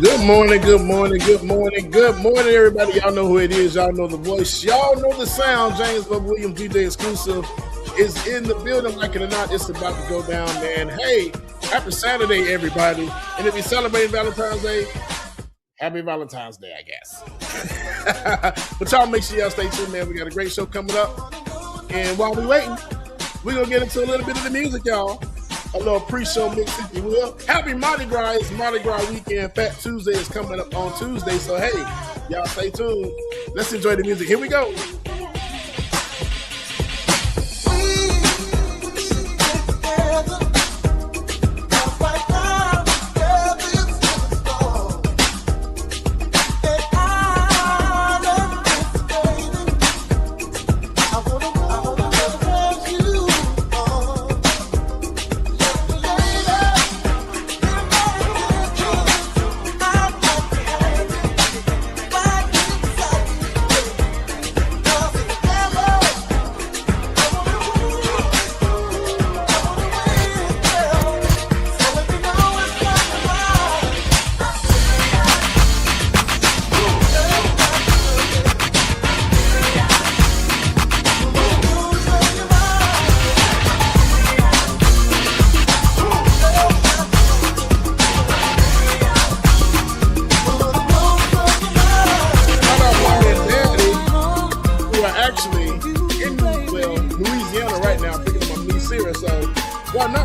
Good morning, good morning, good morning, good morning, everybody. Y'all know who it is. Y'all know the voice. Y'all know the sound. James Love Williams, DJ Exclusive, is in the building. Like it or not, it's about to go down, man. Hey, happy Saturday, everybody. And if you're celebrating Valentine's Day, happy Valentine's Day, I guess. But y'all make sure y'all stay tuned, man. We got a great show coming up. And while we're waiting, we're going to get into a little bit of the music, y'all. A little pre-show mix, if you will. Happy Mardi Gras. It's Mardi Gras weekend. Fat Tuesday is coming up on Tuesday. So, hey, y'all stay tuned. Let's enjoy the music. Here we go.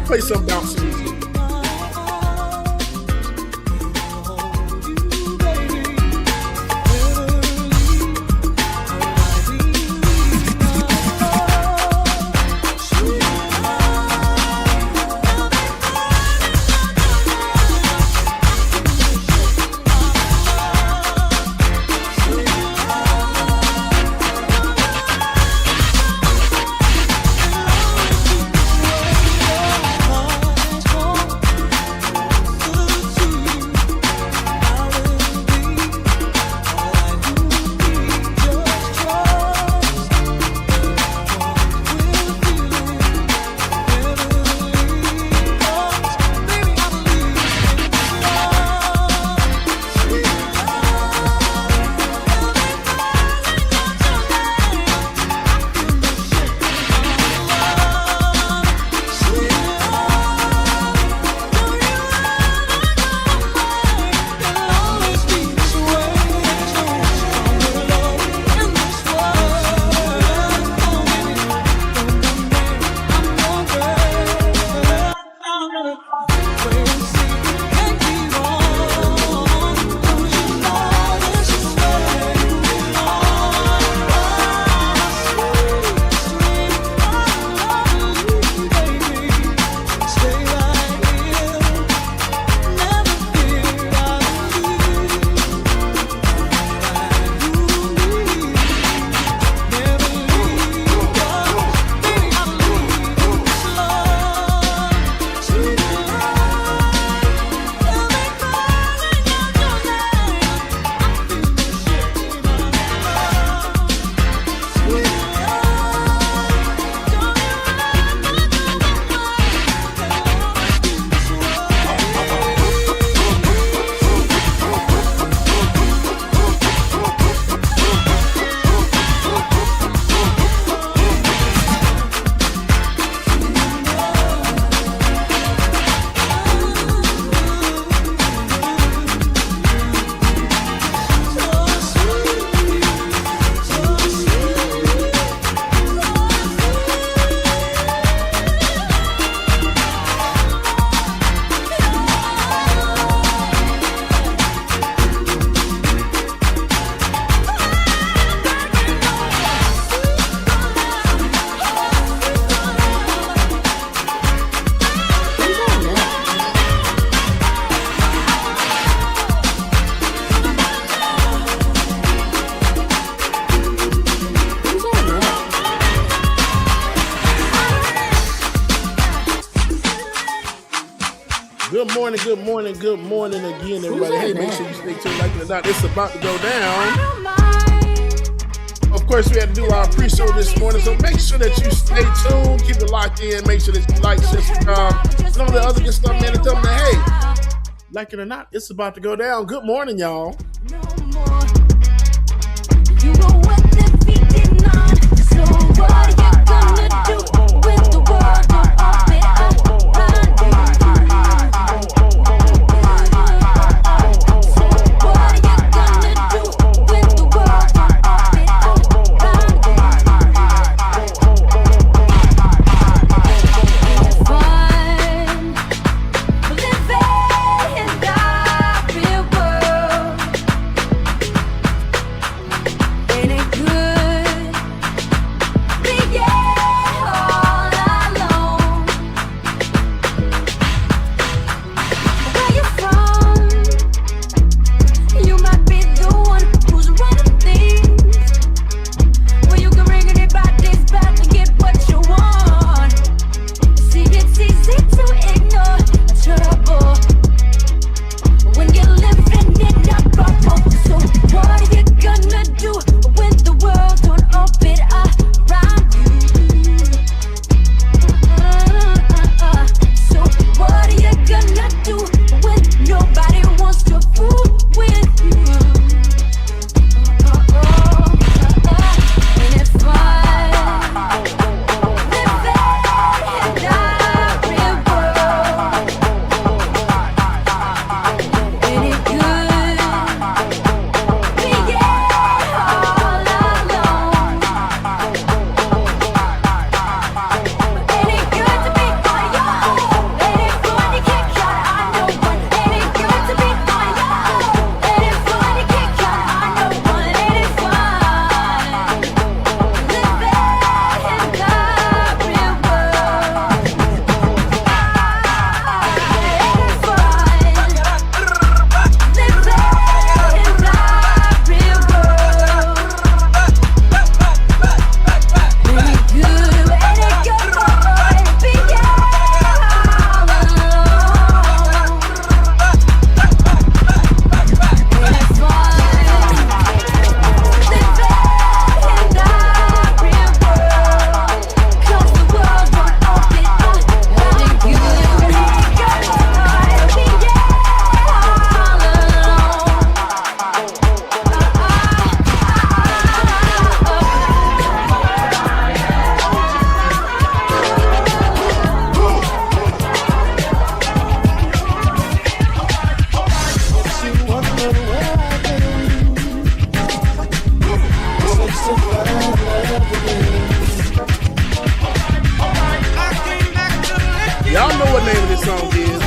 Play some bounce music. Good morning again, everybody. Hey, make sure you stay tuned. Like it or not, it's about to go down. Of course, we had to do our pre-show this morning, so make sure that you stay tuned. Keep it locked in. Make sure that you like, share, subscribe, and all the other good stuff, man. And tell them that, hey, Like it or not, it's about to go down. Good morning, y'all. No more. You were with the beating on. So what you gonna do with the world on orbit around you? So what you gonna do with the world on orbit around you? Y'all know what name of this song is.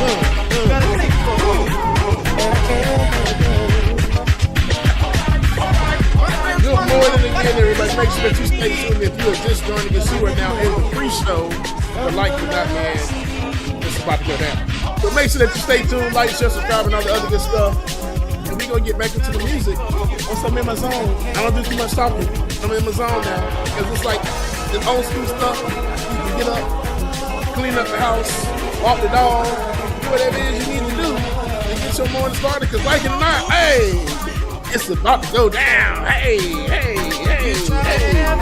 Good morning again, everybody. Make sure that you stay tuned. If you are just joining us, you are now in the pre-show. The Like It or Not, man, it's about to go down. So make sure that you stay tuned, like, share, subscribe, and all the other good stuff. And we're going to get back into the music. Once I'm in my zone, I don't do too much talking. I'm in my zone now. Because it's like this old school stuff. You can get up, clean up the house, walk the dog, do whatever it is you need to do and get your morning started. Because like it or not, hey, it's about to go down. Hey, hey, hey, hey.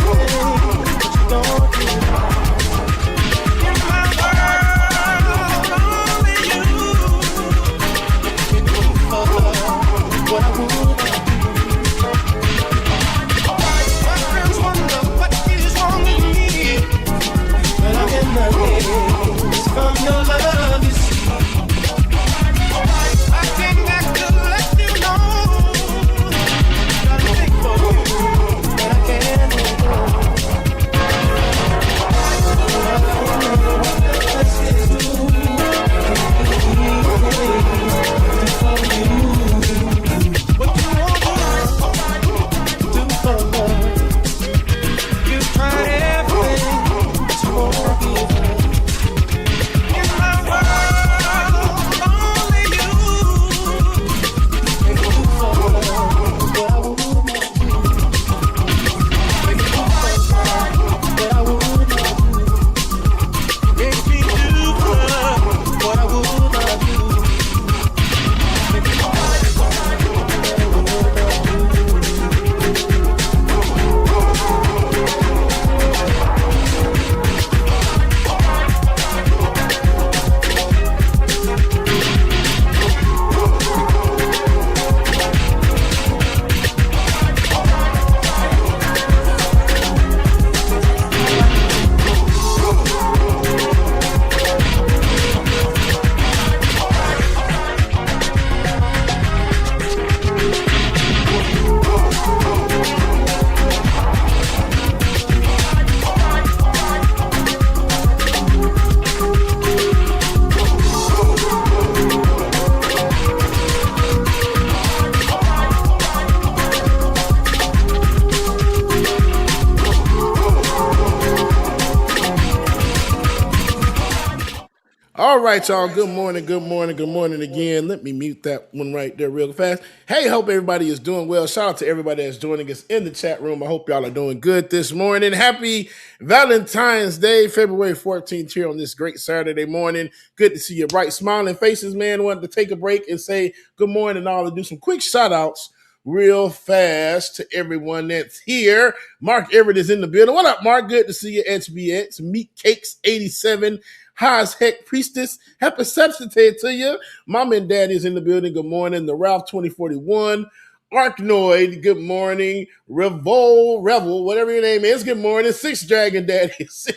right, y'all. Good morning, good morning, good morning again. Let me mute that one right there real fast. Hey, hope everybody is doing well. Shout out to everybody that's joining us in the chat room. I hope y'all are doing good this morning. Happy Valentine's Day, February 14th here on this great Saturday morning. Good to see your bright smiling faces, man. Wanted to take a break and say good morning and all and do some quick shout outs real fast to everyone that's here. Mark Everett is in the building. What up, Mark? Good to see you, HBX. Meat Cakes 87. High as heck priestess. Happy substitute to you. Mom and Daddy is in the building. Good morning. The Ralph 2041. Arknoid, good morning. Revel, whatever your name is, good morning. Six Dragon Daddy is in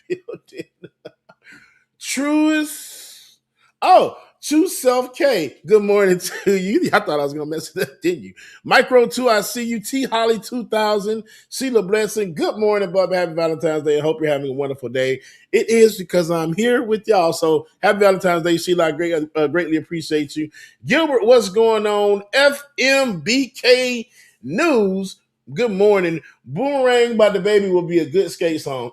the building. Truest. Oh, True Self K. Good morning to you. I thought I was going to mess it up, didn't you? Micro 2, I see you. T Holly 2000. Sheila Blessing. Good morning, Bub. Happy Valentine's Day. I hope you're having a wonderful day. It is because I'm here with y'all. So happy Valentine's Day, Sheila. I greatly appreciate you. Gilbert, what's going on? FMBK News. Good morning. Boomerang by the Baby will be a good skate song.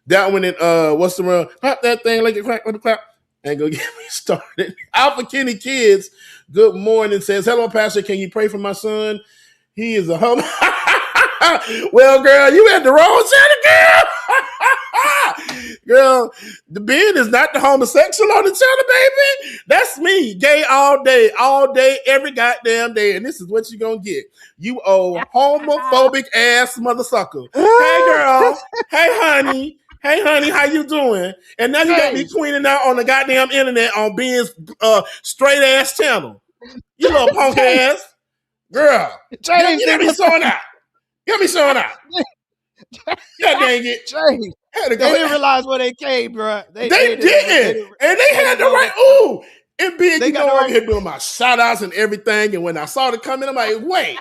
That one in what's the run? Pop that thing like a crack with a clap. Ain't gonna get me started. Alpha Kenny Kids, good morning. Says, hello, Pastor. Can you pray for my son? He is a hum. Well, girl, you had the wrong channel, girl. Girl, the Ben is not the homosexual on the channel, baby. That's me. Gay all day, every goddamn day. And this is what you're gonna get. You old homophobic ass mother sucker. Hey, girl. Hey, honey, how you doing? And now you got me tweeting out on the goddamn internet on Ben's straight ass channel. You little punk ass. Girl. James, you got me showing out. God dang it. James, they didn't realize where they came, bro. They didn't. And they had the right. Ooh. And Ben, you know, I'm here doing my shout outs and everything. And when I saw it coming, I'm like, wait.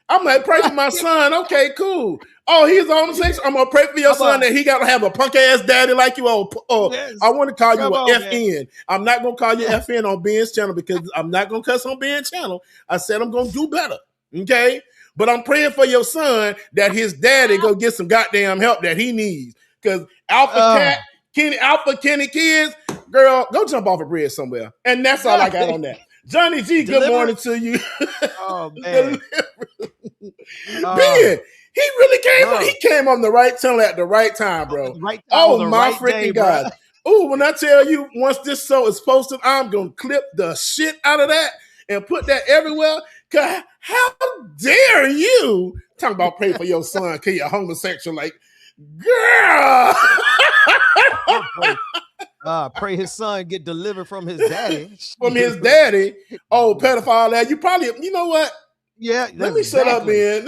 I'm like, pray for my son. Okay, cool. Oh, he's homosexual. I'm gonna pray for your son that he gotta have a punk ass daddy like you. Yes. I want to call you an FN. I'm not gonna call you FN on Ben's channel because I'm not gonna cuss on Ben's channel. I said I'm gonna do better. Okay, but I'm praying for your son that his daddy go get some goddamn help that he needs. Because Alpha Kenny Kids, girl, go jump off a bridge somewhere. And that's all I got on that. Johnny G, good morning to you. Oh man. Ben, he really came. He came on the right channel at the right time, bro. My freaking God! Oh, when I tell you, once this show is posted, I'm gonna clip the shit out of that and put that everywhere. Cause how dare you talk about pray for your son? Cause you're homosexual, like girl. Pray his son get delivered from his daddy. From his daddy. Oh, pedophile lad. You probably, you know what? Yeah, let me shut up, man.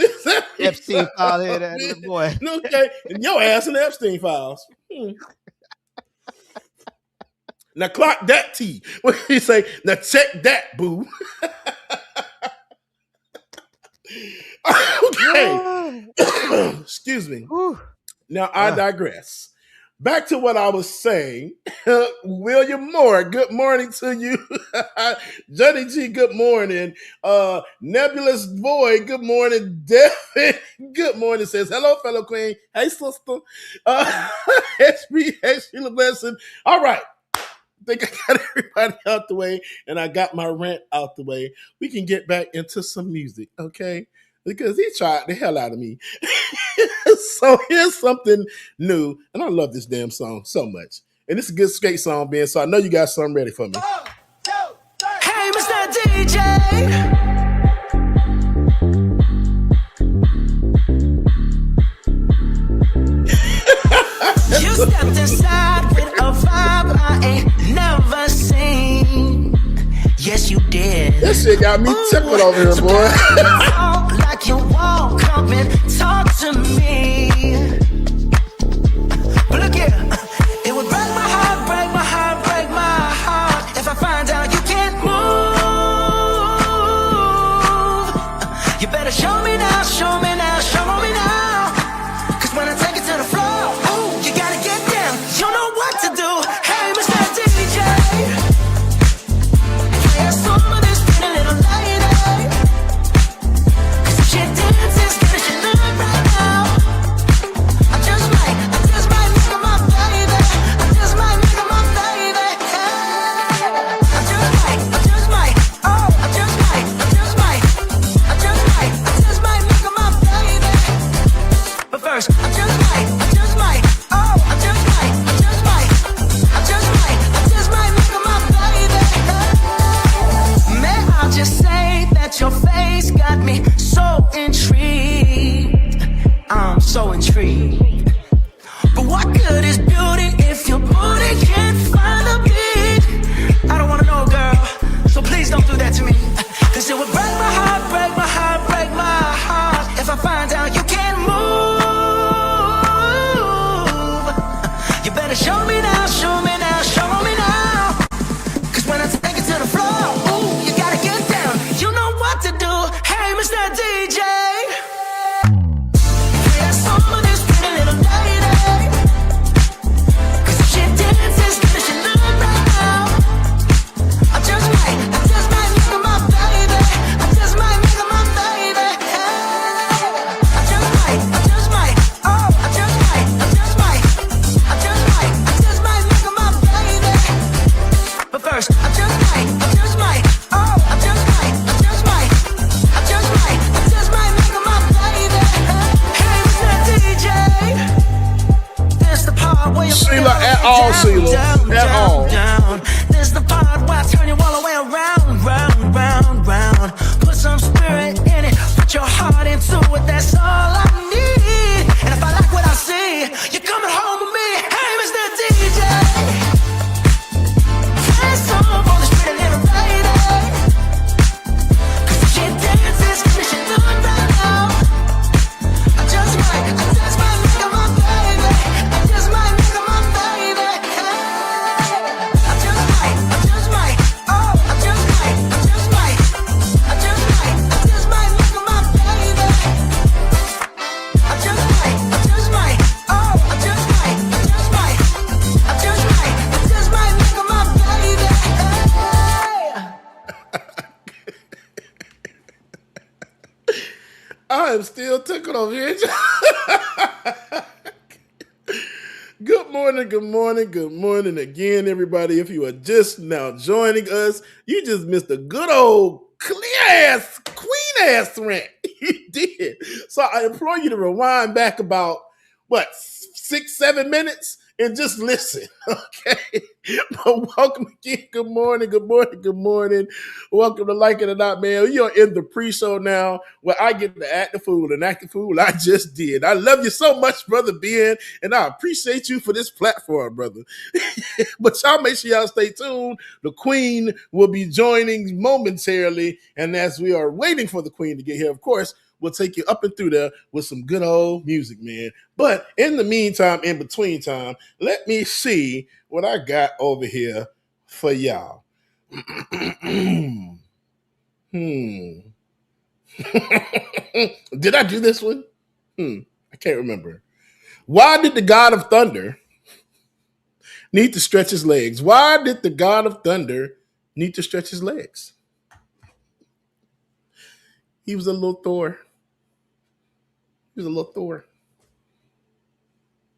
Epstein file here, that boy. Okay, and your ass in the Epstein files. Now clock that T. What did he say? Now check that, boo. Okay. Excuse me. Now I digress. Back to what I was saying. William Moore, good morning to you. Johnny G, good morning. Nebulous Boy, good morning. Devin, good morning. Says, hello, fellow queen. Hey, sister. HB, Sheila Blessing. All right. I think I got everybody out the way, and I got my rant out the way. We can get back into some music, okay? Because he tried the hell out of me. So here's something new. And I love this damn song so much. And it's a good skate song, Ben. So I know you got something ready for me. 1, 2, 3. Hey, Mr. DJ. You stepped inside with a vibe I ain't never seen. Yes, you did. This shit got me tipping over here, boy. Talk like you won't come and talk to me. But look here, it would break my heart, break my heart, break my heart if I find out you can't move. You better show me now, show me now, show me now. Cause when I take it to the floor, ooh, you gotta get down. You know what to do. Hey, Mr. DJ. Play a song of this pretty little lady. I am still tickled over here. Good morning again, everybody. If you are just now joining us, you just missed a good old clear-ass, queen-ass rant. You did. So I implore you to rewind back about, 6-7 minutes and just listen, okay? But welcome again. Good morning. Welcome to Like It or Not, man. You're in the pre-show now where I get to act the fool, and act the fool I just did. I love you so much, Brother Ben, and I appreciate you for this platform, brother. But y'all make sure y'all stay tuned. The Queen will be joining momentarily, and as we are waiting for the Queen to get here, of course, we'll take you up and through there with some good old music, man. But in the meantime, in between time, let me see what I got over here for y'all. Did I do this one? I can't remember. Why did the God of Thunder need to stretch his legs? Why did the God of Thunder need to stretch his legs? He was a little Thor. He was a little Thor.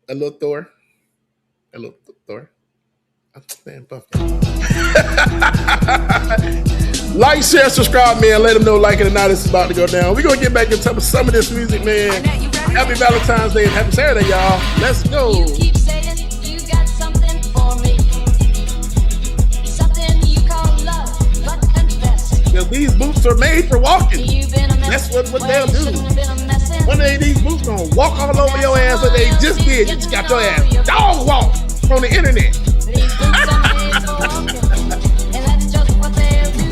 A little Thor. A little Thor. I'm staying buffed. Like, share, subscribe, man. Let them know Like It or Not it's about to go down. We're going to get back into some of this music, man. Happy Valentine's Day and happy Saturday, y'all. Let's go. You keep saying you got something for me. Something you call love, but confess. Because these boots are made for walking. You've been a mess. That's what they'll do. Been a messin'. One day these boots gonna walk all over your ass what they just did. You just got your ass dog walk from the internet. These boots are made for walking, and that's just what they'll do.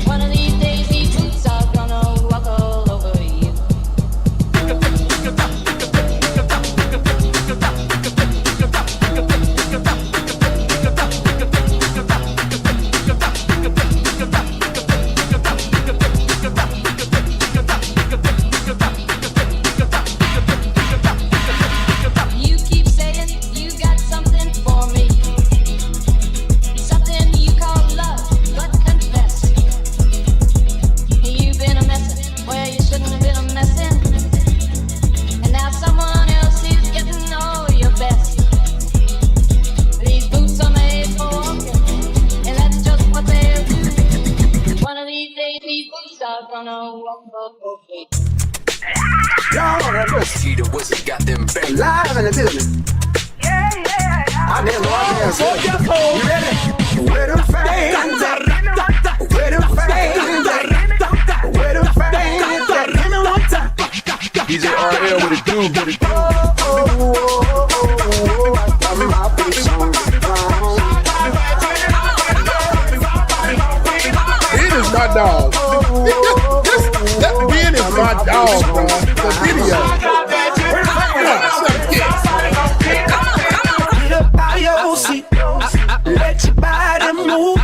One of these days, these boots are gonna walk all over you. You keep saying you got something for me. Something you call love, but confess. You've been a messin' where you shouldn't have been a messin'. And now someone else is getting all your best. These boots are made for walking, and that's just what they'll do. One of these days, these boots are gonna walk over you. Y'all on that list. See the wizard got them bang. Live in the building. I didn't know I was there. You ready? Where the fans at? Where the fans at? Where the fans at? Give me one time. DJ RL with a dude, with a dude. Tell me my face on the ground. Ben is my dog. That Ben is my dog, bro. The video. Get up out your seat. Let your body move.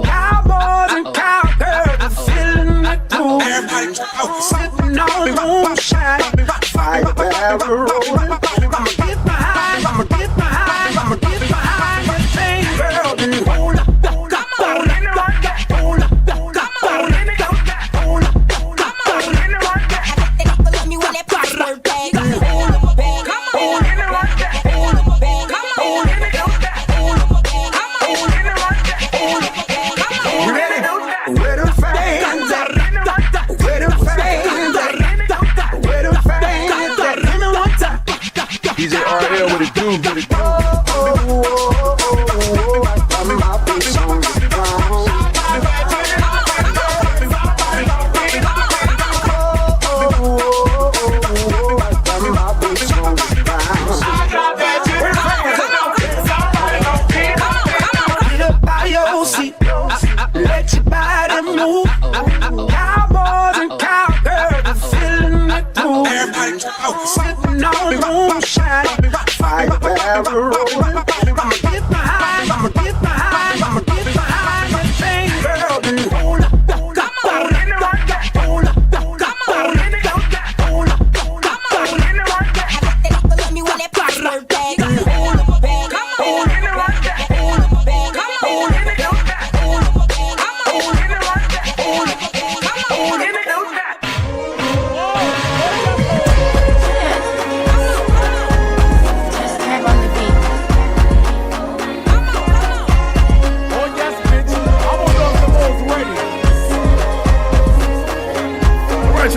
Cowboys and cowgirls are feeling the groove. Sitting on the moonshine. Fire barrel rolling. I'ma get behind the thing, girl, and hold up.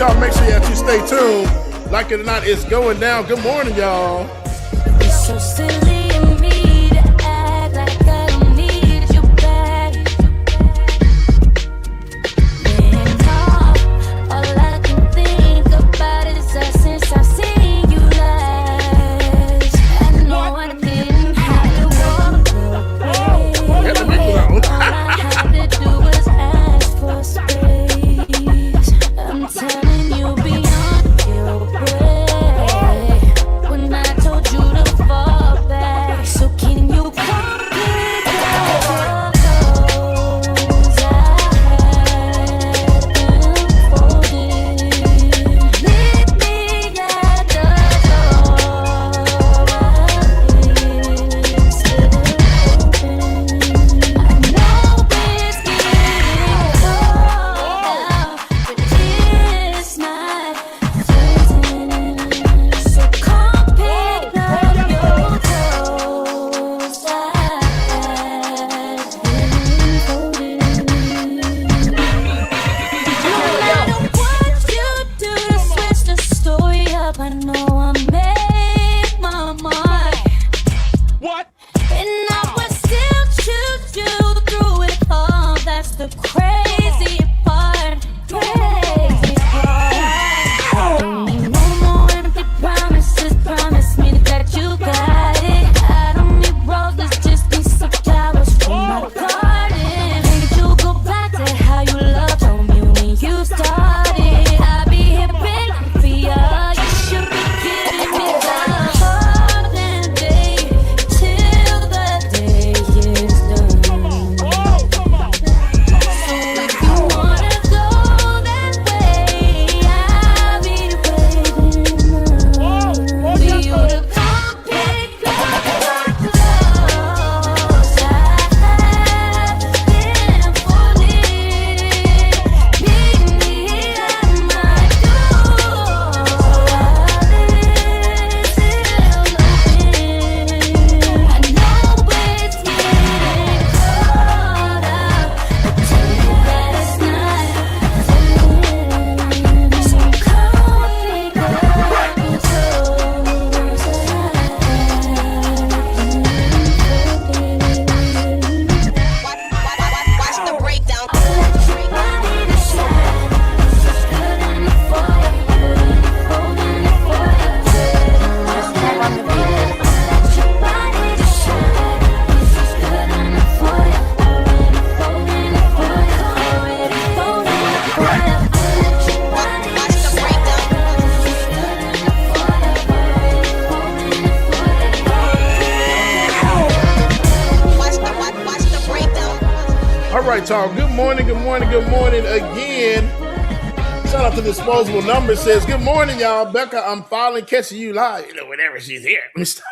y'all make sure that you stay tuned. Like it or not, it's going down. Good morning, y'all. It's so silly of me to act like I don't need you back. Man, all I can think about is us since I've seen you last. I know I didn't have to walk away. All I had to do was ask for space. I'm telling you beyond your way. When I told you to fall back, so can you come pick up those I had unfolded? Meet me at the door, it's still open. I know it's getting cold, but it's not frozen. So come pick up your toes I had unfolded. No matter what you do to switch the story up, I know I made my mark. And I would still choose you through it all. That's the crazy part. Crazy part. Don't need no more empty promises. Promise me that you got it. I don't need roses, just need some flowers from my garden. Maybe you'll go back to how you loved on me when you started. I'll be here begging for you. You should be giving me the heart and day till the day is done. So if you wanna go that way, I'll be waiting for you to come pick up the clothes I have been folded. Meet me at my door, it's still open. I know it's getting cold out, but tell you that it's not fitting. So come pick up your toes Watch the breakdown. Watch the breakdown. Watch the breakdown. All right, y'all. Good morning, good morning, good morning again. Shout out to Disposable Number says, good morning, y'all. Becca, I'm finally catching you live. You know, whenever she's here. Let me stop.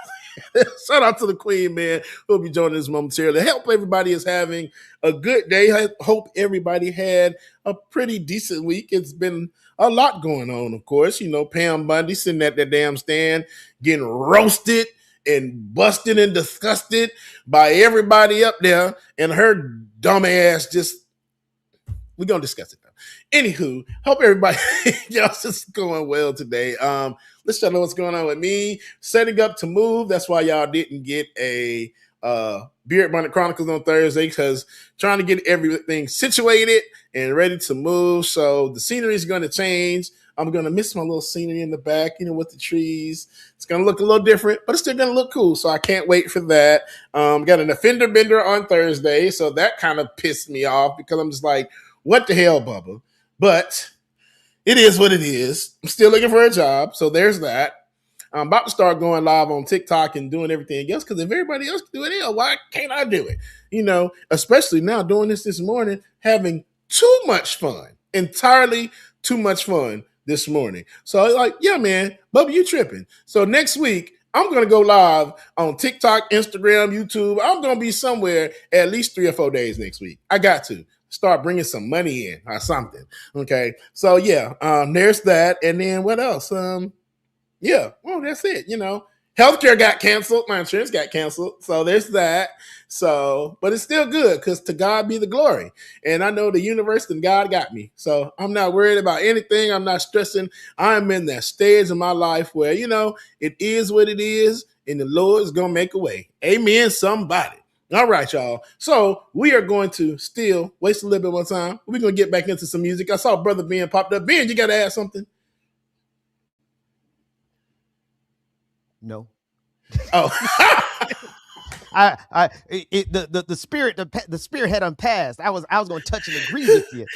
Shout out to the Queen, man. We'll be joining us momentarily. Hope everybody is having a good day. I hope everybody had a pretty decent week. It's been a lot going on, of course. You know, Pam Bundy sitting at that damn stand getting roasted and busted and disgusted by everybody up there, and her dumb ass just, we're going to discuss it though. Anywho, hope everybody y'all just going well today. Let's y'all know what's going on with me. Setting up to move. That's why y'all didn't get a Beard Bonnet Chronicles on Thursday, because trying to get everything situated and ready to move. So the scenery is going to change. I'm going to miss my little scenery in the back, you know, with the trees. It's going to look a little different, but it's still going to look cool. So I can't wait for that. Got an offender bender on Thursday. So that kind of pissed me off, because I'm just like, what the hell, Bubba? But it is what it is. I'm still looking for a job. So there's that. I'm about to start going live on TikTok and doing everything else, because if everybody else can do it, why can't I do it? You know, especially now doing this morning, having too much fun, entirely too much fun this morning. So like, yeah, man, Bubba, you tripping. So next week, I'm going to go live on TikTok, Instagram, YouTube. I'm going to be somewhere at least 3 or 4 days next week. I got to start bringing some money in or something. Okay. So yeah, there's that. And then what else? Yeah, well, that's it. You know, Healthcare got canceled. My insurance got canceled. So there's that. So, but it's still good because to God be the glory. And I know the universe and God got me. So I'm not worried about anything. I'm not stressing. I'm in that stage of my life where, it is what it is and the Lord is going to make a way. Amen, somebody. All right, y'all. So we are going to still waste a little bit more time. We're going to get back into some music. I saw Brother Ben popped up. Ben, you got to add something? No. Oh. The spirit had unpassed. I was going to touch and agree with you.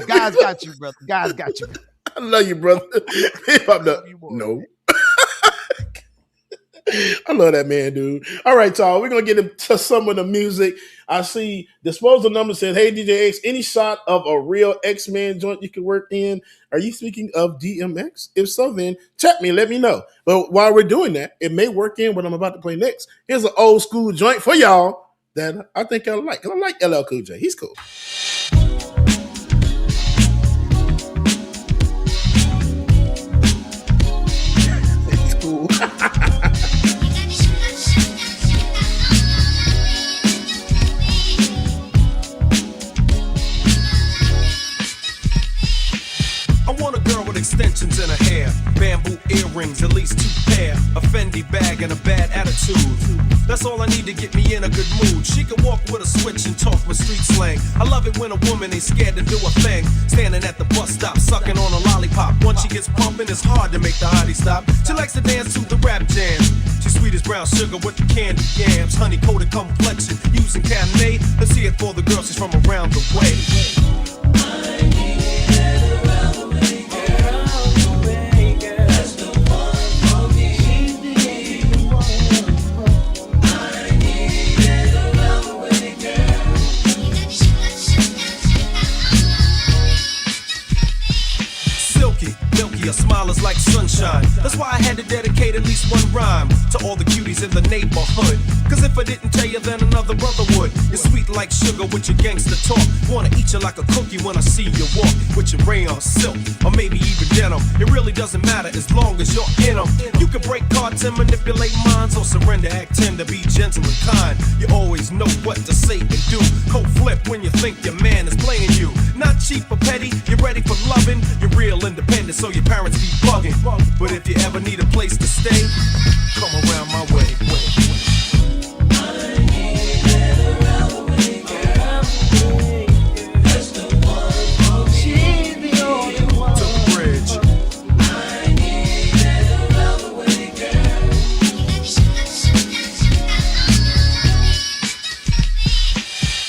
God's got you, brother. God's got you. I love you, brother. He popped up. No. I love that man, dude. All right, y'all. We're going to get into some of the music. I see Disposal Number says, hey, DJ X, any shot of a real X-Men joint you could work in? Are you speaking of DMX? If so, then chat me and let me know. But while we're doing that, it may work in what I'm about to play next. Here's an old school joint for y'all that I think I like. I like LL Cool J. He's cool. He's cool. Extensions in her hair, bamboo earrings, at least 2 pair, a Fendi bag and a bad attitude. That's all I need to get me in a good mood. She can walk with a switch and talk with street slang. I love it when a woman ain't scared to do a thing. Standing at the bus stop, sucking on a lollipop. Once she gets pumping, it's hard to make the hottie stop. She likes to dance to the rap jams. She's sweet as brown sugar with the candy yams. Honey-coated complexion, using Cabernet. Let's see it for the girl, she's from around the way. Her smile is like sunshine. That's why I had to dedicate at least one rhyme to all the cuties in the neighborhood. Cause if I didn't tell you, then another brother would. You're sweet like sugar with your gangster talk. Wanna eat you like a cookie when I see you walk. With your rayon silk, or maybe even denim. It really doesn't matter as long as you're in them. You can break cards and manipulate minds, or surrender, act tender, be gentle and kind. You always know what to say and do. Cold flip when you think your man is playing you. Not cheap or petty, you're ready for loving. You're real independent, so your parents be bugging. But if you ever need a place to stay, come around my way. I need it around the way, girl. That's the one for me. She's the only one. To the bridge. I need it around the way, girl.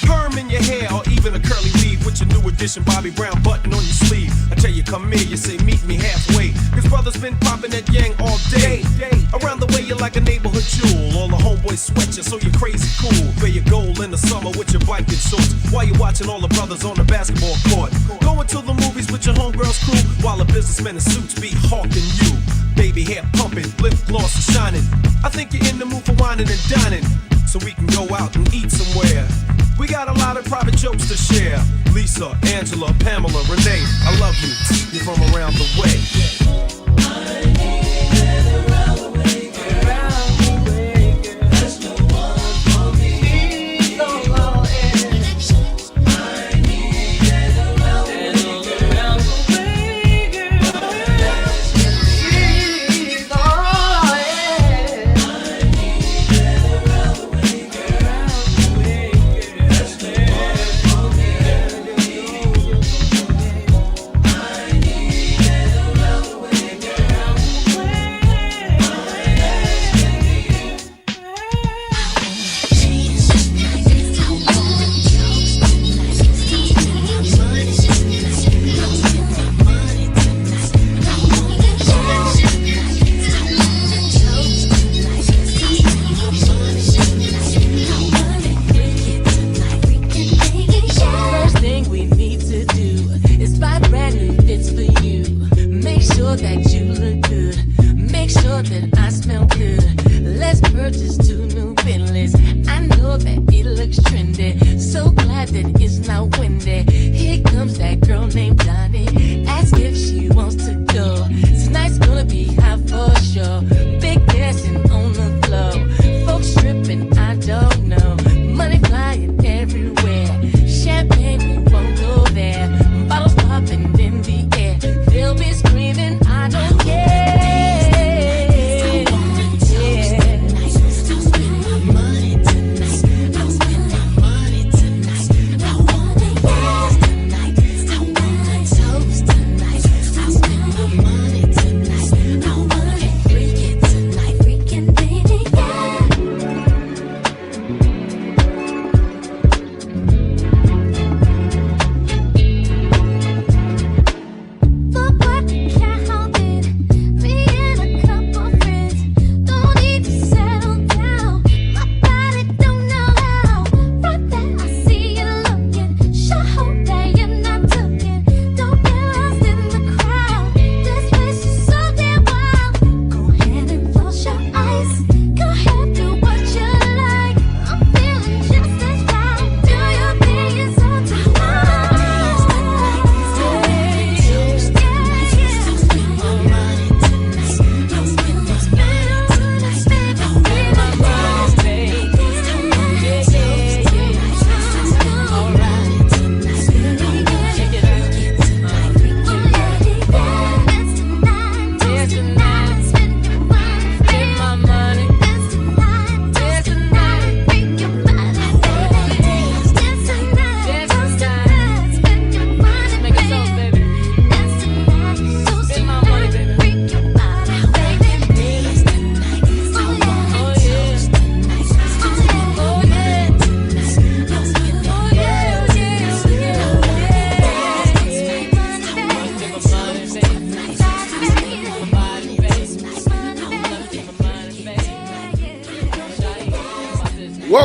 Perm in your hair or even a curly weave with your new edition Bobby Brown button on your sleeve. I tell you come here, you say meet me halfway. Cause brother's been popping that yang all day. Around the way you're like a neighborhood jewel. All the homeboys sweat you, so you're crazy cool. Wear your gold in the summer with your biking shorts, while you're watching all the brothers on the basketball court. Going to the movies with your homegirls crew, while the businessmen in suits be hawking you. Baby hair pumping, lip gloss is shining. I think you're in the mood for whining and dining, so we can go out and eat somewhere. We got a lot of private jokes to share. Lisa, Angela, Pamela, Renee, I love you. You're from around the way. I need it around the way, girl. Around the way, girl. That's the one for me. She's so low end. I need it around the way, girl. Around the way, girl. She's so low end. I need it around the way, girl. Around the way, girl. That's the one for me. I need it around the way, girl.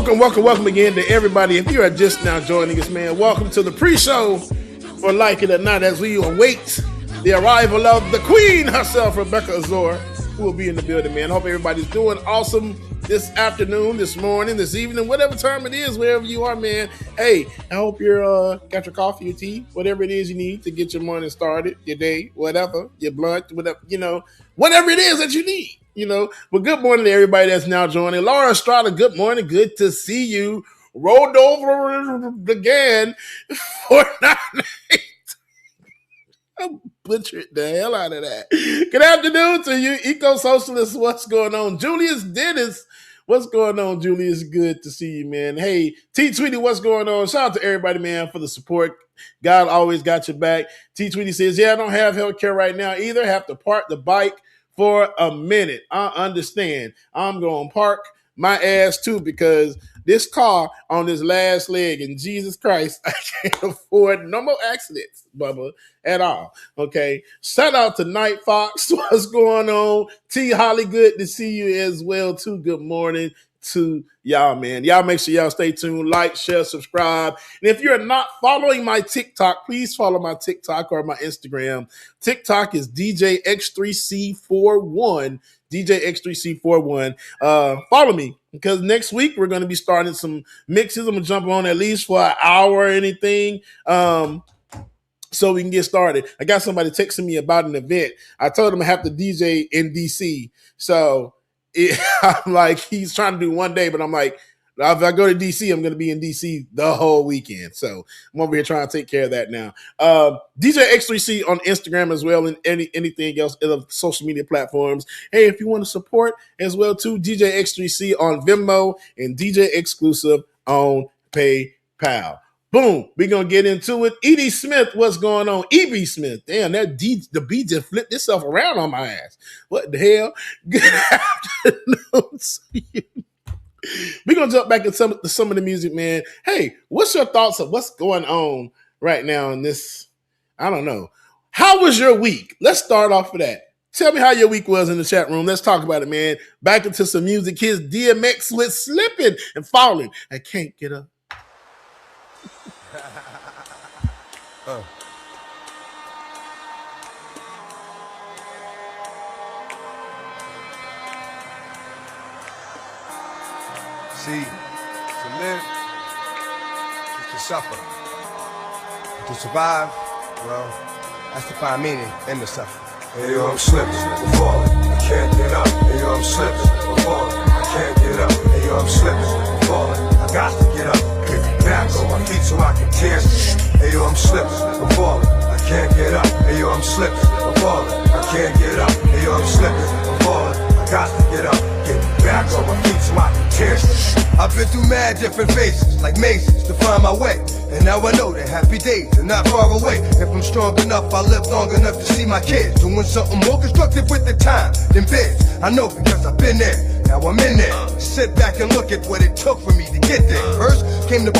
Welcome again to everybody. If you are just now joining us, man, welcome to the pre-show for Like It or Not as we await the arrival of the queen herself, Rebecca Azor, who will be in the building, man. Hope everybody's doing awesome this afternoon, this morning, this evening, whatever time it is, wherever you are, man. Hey, I hope you're got your coffee, your tea, whatever it is you need to get your morning started, your day, whatever, your blunt, whatever, whatever it is that you need. But good morning to everybody that's now joining. Laura Estrada, good morning. Good to see you. Rolled over again for 9-8. I butchered the hell out of that. Good afternoon to you, eco-socialists. What's going on? Julius Dennis, what's going on, Julius? Good to see you, man. Hey, T-Tweety, what's going on? Shout out to everybody, man, for the support. God always got your back. T-Tweety says, I don't have health care right now either. Have to park the bike for a minute. I understand. I'm going to park my ass too because this car on this last leg, and Jesus Christ, I can't afford no more accidents, Bubba, at all. Okay. Shout out to Night Fox. What's going on? T Holly, good to see you as well too. Good morning to y'all, man. Y'all make sure y'all stay tuned, like, share, subscribe. And if you're not following my TikTok, please follow my TikTok or my Instagram. TikTok is DJX3C41. DJX3C41. Follow me because next week we're going to be starting some mixes. I'm going to jump on at least for an hour or anything. So we can get started. I got somebody texting me about an event. I told him I have to DJ in DC. So I'm like, he's trying to do one day, but I'm like, if I go to DC, I'm going to be in DC the whole weekend. So I'm over here trying to take care of that now. DJ X3C on Instagram as well, and anything else in the social media platforms. Hey, if you want to support as well too, DJ X3C on Venmo and DJ Exclusive on PayPal. Boom, we're going to get into it. E.D. Smith, what's going on? E.B. Smith, damn, the B just flipped itself around on my ass. What the hell? Good afternoon to you. We're going to jump back into some of the music, man. Hey, what's your thoughts of what's going on right now in this? I don't know. How was your week? Let's start off with that. Tell me how your week was in the chat room. Let's talk about it, man. Back into some music. Kids, DMX with Slipping and Falling. I can't get up. See, to live is to suffer. To survive, well, that's to find meaning in the suffering. Hey yo, I'm slipping, I'm falling, I can't get up. Hey yo, I'm slipping, I'm falling, I can't get up. Hey yo, I'm slipping, I'm falling, I got to get up. Get back on my feet so I can dance. Hey yo, I'm slipping, I'm falling, I can't get up. Hey yo, I'm slipping, I'm falling, I can't get up. Hey yo, I'm slipping, I'm falling, I got to get up. Get back on my feet so I can dance. I've been through mad different phases, like mazes, to find my way. And now I know that happy days are not far away. If I'm strong enough, I live long enough to see my kids doing something more constructive with the time than bids. I know because I've been there, now I'm in there. Sit back and look at what it took for me to get there. First came the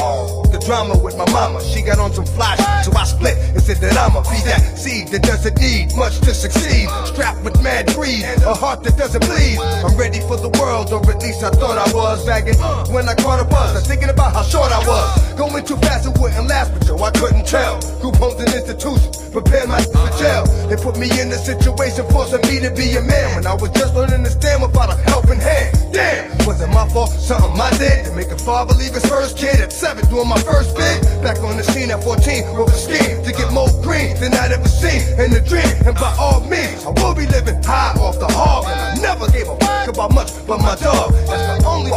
drama with my mama. She got on some fly shit, so I split and said that I'ma be that seed that doesn't need much to succeed. Strapped with mad greed, a heart that doesn't bleed. I'm ready for the world, or at least I thought I was. Bagging when I caught a buzz, I was thinking about how short I was. Going too fast, it wouldn't last, but yo, I couldn't tell. Group homes and institutions prepare my for jail. They put me in a situation forcing me to be a man when I was just learning to stand without a helping hand. Damn, was it my fault? Something I did to make a father leave his first kid at 7 doing my first bid. Back on the scene at 14 with a scheme to get more green than I'd ever seen in the dream. And by all means, I will be living high off the hog. And I never gave a fuck about much but my dog. That's the only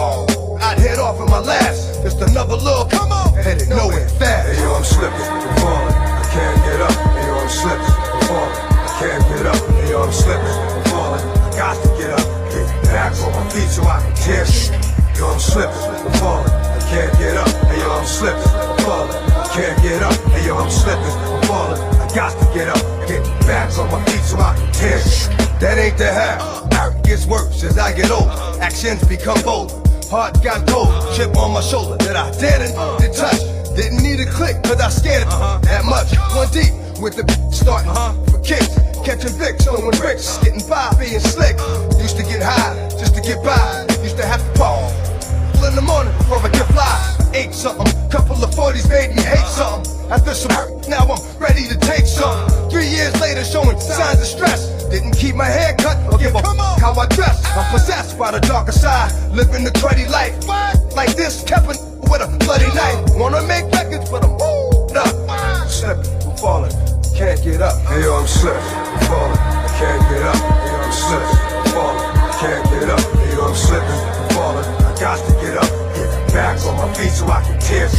I'd head off in my last. Just another little come on, headed nowhere fast. Hey yo, I'm slipping, I'm falling, I can't get up. Hey yo, I'm slipping, I'm falling, I can't get up. Hey yo, I'm slipping, I'm falling, I got to get up. Get back on my feet so I can dance. Yo, I'm slipping, I'm falling, I can't get up. Hey yo, I'm slipping, I'm falling, I can't get up. Hey yo, I'm slipping, I'm falling, I got to get up. Get back on my feet so I can dance. That ain't the half. It gets worse as I get older. Actions become bolder. Heart got cold, chip on my shoulder that I didn't touch. Didn't need a click, cause I scared it that much. One deep with the starting for kicks. Catching Vicks, throwing bricks, getting by, being slick. Used to get high, just to get by. Used to have to pause. in the morning before I get fly. Ate something, couple of 40s made me hate something. After some hurt, now I'm ready to take something. 3 years later, showing signs of stress. Didn't keep my hair cut or give a how I dress. I'm possessed by the darker side, living the cruddy life. Like this, kept it with a bloody knife. Wanna make records, but I'm up. Slipping, I'm falling, can't get up. Hey yo, I'm slipping, I'm falling, I can't get up. Hey yo, I'm slipping, I'm falling, I can't get up. Hey yo, I'm slipping, I'm falling, I got to get up. Get back on my feet so I can tear.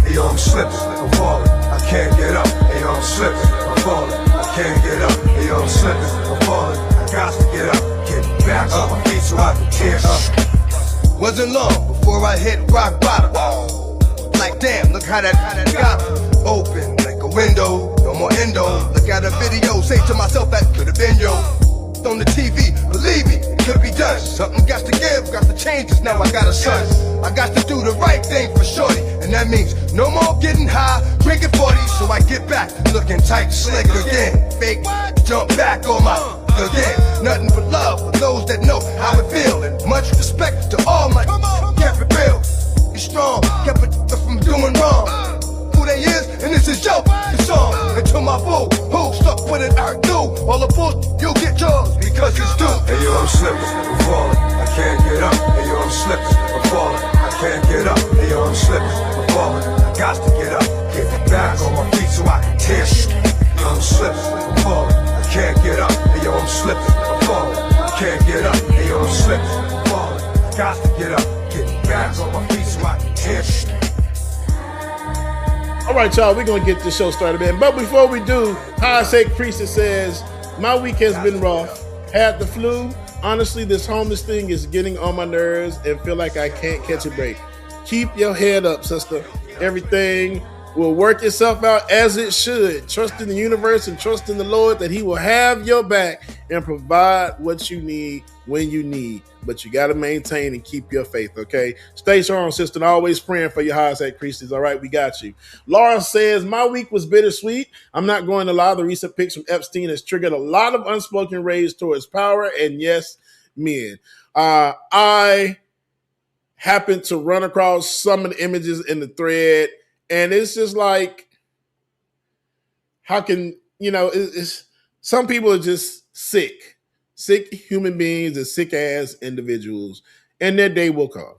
Hey yo, I'm slipping, I'm falling, I can't get up. Hey yo, I'm slipping, I'm falling, I can't get up. Hey yo, I'm slipping, I'm falling, I got to get up. Get back on my feet so I can tear up. Wasn't long before I hit rock bottom. Like damn, look how that got me. Open like a window, no more endo. Look at a video, say to myself that could have been yo. On the TV, believe me, it could be done. Something got to give, got to change, cause now I got a son. I got to do the right thing for shorty, and that means no more getting high, drinking 40, so I get back, looking tight, slick again. Fake, jump back on my again. Nothing but love for those that know how it feel, and much respect to all my kept it real. Be strong, kept it from doing wrong. Who they is, and this is your song. And to my boo, who stuck with it, I do. All the bull, you'll get yours because it's due. Hey yo, I'm slipping, I'm falling, I can't get up. Hey yo, I'm slipping, I'm falling, I can't get up. Hey yo, I'm slipping, I'm falling, I got to get up. Get back on my feet so I can tear. Yo, I'm slipping, I'm falling, I can't get up. Hey yo, I'm slipping, I'm falling, I can't get up. Hey yo, I'm slipping, I'm falling, I got to get up. Get back on my feet so I can tear. All right, y'all, we're going to get this show started, man. But before we do, High Sake Priestess says, my week has been rough. Had the flu. Honestly, this homeless thing is getting on my nerves and feel like I can't catch a break. Keep your head up, sister. Everything will work itself out as it should. Trust in the universe and trust in the Lord that he will have your back and provide what you need when you need. But you got to maintain and keep your faith, okay? Stay strong, sister, and always praying for your High Sake Priestess, all right? We got you. Laura says, my week was bittersweet. I'm not going to lie. The recent pics from Epstein has triggered a lot of unspoken rage towards power and, yes, men. I happened to run across some of the images in the thread, and it's just like, how can, it's some people are just sick human beings and sick ass individuals, and their day will come.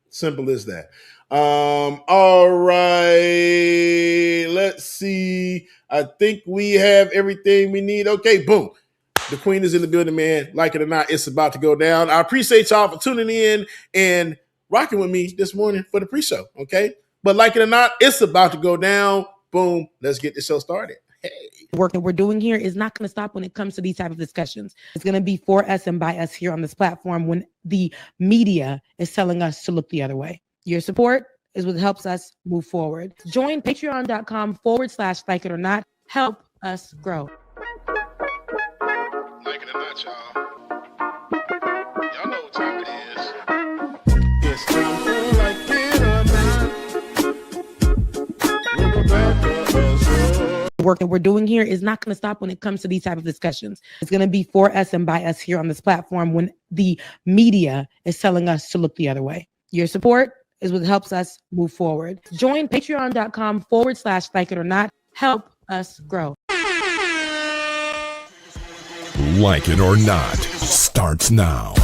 Simple as that. All right, let's see. I think we have everything we need. Okay, boom. The queen is in the building, man. Like it or not, it's about to go down. I appreciate y'all for tuning in and rocking with me this morning for the pre-show, okay? But like it or not, it's about to go down. Boom. Let's get the show started. Hey. Work that we're doing here is not going to stop when it comes to these type of discussions. It's going to be for us and by us here on this platform when the media is telling us to look the other way. Your support is what helps us move forward. Join patreon.com/like it or not. Help us grow. Like it or not, y'all. Y'all know what time it is. It's time for Like It or Not. Rebecca Azor. Work that we're doing here is not going to stop when it comes to these type of discussions. It's going to be for us and by us here on this platform when the media is telling us to look the other way. Your support is what helps us move forward. Join patreon.com/like it or not. Help us grow. Like It or Not starts now.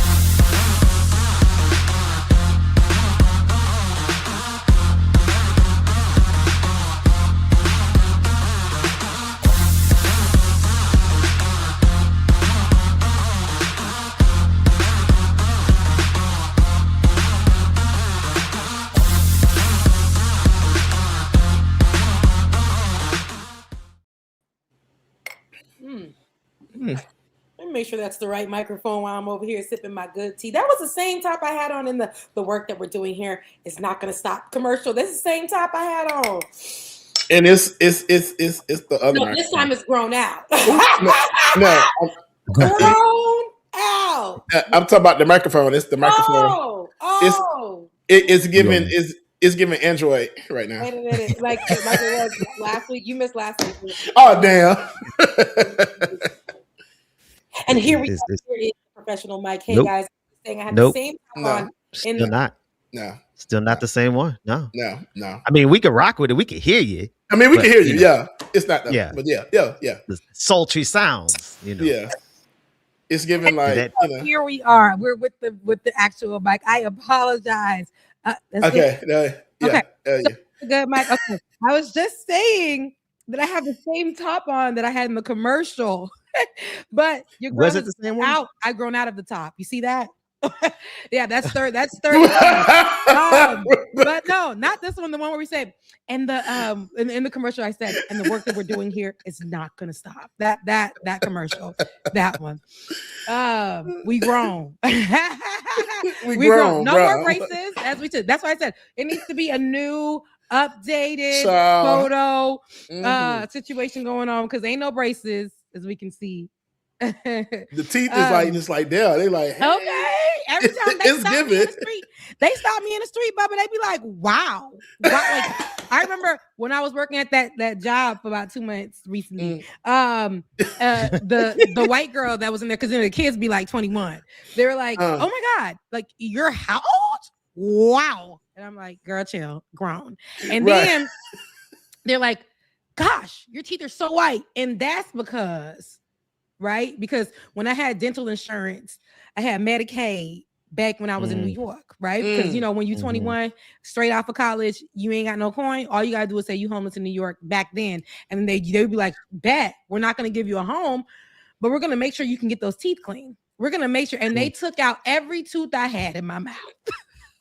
Let me make sure that's the right microphone while I'm over here sipping my good tea. That was the same top I had on in the work that we're doing here. It's not going to stop commercial. This is the same top I had on. And it's the other. No, this time it's grown out. No, grown out. I'm talking about the microphone. It's the microphone. It's giving it's giving Android right now. Wait. Like it was last week. You missed last week. Oh damn. And here is the professional mic. Hey guys, saying I had the same top on. Still not. No. Still not the same one. No. No. I mean, we could rock with it. We could hear you. I mean, we can hear you. know, Yeah, it's not that. Yeah. But yeah. The sultry sounds. Yeah. It's giving like. Here we are. We're with the actual mic. I apologize. Okay. Okay. Yeah. Good, Mike. Okay. I was just saying that I have the same top on that I had in the commercial, but was it the same one? Out. I've grown out of the top. You see that? Yeah, that's third. That's third. But no, not this one. The one where we said, and the in the commercial I said, and the work that we're doing here is not going to stop. That commercial, that one. We grown. we grown. No more braces, as we said. That's why I said it needs to be a new, updated photo situation going on because ain't no braces, as we can see. The teeth is like just like there. They like, hey. Okay. Every time they stop me in the street, Bubba. They be like, wow. Like, I remember when I was working at that job for about 2 months recently. The white girl that was in there, because the kids be like 21. They were like, oh my God, like you're how old? Wow. And I'm like, girl, chill, grown. And then they're like, gosh, your teeth are so white. And that's because when I had dental insurance, I had Medicaid back when I was in New York, right? Because when you're 21, straight off of college, you ain't got no coin. All you gotta do is say you homeless in New York back then, and they'd be like, bet we're not gonna give you a home, but we're gonna make sure you can get those teeth clean. We're gonna make sure, and they took out every tooth I had in my mouth.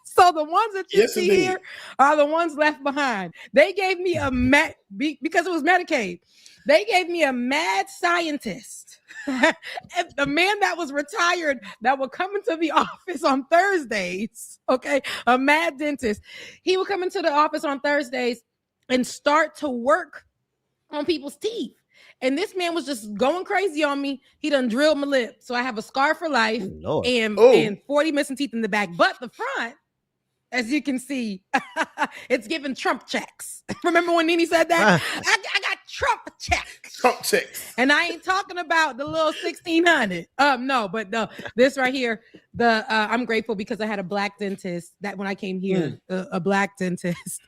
So the ones that you see here are the ones left behind. They gave me because it was Medicaid. They gave me a mad scientist, a man that was retired that would come into the office on Thursdays. Okay, a mad dentist. He would come into the office on Thursdays and start to work on people's teeth. And this man was just going crazy on me. He done drilled my lip, so I have a scar for life and 40 missing teeth in the back, but the front. As you can see, it's giving Trump checks. Remember when Nene said that? I got Trump checks. Trump checks. And I ain't talking about the little 1,600. No, this right here, I'm grateful because I had a black dentist that when I came here, a black dentist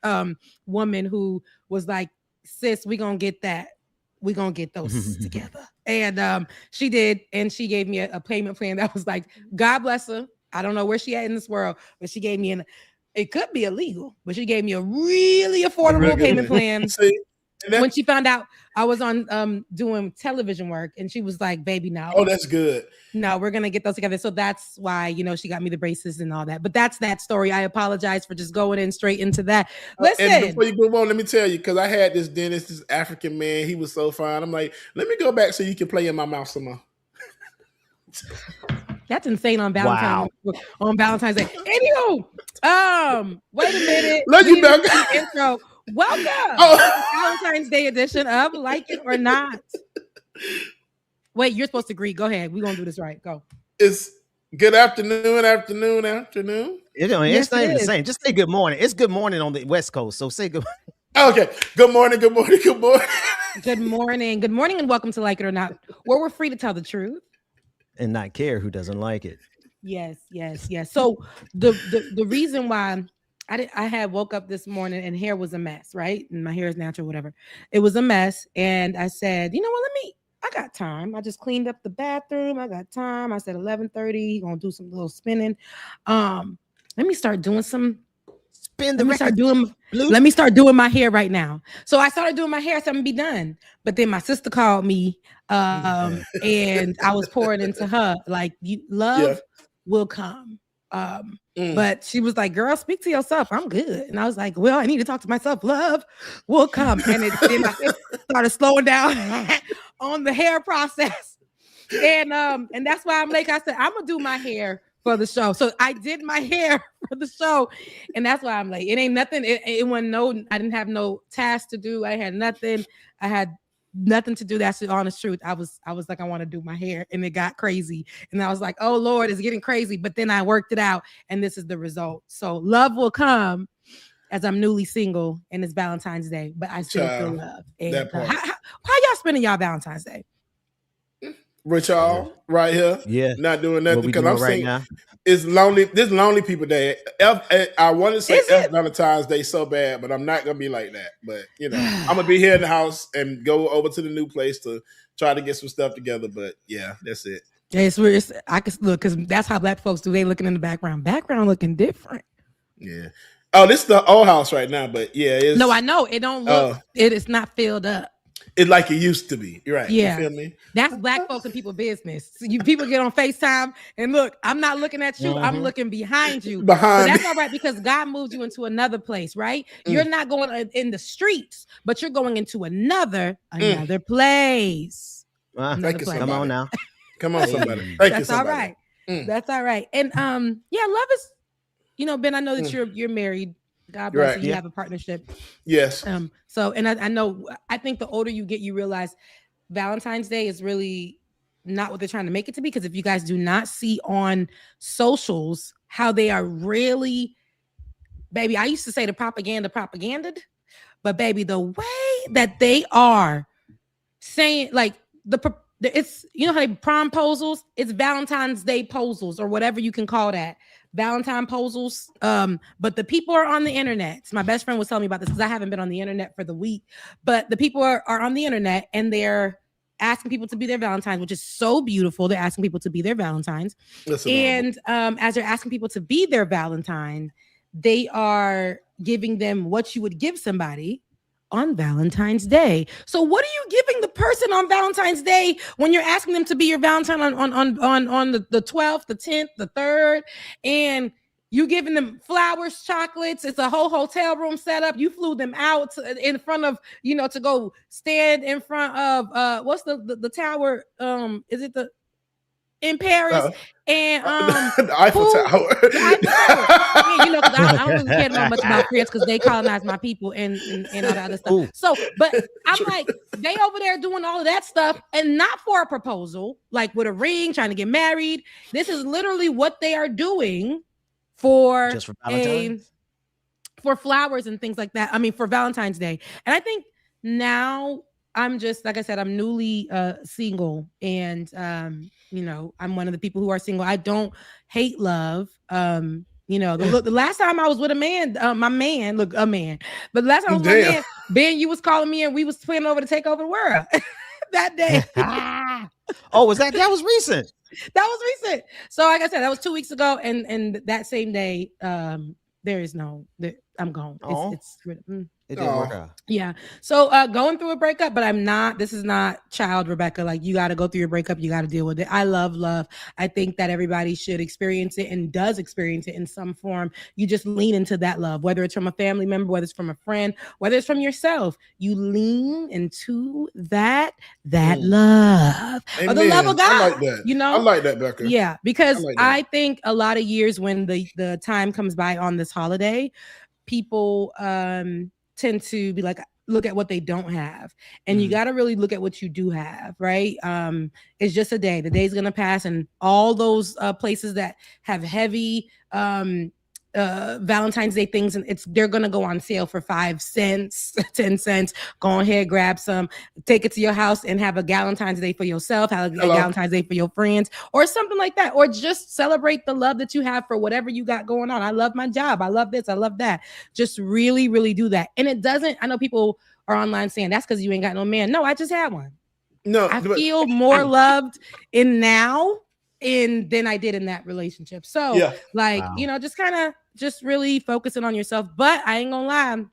woman who was like, sis, we gonna get that. We're gonna get those together. And she did, and she gave me a payment plan that was like, God bless her. I don't know where she at in this world, but she gave me it could be illegal, but she gave me a really affordable payment plan. When she found out I was on doing television work, and she was like, baby, no. Oh, that's good. No, we're gonna get those together. So that's why, she got me the braces and all that. But that's that story. I apologize for just going in straight into that. Listen. And before you go on, let me tell you, because I had this dentist, this African man, he was so fine. I'm like, let me go back so you can play in my mouth some more. That's insane on Valentine's on Valentine's Day. Anywho, wait a minute. Love you, Becca. Intro. Welcome to the Valentine's Day edition of Like It or Not. Wait, you're supposed to greet. Go ahead. We're gonna do this right. Go. It's good afternoon. It's not even the same. Just say good morning. It's good morning on the West Coast. So say good morning. Okay. Good morning. Good morning. And welcome to Like It or Not, where we're free to tell the truth. And not care who doesn't like it. Yes. So the reason why I had woke up this morning and hair was a mess, right? And my hair is natural, whatever. It was a mess. And I said, you know what, I got time. I just cleaned up the bathroom. I got time. I said 11:30, gonna do some little spinning. Let me start doing some Let me start doing my hair right now. So I started doing my hair, so I'm gonna be done. But then my sister called me, and I was pouring into her like, love will come. But she was like, girl, speak to yourself. I'm good. And I was like, well, I need to talk to myself. Love will come. And then I started slowing down on the hair process. And that's why I'm like, I said, I'm gonna do my hair for the show. So I did my hair for the show, and that's why I'm late. It ain't nothing. It wasn't I didn't have no task to do. I had nothing. I had nothing to do. That's the honest truth. I was like, I want to do my hair, and it got crazy. And I was like, oh Lord, it's getting crazy. But then I worked it out, and this is the result. So love will come as I'm newly single, and it's Valentine's Day, but I still feel love. And how y'all spending y'all Valentine's Day? Rich all right here, yeah, not doing nothing because I'm right single. now. It's lonely. This lonely people day. I want to say Is it? Valentine's Day so bad, but I'm not gonna be like that. But I'm gonna be here in the house and go over to the new place to try to get some stuff together. But yeah, that's it. It's I can look because that's how black folks do. They looking in the background. Background looking different. Yeah. Oh, this is the old house right now, but yeah, it's No, I know it don't look. It is not filled up. It's like it used to be. You're right. Yeah. You feel me? That's black folks and people business. So you people get on FaceTime and look, I'm not looking at you, I'm looking behind you. But that's all right because God moved you into another place, right? You're not going in the streets, but you're going into another place. Thank you, come on now. Come on, somebody. Thank you, That's all right. That's all right. And yeah, love is, Ben, I know that you're married. God bless you. You have a partnership. Yes. So, and I know, I think the older you get, you realize Valentine's Day is really not what they're trying to make it to be. Because if you guys do not see on socials how they are really, baby, I used to say the propaganded, but baby, the way that they are saying, like it's, how they prom posals, it's Valentine's Day posals or whatever you can call that. Valentine posals. But the people are on the internet. My best friend was telling me about this because I haven't been on the internet for the week. But the people are on the internet and they're asking people to be their Valentines, which is so beautiful. They're asking people to be their Valentines. And as they're asking people to be their Valentine, they are giving them what you would give somebody on Valentine's Day. So what are you giving the person on Valentine's Day when you're asking them to be your Valentine on the 12th, the 10th, the 3rd, and you giving them flowers, chocolates? It's a whole hotel room set up. You flew them out in front of, to go stand in front of what's the tower? Is it the in Paris? And the Eiffel Tower. The Eiffel Tower. Because I don't really care much about France because they colonized my people and all that other stuff. Ooh. So, but I'm like, they over there doing all of that stuff and not for a proposal, like with a ring, trying to get married. This is literally what they are doing for just for Valentine's? For flowers and things like that. I mean, for Valentine's Day. And I think now I'm just, like I said, I'm newly single, and I'm one of the people who are single. I don't hate love. The last time I was with a man, my man, look, a man. But the last time I was with a man, Ben, you was calling me and we was planning over to take over the world that day. Oh, that was recent? That was recent. So like I said, that was 2 weeks ago, and that same day, I'm gone. It didn't work out. Yeah. So going through a breakup, but this is not child Rebecca. Like, you got to go through your breakup. You got to deal with it. I love love. I think that everybody should experience it and does experience it in some form. You just lean into that love, whether it's from a family member, whether it's from a friend, whether it's from yourself. You lean into that love. Or the love of God. I like that. I like that, Becca. Yeah, because I think a lot of years when the time comes by on this holiday, people tend to be like, look at what they don't have, and you got to really look at what you do have, right? It's just a day. The day's gonna pass, and all those places that have heavy Valentine's Day things, and they're gonna go on sale for 5 cents, 10 cents. Go ahead, grab some, take it to your house, and have a Valentine's Day for yourself, have a Valentine's Day for your friends, or something like that, or just celebrate the love that you have for whatever you got going on. I love my job. I love this. I love that. Just really, really do that. And it doesn't. I know people are online saying that's because you ain't got no man. No, I just had one. No, I feel more loved than I did in that relationship. So just kind of just really focusing on yourself. But I ain't gonna lie,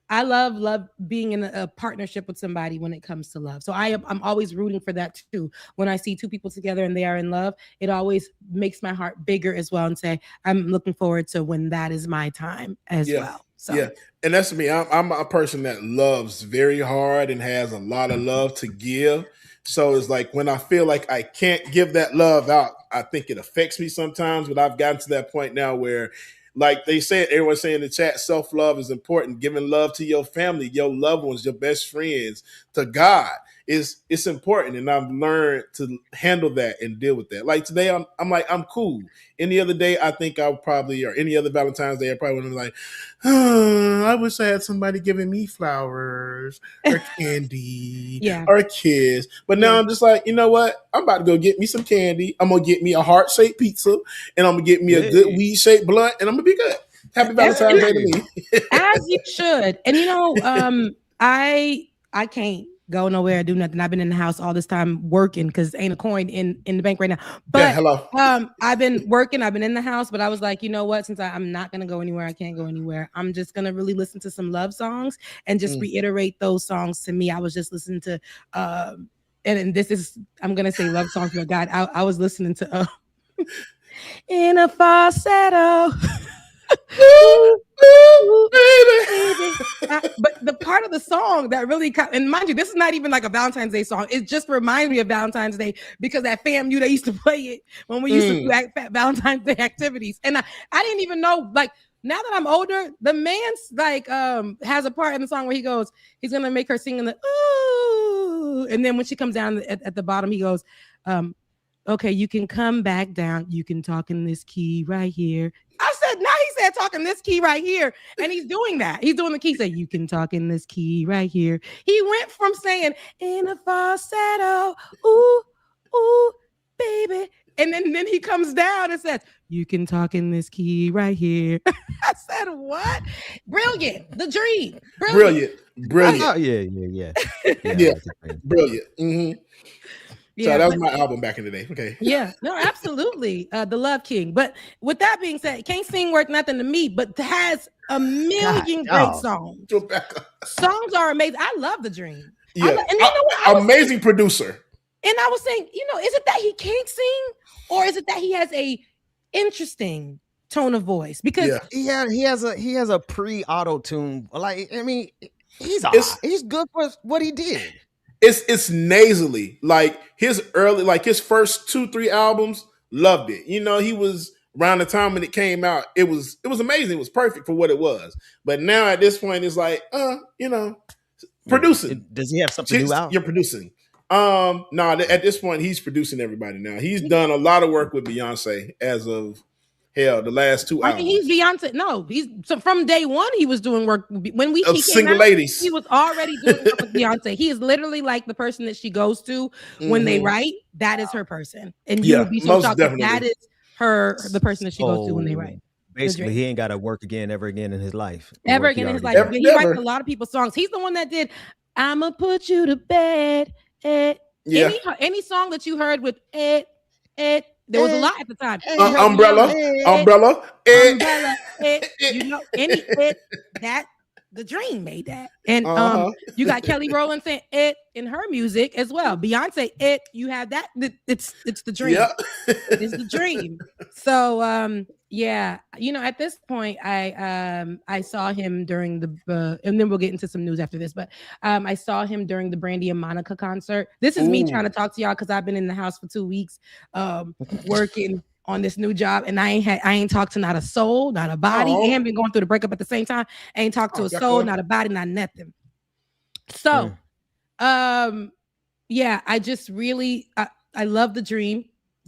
I love being in a partnership with somebody when it comes to love. So I'm always rooting for that too. When I see two people together and they are in love, it always makes my heart bigger as well, and say I'm looking forward to when that is my time as well. So yeah, and that's me. I'm a person that loves very hard and has a lot of love to give. So it's like when I feel like I can't give that love out, I think it affects me sometimes. But I've gotten to that point now where, like they said, everyone's saying in the chat, self-love is important. Giving love to your family, your loved ones, your best friends, to God. it's important, and I've learned to handle that and deal with that. Like today, I'm like I'm cool. Any other day, I think I'll probably, or any other Valentine's Day, I probably would be like, oh, I wish I had somebody giving me flowers or candy or a kiss. But now I'm just like, you know what? I'm about to go get me some candy. I'm gonna get me a heart-shaped pizza, and I'm gonna get me a good weed-shaped blunt, and I'm gonna be good. Happy Valentine's Day to me. As you should. And you know, I can't go nowhere, do nothing. I've been in the house all this time working because ain't a coin in the bank right now. But I've been working, I've been in the house, but I was like, you know what? Since I'm not gonna go anywhere, I can't go anywhere. I'm just gonna really listen to some love songs and just reiterate those songs to me. I was just listening to and this is, I'm gonna say love songs, but God, I was listening to in a falsetto. Ooh, baby. But the part of the song that really, and mind you, this is not even like a Valentine's Day song. It just reminds me of Valentine's Day because at FAMU they used to play it when we used to do Valentine's Day activities. And I didn't even know, like, now that I'm older, the man's like has a part in the song where he goes, he's gonna make her sing in the ooh, and then when she comes down at the bottom, he goes, okay, you can come back down. You can talk in this key right here. I said, now he said talking this key right here. And he's doing that. He's doing the key. He said, you can talk in this key right here. He went from saying in a falsetto, ooh, ooh, baby. And then he comes down and says, you can talk in this key right here. I said, what? Brilliant. The dream. Brilliant. Oh, yeah. Brilliant. Mm-hmm. Yeah, so that was my album back in the day. Okay. Yeah, no, absolutely. The Love King. But with that being said, can't sing worth nothing to me, but has a million great songs. Songs are amazing. I love The Dream. Yeah. And you know what? Amazing producer. And I was saying, you know, is it that he can't sing, or is it that he has a interesting tone of voice? Because he has a pre-auto tune. Like, I mean, he's good for what he did. It's nasally. Like his first 2-3 albums, loved it. You know, he was around the time when it came out, it was amazing. It was perfect for what it was. But now at this point, it's like, you know, producing. Does he have something new out? You're producing. No, at this point, he's producing everybody now. He's done a lot of work with Beyonce as of the last 2 albums. I mean, he's Beyonce. No, so from day one he was doing work. When he single ladies, he was already doing work with Beyonce. He is literally like the person that she goes to when they write. That is her person, and you would be so shocked that is the person that she goes to when they write. Basically, he ain't got to work ever again in his life. He writes a lot of people's songs. He's the one that did "I'ma Put You to Bed." Any song that you heard with it. There was a lot at the time. Umbrella. You know, that The Dream made that. And you got Kelly Rowland saying it in her music as well. Beyonce, you have that. It's The Dream. Yeah. It's The Dream. So yeah, you know, at this point, I saw him during the and then we'll get into some news after this, but I saw him during the Brandy and Monica concert. This is me trying to talk to y'all because I've been in the house for 2 weeks working on this new job, and I ain't talked to not a soul, not a body, and been going through the breakup at the same time. I ain't talked to a soul, not a body, not nothing. So yeah, I just really I love The Dream.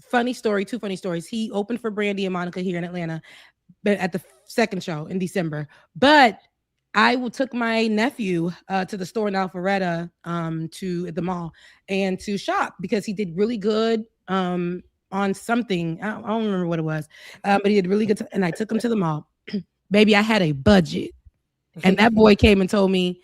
Funny story, 2 funny stories. He opened for Brandy and Monica here in Atlanta, but at the second show in December. But I took my nephew to the store in Alpharetta to the mall and to shop because he did really good on something. I don't remember what it was, but he did really good. And I took him to the mall. Baby, I had a budget, and that boy came and told me,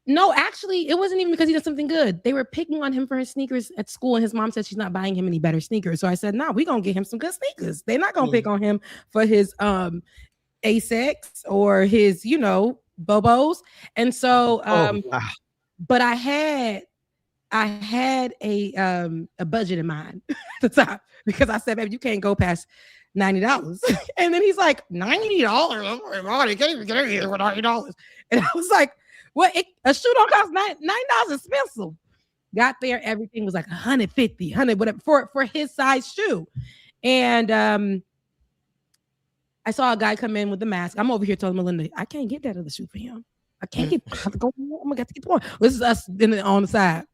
no, actually, it wasn't even because he did something good. They were picking on him for his sneakers at school, and his mom said she's not buying him any better sneakers. So I said, no, we're going to get him some good sneakers. They're not going to pick on him for his Asics or his, you know, Bobos. And so, but I had a budget in mind at the time because I said, baby, you can't go past $90. And then he's like, $90? I can't even get here with $90. And I was like, well, a shoe don't cost $9 expensive. Got there, everything was like $150, $100, whatever for his size shoe. And I saw a guy come in with the mask. I'm over here telling Melinda, I can't get that other shoe for him. I can't get. I have to go. I'm gonna have to get going. This is us on the side.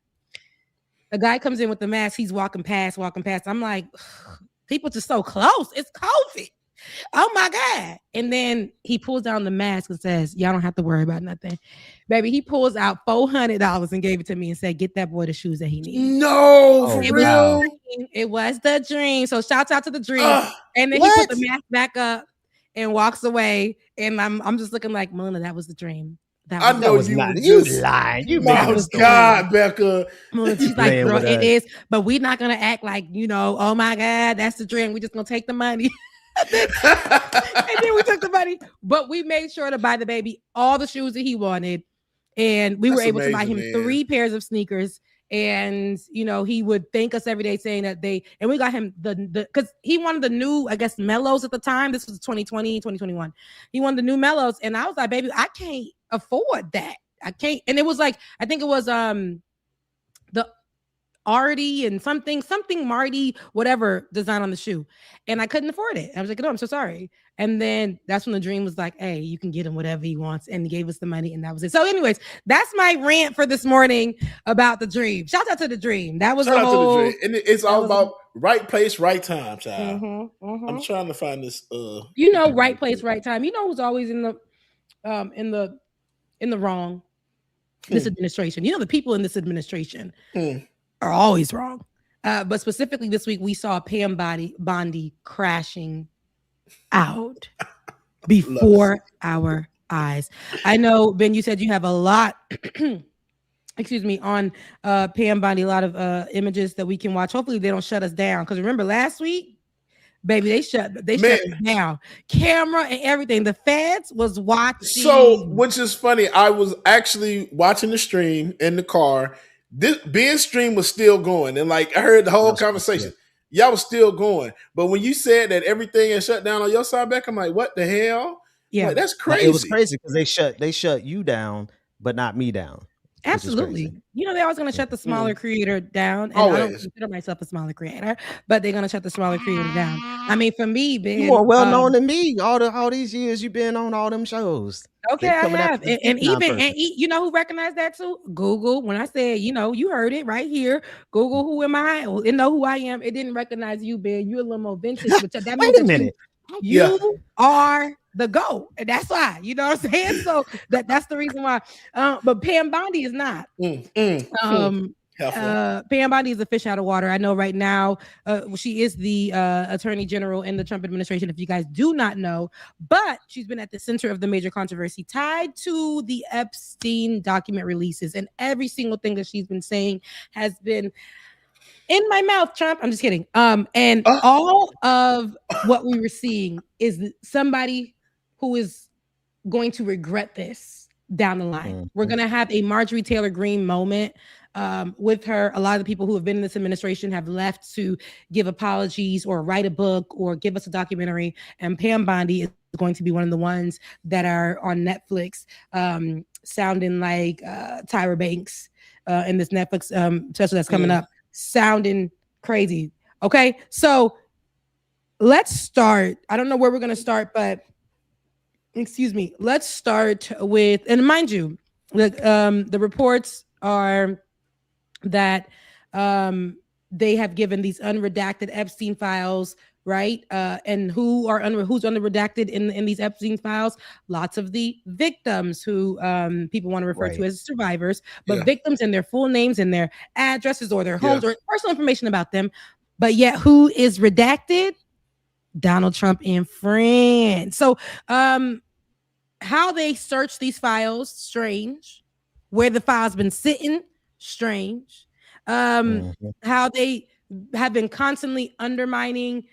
A guy comes in with the mask. He's walking past. I'm like, people just so close. It's COVID. Oh my God. And then he pulls down the mask and says, y'all don't have to worry about nothing. Baby, he pulls out $400 and gave it to me and said, get that boy the shoes that he needs. No, for real? It was the dream. So shouts out to the dream. And then he put the mask back up and walks away. And I'm just looking like, Melina, that was the dream. I know you not. You lying. You my God, Becca. She's like, girl, it is, but we're not gonna act like, oh my God, that's the dream. We're just gonna take the money. and then we took the money, but we made sure to buy the baby all the shoes that he wanted, and we were able to buy him 3 pairs of sneakers. And he would thank us every day saying that and we got him the because he wanted the new, I guess, Mellows at the time. This was 2020, 2021. He wanted the new Mellows, and I was like, baby, I can't afford that. I can't. And it was like, I think it was the Artie and something Marty, whatever design on the shoe. And I couldn't afford it. I was like, no, I'm so sorry. And then that's when the dream was like, hey, you can get him whatever he wants. And he gave us the money, and that was it. So anyways, that's my rant for this morning about the dream. Shout out to the dream. That was the whole. And it's all about right place, right time, child. I'm trying to find this. Right place, right time. Who's always in the wrong? This administration. The people in this administration are always wrong. But specifically this week, we saw Pam Bondi crashing out before our eyes. I know, Ben, you said you have a lot, on Pam Bondi, a lot of images that we can watch. Hopefully they don't shut us down. Because remember last week, baby, they shut us down. Camera and everything. The feds was watching. So, which is funny, I was actually watching the stream in the car. Ben's stream was still going, and I heard the whole conversation. Y'all was still going, but when you said that everything is shut down on your side, back, I'm like, what the hell? Yeah, that's crazy. It was crazy because they shut you down, but not me down. Absolutely. They're always going to shut the smaller creator down. And I don't consider myself a smaller creator, but they're going to shut the smaller creator down. I mean, for me, Ben, you're more well known than me. All these years you've been on all them shows. Okay, I have. And you know who recognized that too? Google. When I said, you heard it right here. Google, who am I? It know who I am. It didn't recognize you, Ben. You're a little more vintage. But that Wait a minute. You are the GOAT. And that's why. You know what I'm saying? So that's the reason why. But Pam Bondi is not. Pam Bondi is a fish out of water. I know right now she is the attorney general in the Trump administration, if you guys do not know, but she's been at the center of the major controversy tied to the Epstein document releases, and every single thing that she's been saying has been in my mouth, Trump. I'm just kidding. And all of what we were seeing is somebody who is going to regret this down the line. We're going to have a Marjorie Taylor Greene moment with her. A lot of the people who have been in this administration have left to give apologies or write a book or give us a documentary. And Pam Bondi is going to be one of the ones that are on Netflix, sounding like Tyra Banks in this Netflix special that's coming up, sounding crazy. Okay, so let's start. I don't know where we're going to start, but let's start with, and mind you, the reports are that they have given these unredacted Epstein files, right? And who's unredacted in these Epstein files? Lots of the victims who people want to refer to as survivors, but victims and their full names and their addresses or their homes or personal information about them. But yet who is redacted? Donald Trump and friends. So how they search these files, strange. Where the file's been sitting, strange. How they have been constantly undermining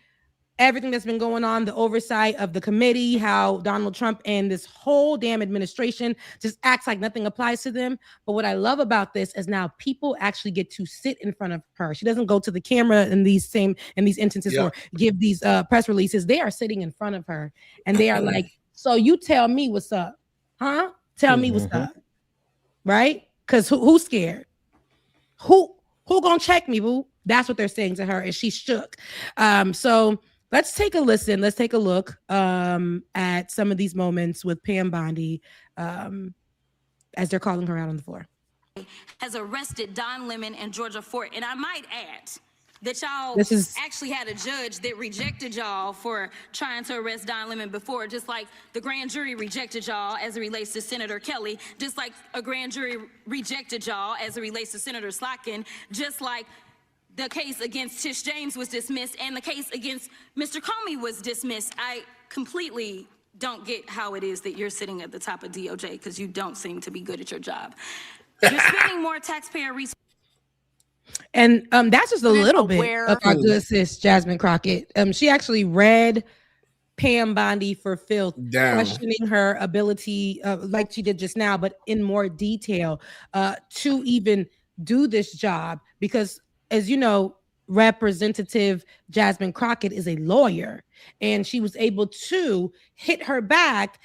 everything that's been going on, the oversight of the committee, how Donald Trump and this whole damn administration just acts like nothing applies to them. But what I love about this is now people actually get to sit in front of her. She doesn't go to the camera in these instances or give these press releases. They are sitting in front of her and they are like, so you tell me what's up, huh? Tell me what's up, right? Because who's scared? Who gonna check me, boo? That's what they're saying to her, and she's shook. So let's take a listen. Let's take a look at some of these moments with Pam Bondi as they're calling her out on the floor. Has arrested Don Lemon and Georgia Fort. And I might add that y'all actually had a judge that rejected y'all for trying to arrest Don Lemon before, just like the grand jury rejected y'all as it relates to Senator Kelly, just like a grand jury rejected y'all as it relates to Senator Slotkin, just like the case against Tish James was dismissed and the case against Mr. Comey was dismissed. I completely don't get how it is that you're sitting at the top of DOJ because you don't seem to be good at your job. You're spending more taxpayer resources. And that's just a little bit of our good sis, Jasmine Crockett. She actually read Pam Bondi for filth, questioning her ability, like she did just now, but in more detail, to even do this job. Because, as you know, Representative Jasmine Crockett is a lawyer, and she was able to hit her back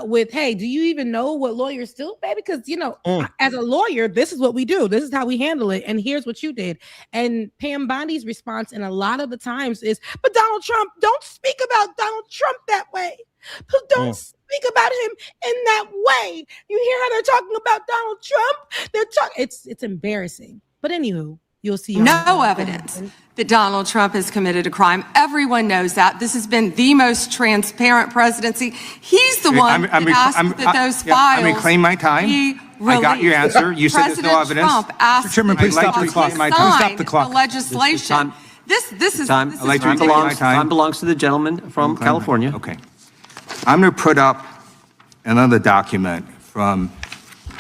with, hey, do you even know what lawyers do, baby? Because, you know, as a lawyer, this is what we do. This is how we handle it. And here's what you did. And Pam Bondi's response, and a lot of the times, is, but Donald Trump, don't speak about Donald Trump that way. Don't speak about him in that way. You hear how they're talking about Donald Trump? They're talking. It's embarrassing. But anywho, you'll see no evidence that Donald Trump has committed a crime. Everyone knows that. This has been the most transparent presidency. He's the one that asked that those files. I'm reclaiming my time. I got your answer. You said there's no evidence. Trump asked Chairman, please stop the clock. Stop the clock. The legislation. This is time. Time belongs to the gentleman from California. Okay. I'm going to put up another document from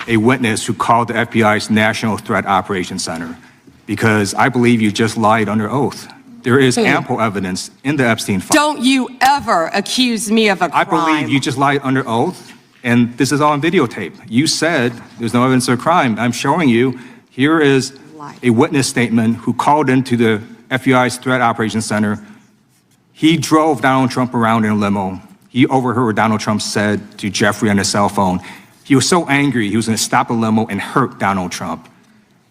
a witness who called the FBI's National Threat Operations Center, because I believe you just lied under oath. There is ample evidence in the Epstein file. Don't you ever accuse me of a crime. I believe you just lied under oath, and this is on videotape. You said there's no evidence of a crime. I'm showing you, here is a witness statement who called into the FBI's Threat Operations Center. He drove Donald Trump around in a limo. He overheard what Donald Trump said to Jeffrey on his cell phone. He was so angry, he was going to stop the limo and hurt Donald Trump.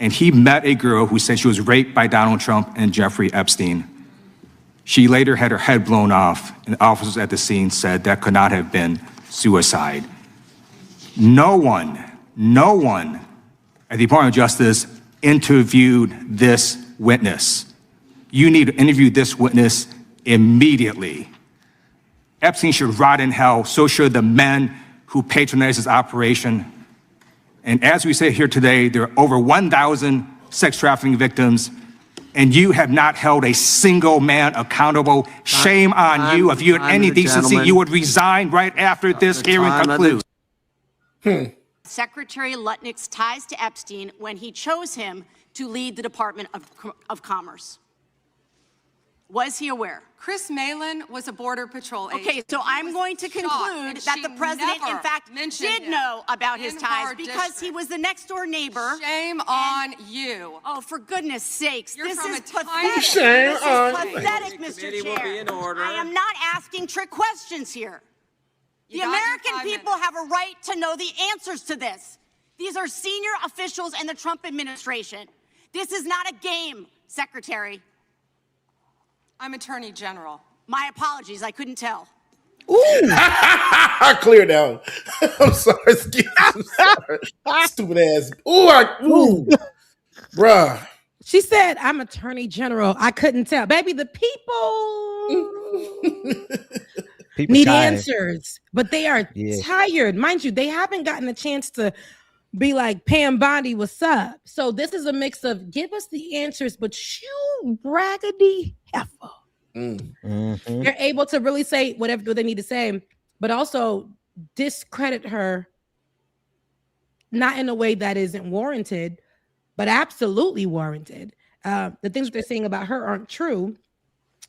And he met a girl who said she was raped by Donald Trump and Jeffrey Epstein. She later had her head blown off, and officers at the scene said that could not have been suicide. No one at the Department of Justice interviewed this witness. You need to interview this witness immediately. Epstein should rot in hell, so should the men who patronized his operation. And as we say here today, there are over 1,000 sex trafficking victims, and you have not held a single man accountable. Shame on you. If you had any decency, you would resign right after this hearing concludes. Secretary Lutnick's ties to Epstein when he chose him to lead the Department of Commerce. Was he aware? Chris Malin was a Border Patrol agent. Okay, so I'm going to conclude that the president, in fact, did know about his ties because he was the next door neighbor. Shame on you. Oh, for goodness sakes. You're this from is a pathetic. Shame this on is pathetic, Mr. Chair. I am not asking trick questions here. The American people have a right to know the answers to this. These are senior officials in the Trump administration. This is not a game, Secretary. I'm Attorney General. My apologies, I couldn't tell. Ooh. Clear down. I'm sorry. I'm sorry. Stupid ass. Ooh. Bruh. She said, I'm Attorney General. I couldn't tell. Baby, the people need answers, but they are tired. Mind you, they haven't gotten a chance to be like, Pam Bondi, what's up? So this is a mix of give us the answers, but you raggedy heifer. They're able to really say whatever they need to say, but also discredit her, not in a way that isn't warranted, but absolutely warranted. The things that they're saying about her aren't true.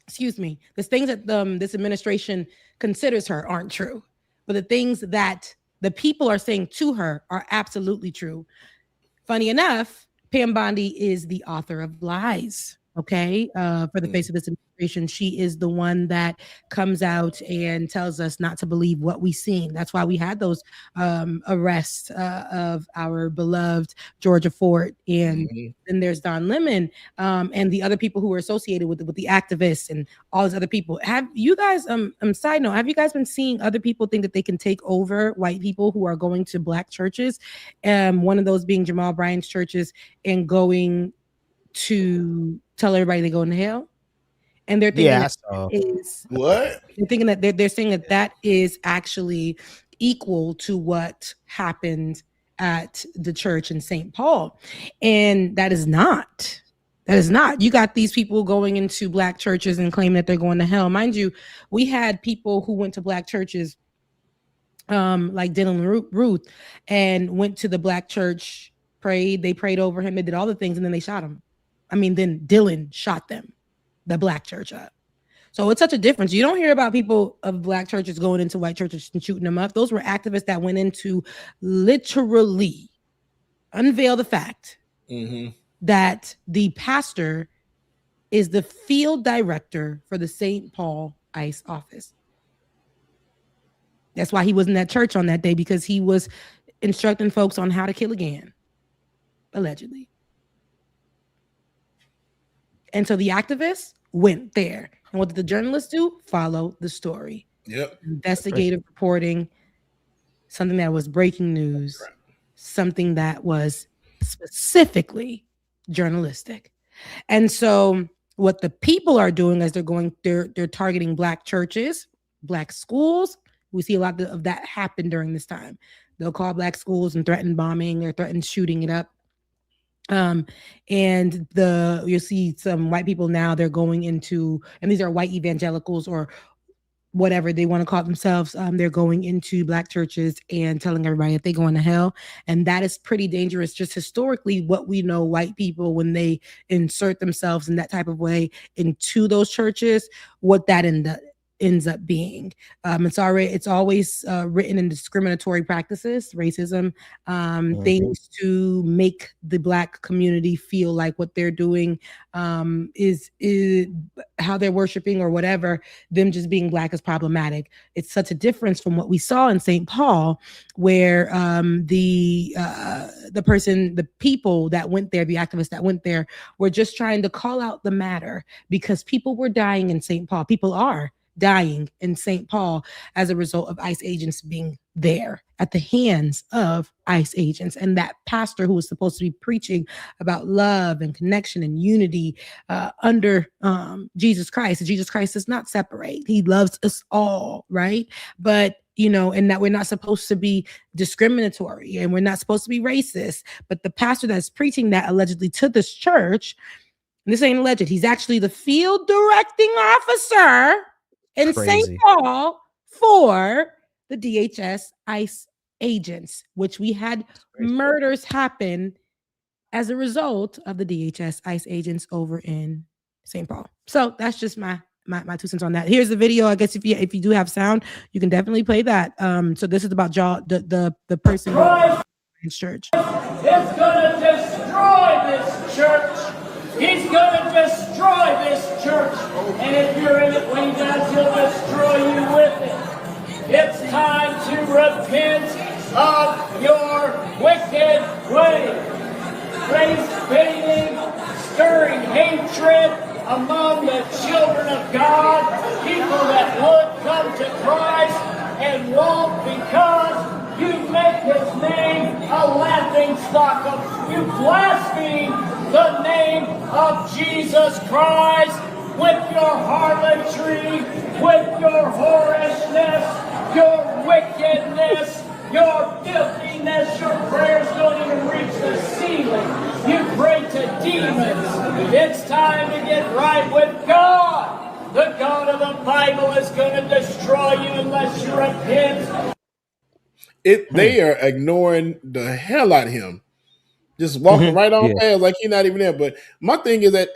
Excuse me. The things that this administration considers her aren't true, but the things that the people are saying to her are absolutely true. Funny enough, Pam Bondi is the author of lies. okay, for the face of this administration. She is the one that comes out and tells us not to believe what we seen. That's why we had those arrests of our beloved Georgia Fort, and then there's Don Lemon and the other people who were associated with the activists and all these other people. Have you guys, side note, have you guys been seeing other people think that they can take over white people who are going to black churches? One of those being Jamal Bryant's churches, and going to tell everybody they're going to hell, and they're thinking they're saying that is actually equal to what happened at the church in St. Paul, and that is not. You got these people going into black churches and claiming that they're going to hell. Mind you, we had people who went to black churches, like Dylan Ruth, and went to the black church, prayed. They prayed over him. They did all the things, and then they shot him. I mean, then Dylan shot them, the black church up. So it's such a difference. You don't hear about people of black churches going into white churches and shooting them up. Those were activists that went into literally unveil the fact that the pastor is the field director for the St. Paul ICE office. That's why he was in that church on that day, because he was instructing folks on how to kill again, allegedly. And so the activists went there. And what did the journalists do? Follow the story. Yep. Investigative reporting, something that was breaking news, something that was specifically journalistic. And so what the people are doing as they're targeting black churches, black schools. We see a lot of that happen during this time. They'll call black schools and threaten bombing or threaten shooting it up. And you'll see some white people now, they're going into, and these are white evangelicals or whatever they want to call themselves. They're going into black churches and telling everybody that they're going to hell. And that is pretty dangerous. Just historically, what we know, white people, when they insert themselves in that type of way into those churches, what that ends up being. It's always written in discriminatory practices, racism, things to make the black community feel like what they're doing is how they're worshiping or whatever, them just being black is problematic. It's such a difference from what we saw in St. Paul, where the people that went there, the activists that went there, were just trying to call out the matter because people were dying in St. Paul. People are dying in St. Paul as a result of ICE agents being there at the hands of ICE agents. And that pastor who was supposed to be preaching about love and connection and unity under Jesus Christ. Jesus Christ does not separate. He loves us all, right? But and that we're not supposed to be discriminatory and we're not supposed to be racist. But the pastor that's preaching that allegedly to this church, and this ain't alleged, he's actually the field directing officer in St. Paul for the DHS ICE agents, which we had murders happen as a result of the DHS ICE agents over in St. Paul. So that's just my 2 cents on that. Here's the video. I guess if you do have sound, you can definitely play that. So this is about the person in church. It's gonna destroy this church. He's gonna destroy this church. And if you're in it when he does, he'll destroy you with it. It's time to repent of your wicked ways. Race-baiting, stirring hatred among the children of God, people that would come to Christ and won't because you make his name a laughing stock of, you blaspheme the name of Jesus Christ with your harlotry, with your whorishness, your wickedness, your filthiness. Your prayers don't even reach the ceiling. You pray to demons. It's time to get right with God. The God of the Bible is going to destroy you unless you repent. They are ignoring the hell out of him. Just walking right on past like he's not even there. But my thing is that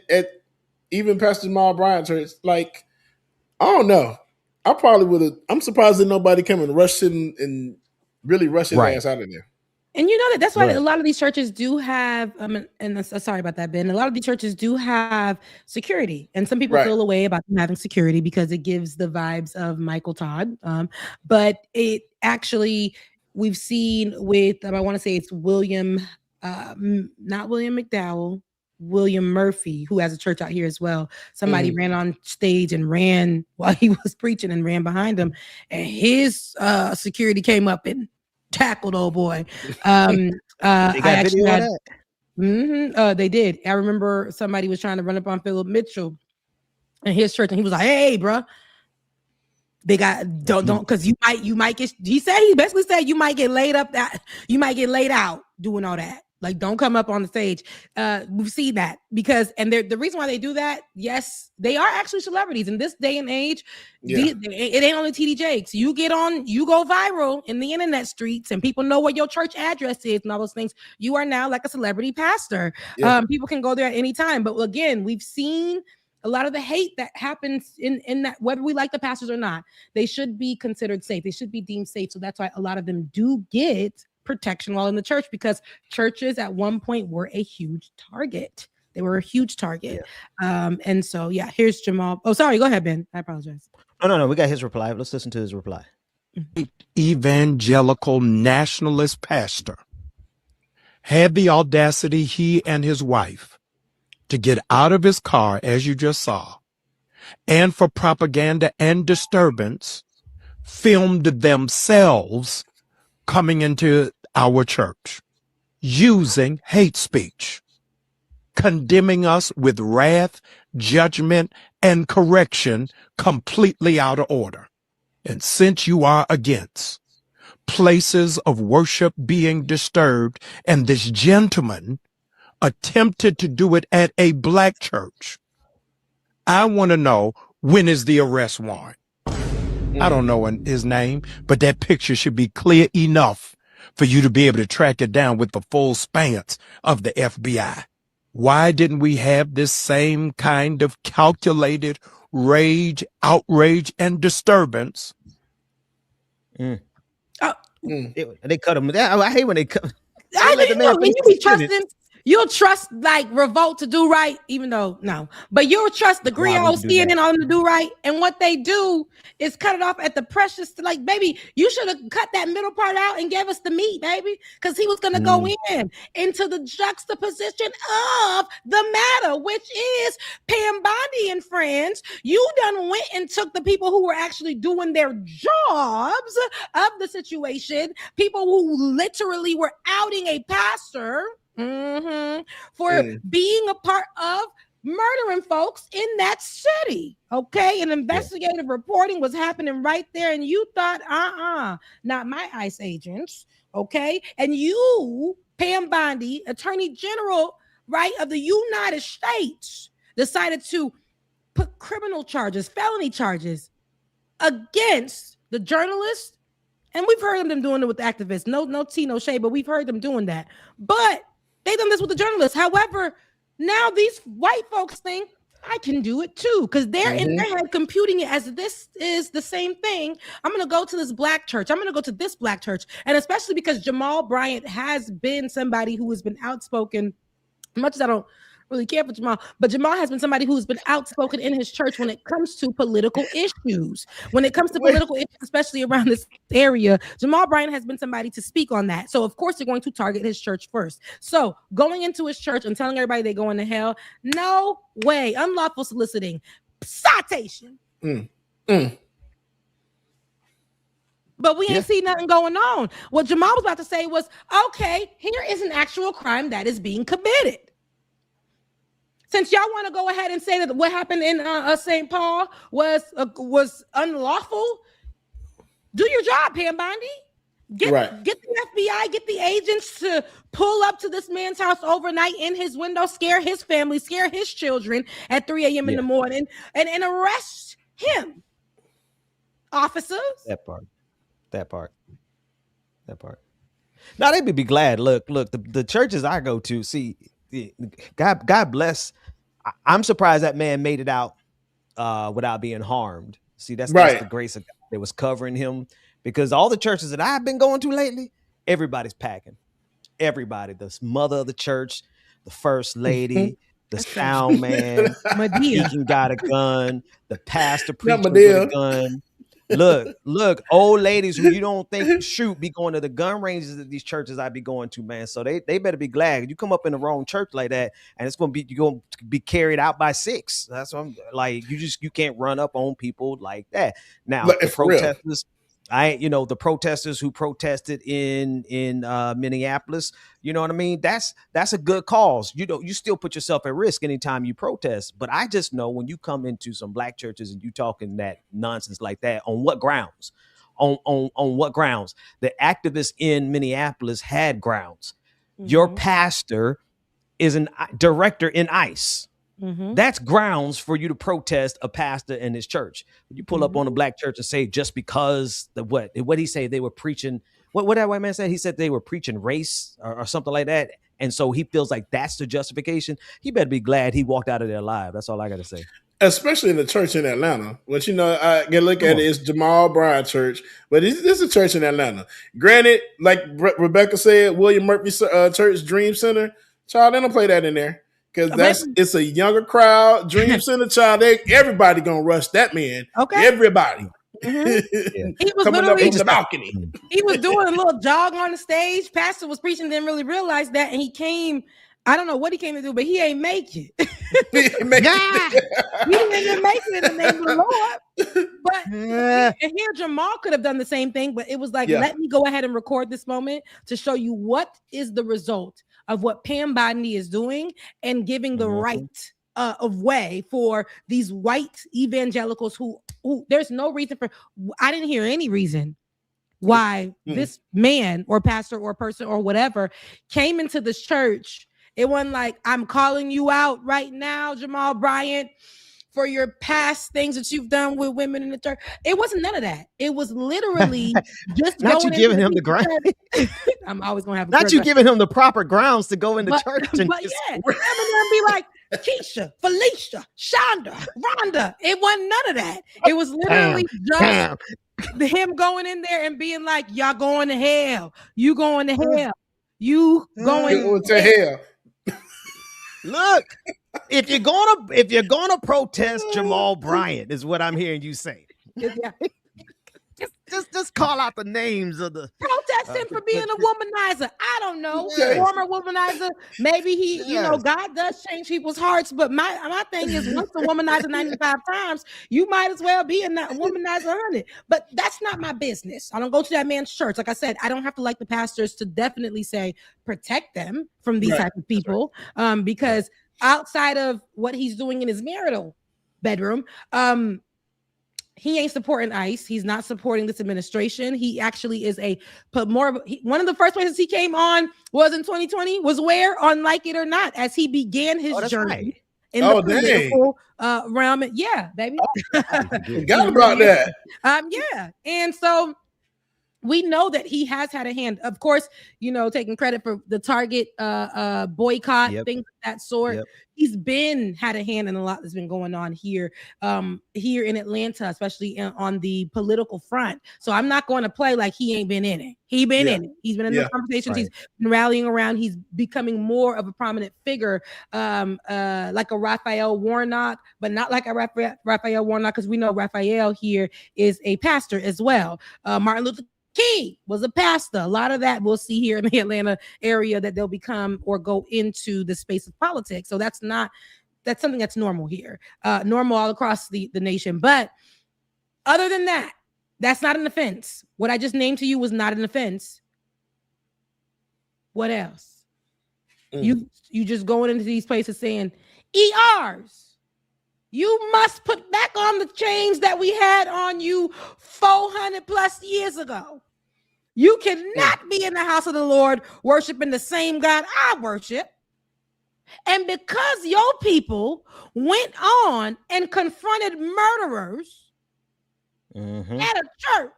at even Pastor Jamal Bryant church, like, I don't know. I'm surprised that nobody came and rushed him and really rushed his ass out of there. And you know that's why a lot of these churches do have, and sorry about that, Ben. A lot of these churches do have security, and some people feel a way about them having security because it gives the vibes of Michael Todd. But it actually, we've seen with, I want to say it's William, not William McDowell, William Murphy, who has a church out here as well. Somebody ran on stage and ran while he was preaching and ran behind him, and his security came up and tackled old boy. They got video of that? They did. I remember somebody was trying to run up on Philip Mitchell in his church, and he was like, "Hey, bro, they got don't because you might get." He basically said you might get laid up, that you might get laid out doing all that. Like, don't come up on the stage. We see that because, and the reason why they do that, yes, they are actually celebrities in this day and age. It ain't only TD Jakes. You get on, you go viral in the internet streets, and people know what your church address is and all those things. You are now like a celebrity pastor. People can go there at any time. But again, we've seen a lot of the hate that happens in that, whether we like the pastors or not, they should be considered safe. They should be deemed safe. So that's why a lot of them do get protection while in the church, because churches at one point were a huge target. They were a huge target. And so, here's Jamal. Oh, sorry. Go ahead, Ben. I apologize. No. We got his reply. Let's listen to his reply. Evangelical nationalist pastor had the audacity, he and his wife, to get out of his car, as you just saw, and for propaganda and disturbance, filmed themselves coming into our church, using hate speech, condemning us with wrath, judgment, and correction completely out of order. And since you are against places of worship being disturbed, and this gentleman attempted to do it at a black church, I want to know, when is the arrest warrant? I don't know his name, but that picture should be clear enough for you to be able to track it down with the full spans of the FBI. Why didn't we have this same kind of calculated rage, outrage, and disturbance? They cut him. I hate when they cut. You'll trust like Revolt to do right, even though but you'll trust the Griot CNN on them to do right. And what they do is cut it off at the precious, like, baby, you should have cut that middle part out and gave us the meat, baby. Because he was going to go into the juxtaposition of the matter, which is Pam Bondi and friends. You done went and took the people who were actually doing their jobs of the situation, people who literally were outing a pastor for being a part of murdering folks in that city. Okay, and investigative reporting was happening right there, and you thought, not my ICE agents. Okay, and you, Pam Bondi, Attorney General, right, of the United States, decided to put criminal charges, felony charges against the journalist. And we've heard them doing it with activists. No tea, no shade, but we've heard them doing that. But they done this with the journalists. However, now these white folks think I can do it too, because they're in their head computing it as this is the same thing. I'm going to go to this black church. I'm going to go to this black church. And especially because Jamal Bryant has been somebody who has been outspoken, much as I don't really care for Jamal, but Jamal has been somebody who's been outspoken in his church when it comes to political issues. When it comes to political issues, especially around this area, Jamal Bryant has been somebody to speak on that. So of course they're going to target his church first. So going into his church and telling everybody they're going to hell, no way. Unlawful soliciting, citation. But we ain't seen nothing going on. What Jamal was about to say was, okay, here is an actual crime that is being committed. Since y'all want to go ahead and say that what happened in St. Paul was unlawful, do your job, Pam Bondi. Get the FBI, get the agents to pull up to this man's house overnight in his window, scare his family, scare his children at 3 a.m. in the morning, and arrest him. Officers. That part. Now they'd be glad. Look, the churches I go to, see, God bless. I'm surprised that man made it out without being harmed. See, that's the grace of God that was covering him, because all the churches that I've been going to lately, everybody's packing. everybody, the mother of the church, the first lady, the sound man, deacon got a gun, the pastor preaching with a gun. Look, old ladies who you don't think shoot be going to the gun ranges at these churches I be going to, man. So they better be glad. You come up in the wrong church like that, and you're gonna be carried out by 6. That's what I'm like. You can't run up on people like that. Now the protesters. The protesters who protested in Minneapolis, you know what I mean? That's a good cause. You still put yourself at risk anytime you protest. But I just know when you come into some black churches and you talking that nonsense like that, on what grounds? On what grounds? The activists in Minneapolis had grounds. Mm-hmm. Your pastor is a director in ICE. Mm-hmm. That's grounds for you to protest a pastor in his church. You pull up on a black church and say just because what he say they were preaching, what that white man said, he said they were preaching race or something like that, and so he feels like that's the justification. He better be glad he walked out of there alive. That's all I got to say. Especially in the church in Atlanta, which I can look at it, it's Jamal Bryant Church, but this is a church in Atlanta. Granted, like Rebecca said, William Murphy Church Dream Center, child, they don't play that in there. Because it's a younger crowd, Dream Center, child. Everybody gonna rush that man. Okay, everybody. Mm-hmm. He was coming literally up on the balcony. He was doing a little jog on the stage. Pastor was preaching, didn't really realize that, and he came. I don't know what he came to do, but he ain't make it. He didn't make it in the name of the Lord. But and here Jamal could have done the same thing, but it was like, let me go ahead and record this moment to show you what is the result of what Pam Bodney is doing and giving the right of way for these white evangelicals who there's no reason for. I didn't hear any reason why this man or pastor or person or whatever came into this church. It wasn't like, I'm calling you out right now, Jamal Bryant, for your past things that you've done with women in the church. It wasn't none of that. It was literally just not you giving him the ground. I'm always gonna have not you giving him the proper grounds to go into church. But yeah, I'm gonna be like Keisha, Felicia, Shonda, Rhonda. It wasn't none of that. It was literally just him going in there and being like, y'all going to hell. You going to hell. You going to hell. Look, if you're gonna protest Jamal Bryant, is what I'm hearing you say. Yeah. Just call out the names of the protest him for being a womanizer. I don't know, former womanizer. Maybe he, God does change people's hearts. But my thing is, once a womanizer 95 times, you might as well be a womanizer 100. But that's not my business. I don't go to that man's church. Like I said, I don't have to like the pastors to definitely say protect them from these type of people. Because outside of what he's doing in his marital bedroom, he ain't supporting ICE. He's not supporting this administration. He actually is one of the first places he came on was in 2020, was where, on Like It or Not, as he began his journey in the political realm. Yeah, baby. Forgot about that. Yeah. And so we know that he has had a hand, of course, taking credit for the Target boycott, things of that sort. He's had a hand in a lot that's been going on here in Atlanta, especially on the political front. So I'm not going to play like he ain't been in it. He's been in it. He's been in the conversations. Right. He's been rallying around. He's becoming more of a prominent figure, like a Raphael Warnock, but not like a Raphael Warnock, because we know Raphael here is a pastor as well. Martin Luther King was a pastor. A lot of that we'll see here in the Atlanta area, that they'll become or go into the space of politics. So that's something that's normal here, normal all across the nation. But other than that, that's not an offense. What I just named to you was not an offense. What else? You just going into these places saying ERs. You must put back on the chains that we had on you 400 plus years ago. You cannot be in the house of the Lord worshiping the same God I worship. And because your people went on and confronted murderers at a church,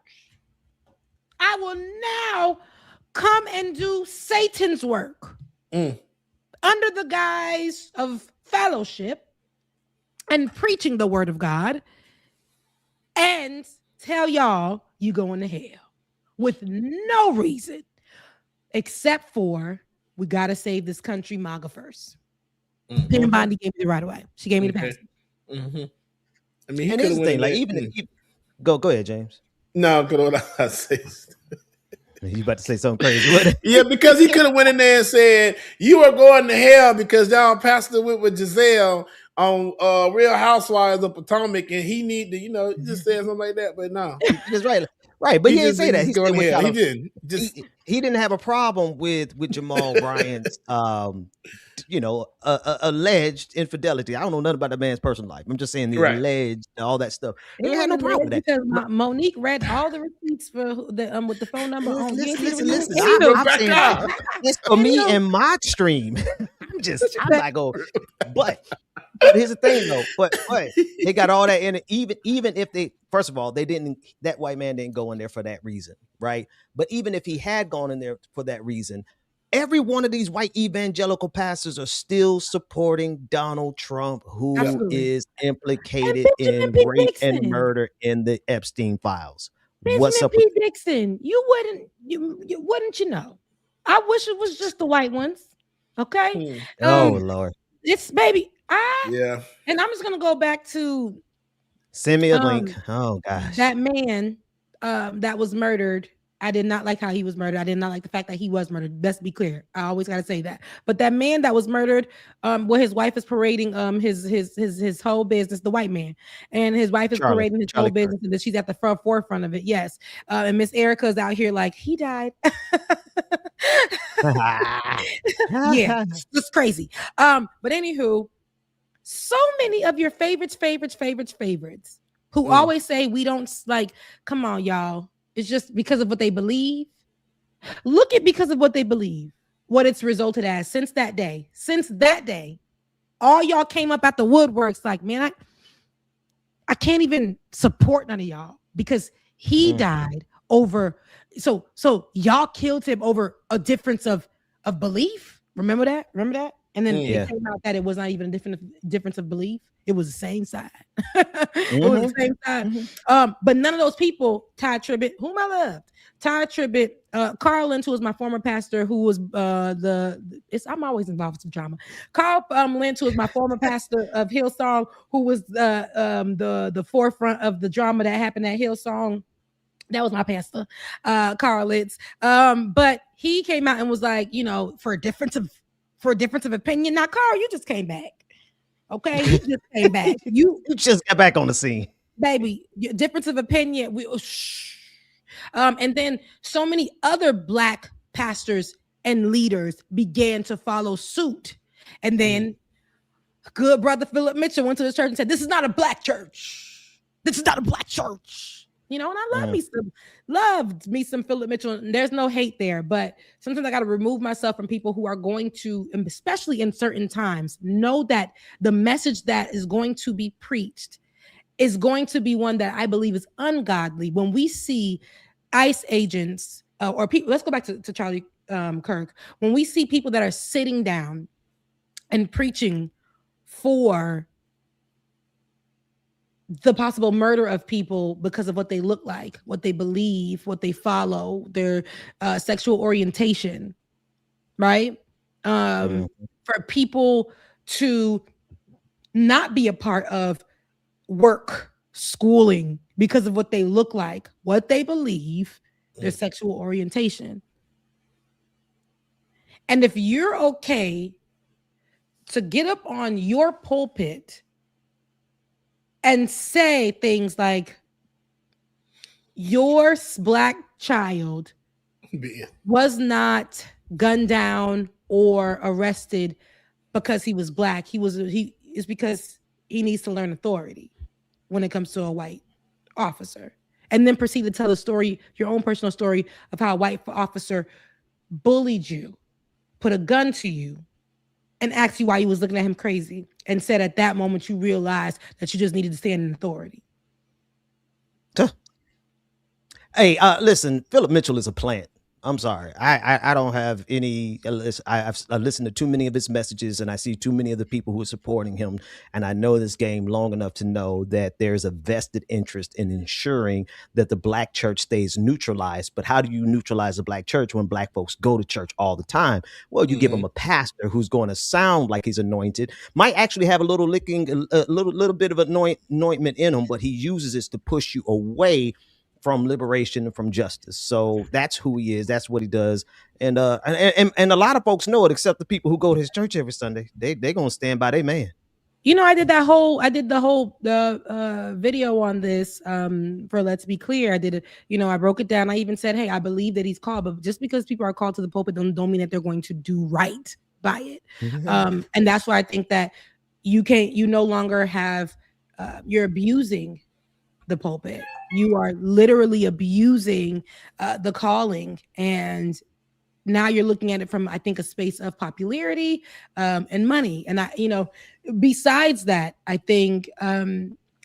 I will now come and do Satan's work under the guise of fellowship and preaching the word of God, and tell y'all you going to hell with no reason except for we got to save this country, MAGA first. Pam Bondi gave me the right away. She gave me the pass. I mean, and here's the thing, like even if go ahead, James. No, go on. I say. You about to say something crazy? Yeah, because he could have went in there and said, "You are going to hell because y'all pastor went with Giselle on Real Housewives of Potomac, and he need to, just say something like that." But no, that's right. But he didn't say that. He said he didn't. He didn't have a problem with Jamal Bryant's, alleged infidelity. I don't know nothing about the man's personal life. I'm just saying the alleged, all that stuff. He had no problem with that. Because Monique read all the receipts for the with the phone number on. Listen. It's for me and my stream. I'm like, but here's the thing though. But they got all that in it. Even if they, first of all, that white man didn't go in there for that reason, right? But even if he had gone in there for that reason, every one of these white evangelical pastors are still supporting Donald Trump, who is implicated in rape and murder in the Epstein files. What's up with Dixon? You wouldn't know? I wish it was just the white ones. Okay. Lord. It's baby. And I'm just gonna go back to send me a link. Oh gosh. That man that was murdered. I did not like how he was murdered. I did not like the fact that he was murdered. Let's be clear. I always gotta say that. But that man that was murdered, where his wife is parading his whole business, the white man, and his wife is parading his whole business, and she's at the forefront of it. Yes. And Miss Erica's out here like he died. Yeah, it's crazy. But anywho, so many of your favorites who always say we don't like, come on, y'all. It's just because of what they believe. Look at because of what they believe, what it's resulted as since that day. Since that day, all y'all came up at the woodworks like, man, I can't even support none of y'all because he died over. So y'all killed him over a difference of belief. Remember that? And then it came out that it was not even a difference of belief. It was the same side. It was the same side. But none of those people, Ty Tribbett, whom I loved, Ty Tribbett, Carl Lentz, who was my former pastor, who was I'm always involved with some drama. Carl Lentz, who was my former pastor of Hillsong, who was the forefront of the drama that happened at Hillsong. That was my pastor, Carl Lentz. But he came out and was like, for a difference of opinion. Now, Carl, you just came back. Okay, you just came back. You just got back on the scene, baby. Difference of opinion. And then so many other Black pastors and leaders began to follow suit. And then good brother Philip Mitchell went to the church and said, "This is not a Black church. This is not a Black church." And I loved me some Philip Mitchell. And there's no hate there, but sometimes I got to remove myself from people who are going to, especially in certain times, know that the message that is going to be preached is going to be one that I believe is ungodly. When we see ICE agents or people, let's go back to Charlie Kirk. When we see people that are sitting down and preaching for the possible murder of people because of what they look like, what they believe, what they follow, their sexual orientation, right? For people to not be a part of work, schooling, because of what they look like, what they believe, their sexual orientation. And if you're okay to get up on your pulpit and say things like, your Black child was not gunned down or arrested because he was Black. It's because he needs to learn authority when it comes to a white officer. And then proceed to tell the story, your own personal story of how a white officer bullied you, put a gun to you, and asked you why you was looking at him crazy, and said at that moment you realized that you just needed to stand in authority. Hey, listen, Philip Mitchell is a plant. I'm sorry. I don't have any. I've listened to too many of his messages, and I see too many of the people who are supporting him. And I know this game long enough to know that there's a vested interest in ensuring that the black church stays neutralized. But how do you neutralize the black church when black folks go to church all the time? Well, you give them a pastor who's going to sound like he's anointed, might actually have a little little bit of anointment in him, but he uses it to push you away from liberation and from justice. So that's who he is. That's what he does. And a lot of folks know it, except the people who go to his church every Sunday. They're gonna stand by their man. You know, I did the whole video on this for Let's Be Clear. I did it, you know, I broke it down. I even said, hey, I believe that he's called, but just because people are called to the pulpit don't mean that they're going to do right by it. And that's why I think that you no longer have, you're abusing the pulpit. You are literally abusing the calling, and now you're looking at it from, I think, a space of popularity and money. And besides that, I think,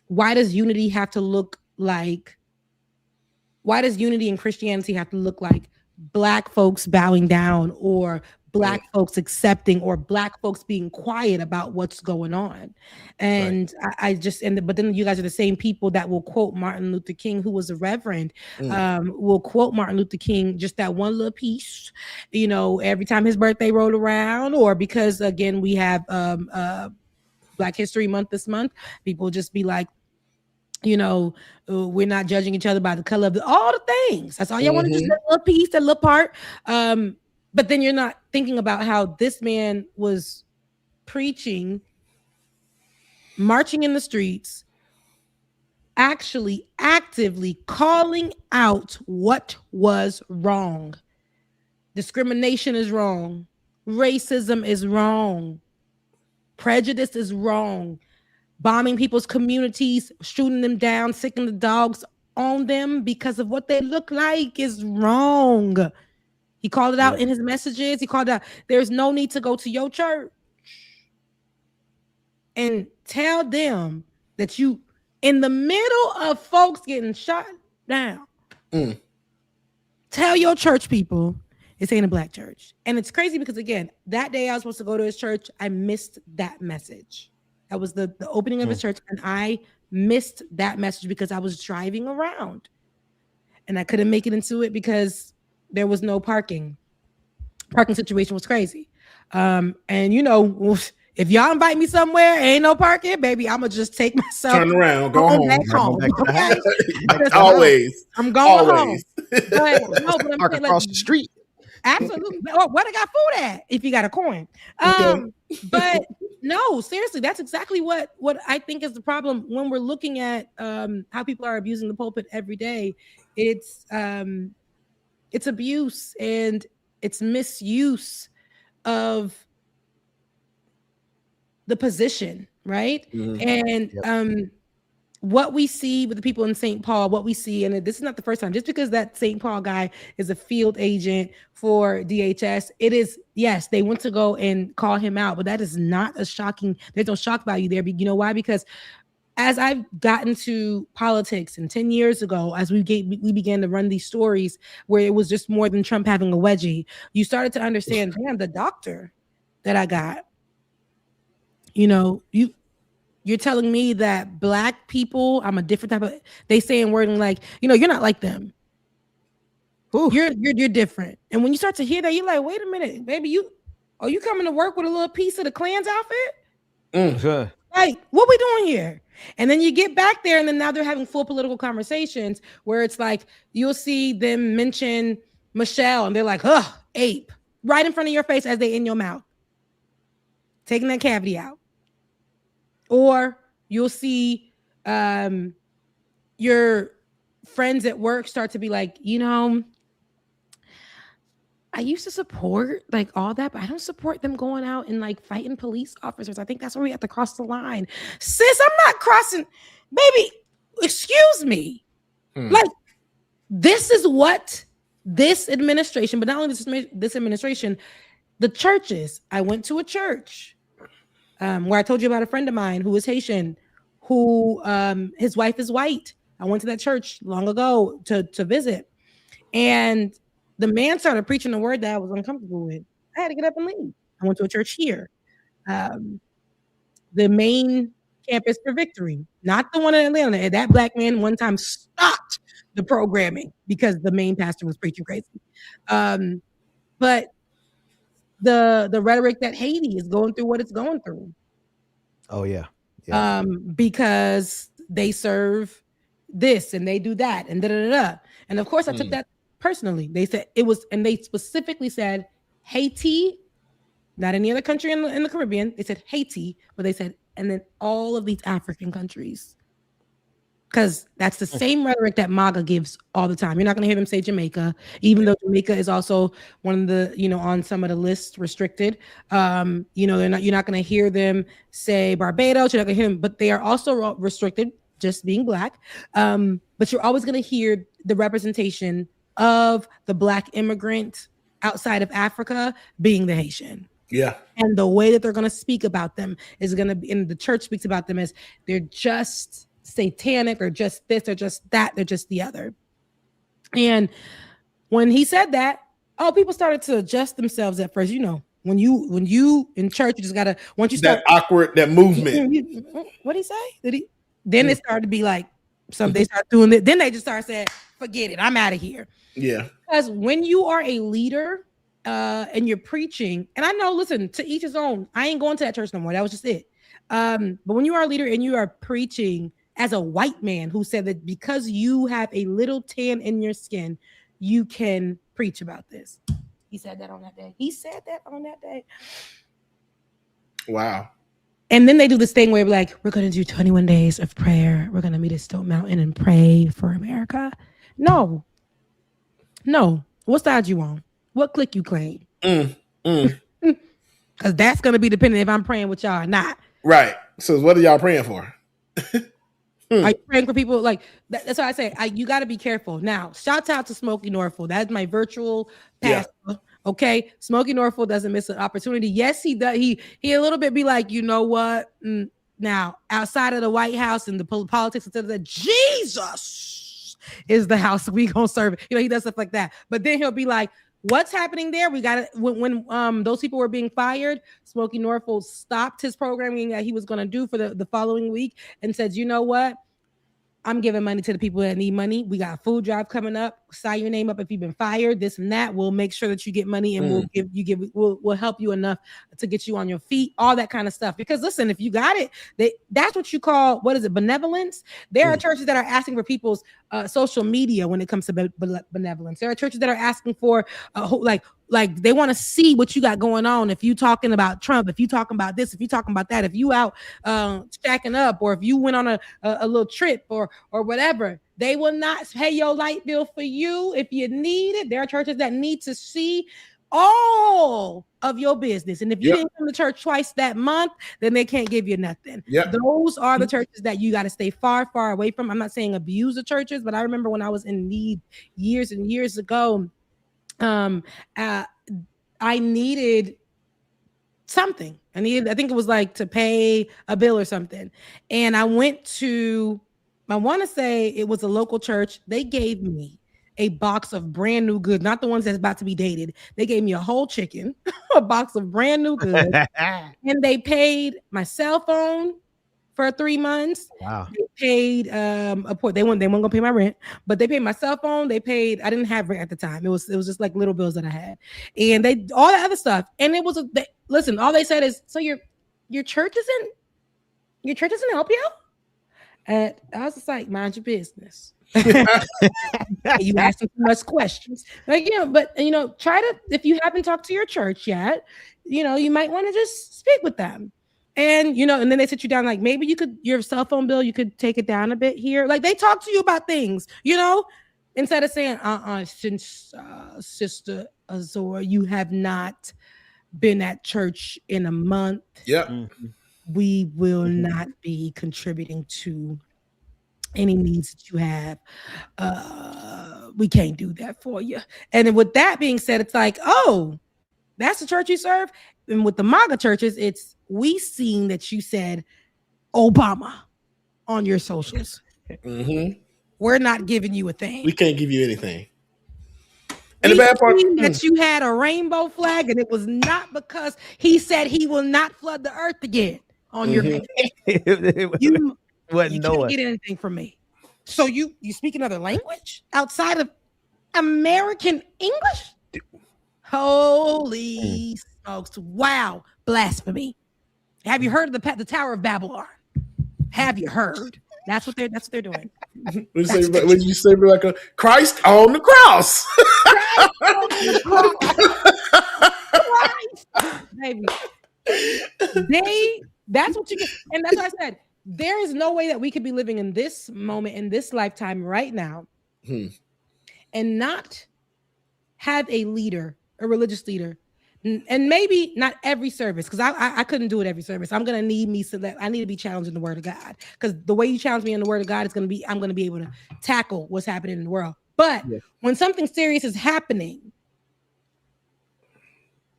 why does unity have to look like? Why does unity in Christianity have to look like Black folks bowing down, or Black folks accepting, or Black folks being quiet about what's going on? And but then you guys are the same people that will quote Martin Luther King, who was a reverend, will quote Martin Luther King, just that one little piece, every time his birthday rolled around, or because, again, we have Black History Month this month, people just be like, we're not judging each other by the color of all the things. That's all y'all want to do, that little piece, that little part. But then you're not thinking about how this man was preaching, marching in the streets, actually actively calling out what was wrong. Discrimination is wrong. Racism is wrong. Prejudice is wrong. Bombing people's communities, shooting them down, sicking the dogs on them because of what they look like is wrong. He called it out in his messages. He called out, there's no need to go to your church and tell them that you, in the middle of folks getting shot down, tell your church people this ain't a Black church. And it's crazy because, again, that day I was supposed to go to his church, I missed that message. That was the opening of his church, and I missed that message because I was driving around and I couldn't make it into it because there was no parking. Parking situation was crazy. And if y'all invite me somewhere, ain't no parking, baby, I'm gonna just take myself, turn around, go home. Back home. Okay? Always. I'm going home. But park across the street. Absolutely. Well, where they got food at if you got a coin? But no, seriously, that's exactly what I think is the problem when we're looking at how people are abusing the pulpit every day. It's abuse and it's misuse of the position, right? And what we see with the people in St. Paul, what we see, and this is not the first time, just because that St. Paul guy is a field agent for DHS, it is, yes, they want to go and call him out, but that is not a shocking, there's no shock value there. But you know why? Because as I've gotten to politics, and 10 years ago, as we began to run these stories where it was just more than Trump having a wedgie, you started to understand, damn, the doctor that I got, you're telling me that Black people, I'm a different type of, they saying wording like, you're not like them. Ooh. You're different. And when you start to hear that, you're like, wait a minute, baby, you coming to work with a little piece of the Klan's outfit? Sure. Like, what we doing here? And then you get back there, and then now they're having full political conversations where it's like, you'll see them mention Michelle, and they're like, ape, right in front of your face as they in your mouth, taking that cavity out. Or you'll see your friends at work start to be like, I used to support like all that, but I don't support them going out and like fighting police officers. I think that's where we have to cross the line. Sis, I'm not crossing, baby, excuse me. Like, this is what this administration, but not only this administration, the churches. I went to a church where I told you about a friend of mine who is Haitian, who his wife is white. I went to that church long ago to visit. And the man started preaching a word that I was uncomfortable with. I had to get up and leave. I went to a church here. The main campus for Victory, not the one in Atlanta. That black man one time stopped the programming because the main pastor was preaching crazy. But the rhetoric that Haiti is going through what it's going through. Oh yeah. Because they serve this and they do that and da. And of course I took that personally. They said it was, and they specifically said Haiti, not any other country in the Caribbean. They said Haiti, but they said, and then all of these African countries. Because that's the same rhetoric that MAGA gives all the time. You're not going to hear them say Jamaica, even though Jamaica is also one of the, on some of the lists restricted. You're not going to hear them say Barbados. You're not going to hear them, but they are also restricted, just being black. But you're always going to hear the representation of the black immigrant outside of Africa being the Haitian. Yeah. And the way that they're going to speak about them is going to be, and the church speaks about them as they're just satanic or just this or just that, they're just the other. And when he said that, people started to adjust themselves at first. When you in church, you just gotta, once you start that awkward, that movement. What'd he say? Then it started to be like, they start doing it. Then they just start saying, forget it, I'm out of here. Yeah. Because when you are a leader and you're preaching, and I know, listen, to each his own, I ain't going to that church no more. That was just it. But when you are a leader and you are preaching as a white man who said that because you have a little tan in your skin, you can preach about this. He said that on that day. Wow. And then they do this thing where we're going to do 21 days of prayer. We're going to meet at Stone Mountain and pray for America. No. What side you on? What clique you claim? Because that's going to be dependent if I'm praying with y'all or not. Right. So what are y'all praying for? Are you praying for people? That's why I say you got to be careful. Now, shout out to Smokey Norfolk. That's my virtual pastor. Yeah. Okay, Smokey Norfolk doesn't miss an opportunity. Yes, he does. He a little bit be like, you know what? Now, outside of the White House and the politics, instead of that, Jesus is the house we gonna serve. He does stuff like that. But then he'll be like, what's happening there? We got it. When those people were being fired, Smokey Norfolk stopped his programming that he was going to do for the following week and said, you know what? I'm giving money to the people that need money. We got a food drive coming up. Sign your name up if you've been fired, this and that. We'll make sure that you get money and we'll help you enough to get you on your feet, all that kind of stuff. Because listen, if you got it, that's what you call, benevolence. There are churches that are asking for people's social media when it comes to benevolence. There are churches that are asking for like they want to see what you got going on. If you talking about Trump, if you talking about this, if you talking about that, if you out stacking up, or if you went on a little trip or whatever, they will not pay your light bill for you if you need it. There are churches that need to see all of your business. And if you didn't come to church twice that month, then they can't give you nothing. Those are the churches that you got to stay far, far away from. I'm not saying abuse the churches, but I remember when I was in need years and years ago, I needed something. I think it was to pay a bill or something. And I went to, I want to say it was a local church. They gave me a box of brand new goods, not the ones that's about to be dated. They gave me a whole chicken, a box of brand new goods. And they paid my cell phone for 3 months. Wow. They paid they weren't gonna pay my rent, but they paid my cell phone. They paid, I didn't have rent at the time. It was just little bills that I had. And they all that other stuff. And it was listen, all they said is, so your church doesn't help you? And I was just like, mind your business. You asking too much questions. But try to, if you haven't talked to your church yet, you might want to just speak with them. And, and then they sit you down, maybe your cell phone bill, you could take it down a bit here. They talk to you about things, instead of saying, since Sister Azor, you have not been at church in a month. Yeah. We will not be contributing to any needs that you have. We can't do that for you. And then with that being said, it's oh, that's the church you serve. And with the MAGA churches, it's, we seen that you said Obama on your socials. Mm-hmm. We're not giving you a thing. We can't give you anything. And the bad part that you had a rainbow flag, and it was not because he said he will not flood the earth again on your page. You can't get anything from me. So you speak another language outside of American English? Holy smokes! Wow, blasphemy! Have you heard of the Tower of Babylon? Have you heard? That's what they're doing. When you say Rebecca, Christ on the cross. Christ, baby. That's what you get. And that's what I said. There is no way that we could be living in this moment, in this lifetime right now, and not have a leader, a religious leader, and maybe not every service, because I couldn't do it every service. I'm gonna need I need to be challenged in the Word of God, because the way you challenge me in the Word of God is I'm gonna be able to tackle what's happening in the world. But when something serious is happening,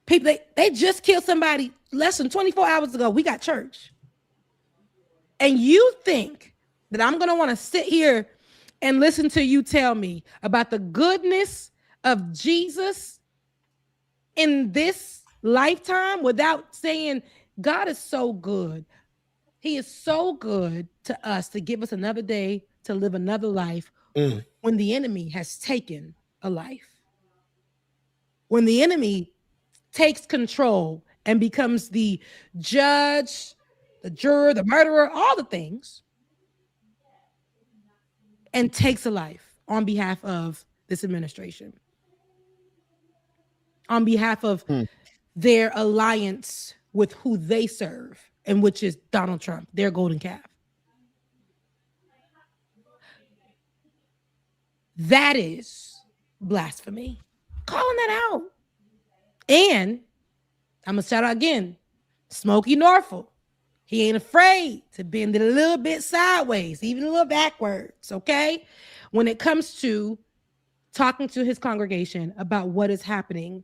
people they just killed somebody less than 24 hours ago. We got church, and you think that I'm gonna want to sit here and listen to you tell me about the goodness of Jesus in this lifetime without saying God is so good. He is so good to us to give us another day to live another life when the enemy has taken a life. When the enemy takes control and becomes the judge, the juror, the murderer, all the things, and takes a life on behalf of this administration, on behalf of their alliance with who they serve, and which is Donald Trump, their golden calf. That is blasphemy. Calling that out. And I'm going to shout out again, Smokey Norfolk. He ain't afraid to bend it a little bit sideways, even a little backwards, okay? When it comes to talking to his congregation about what is happening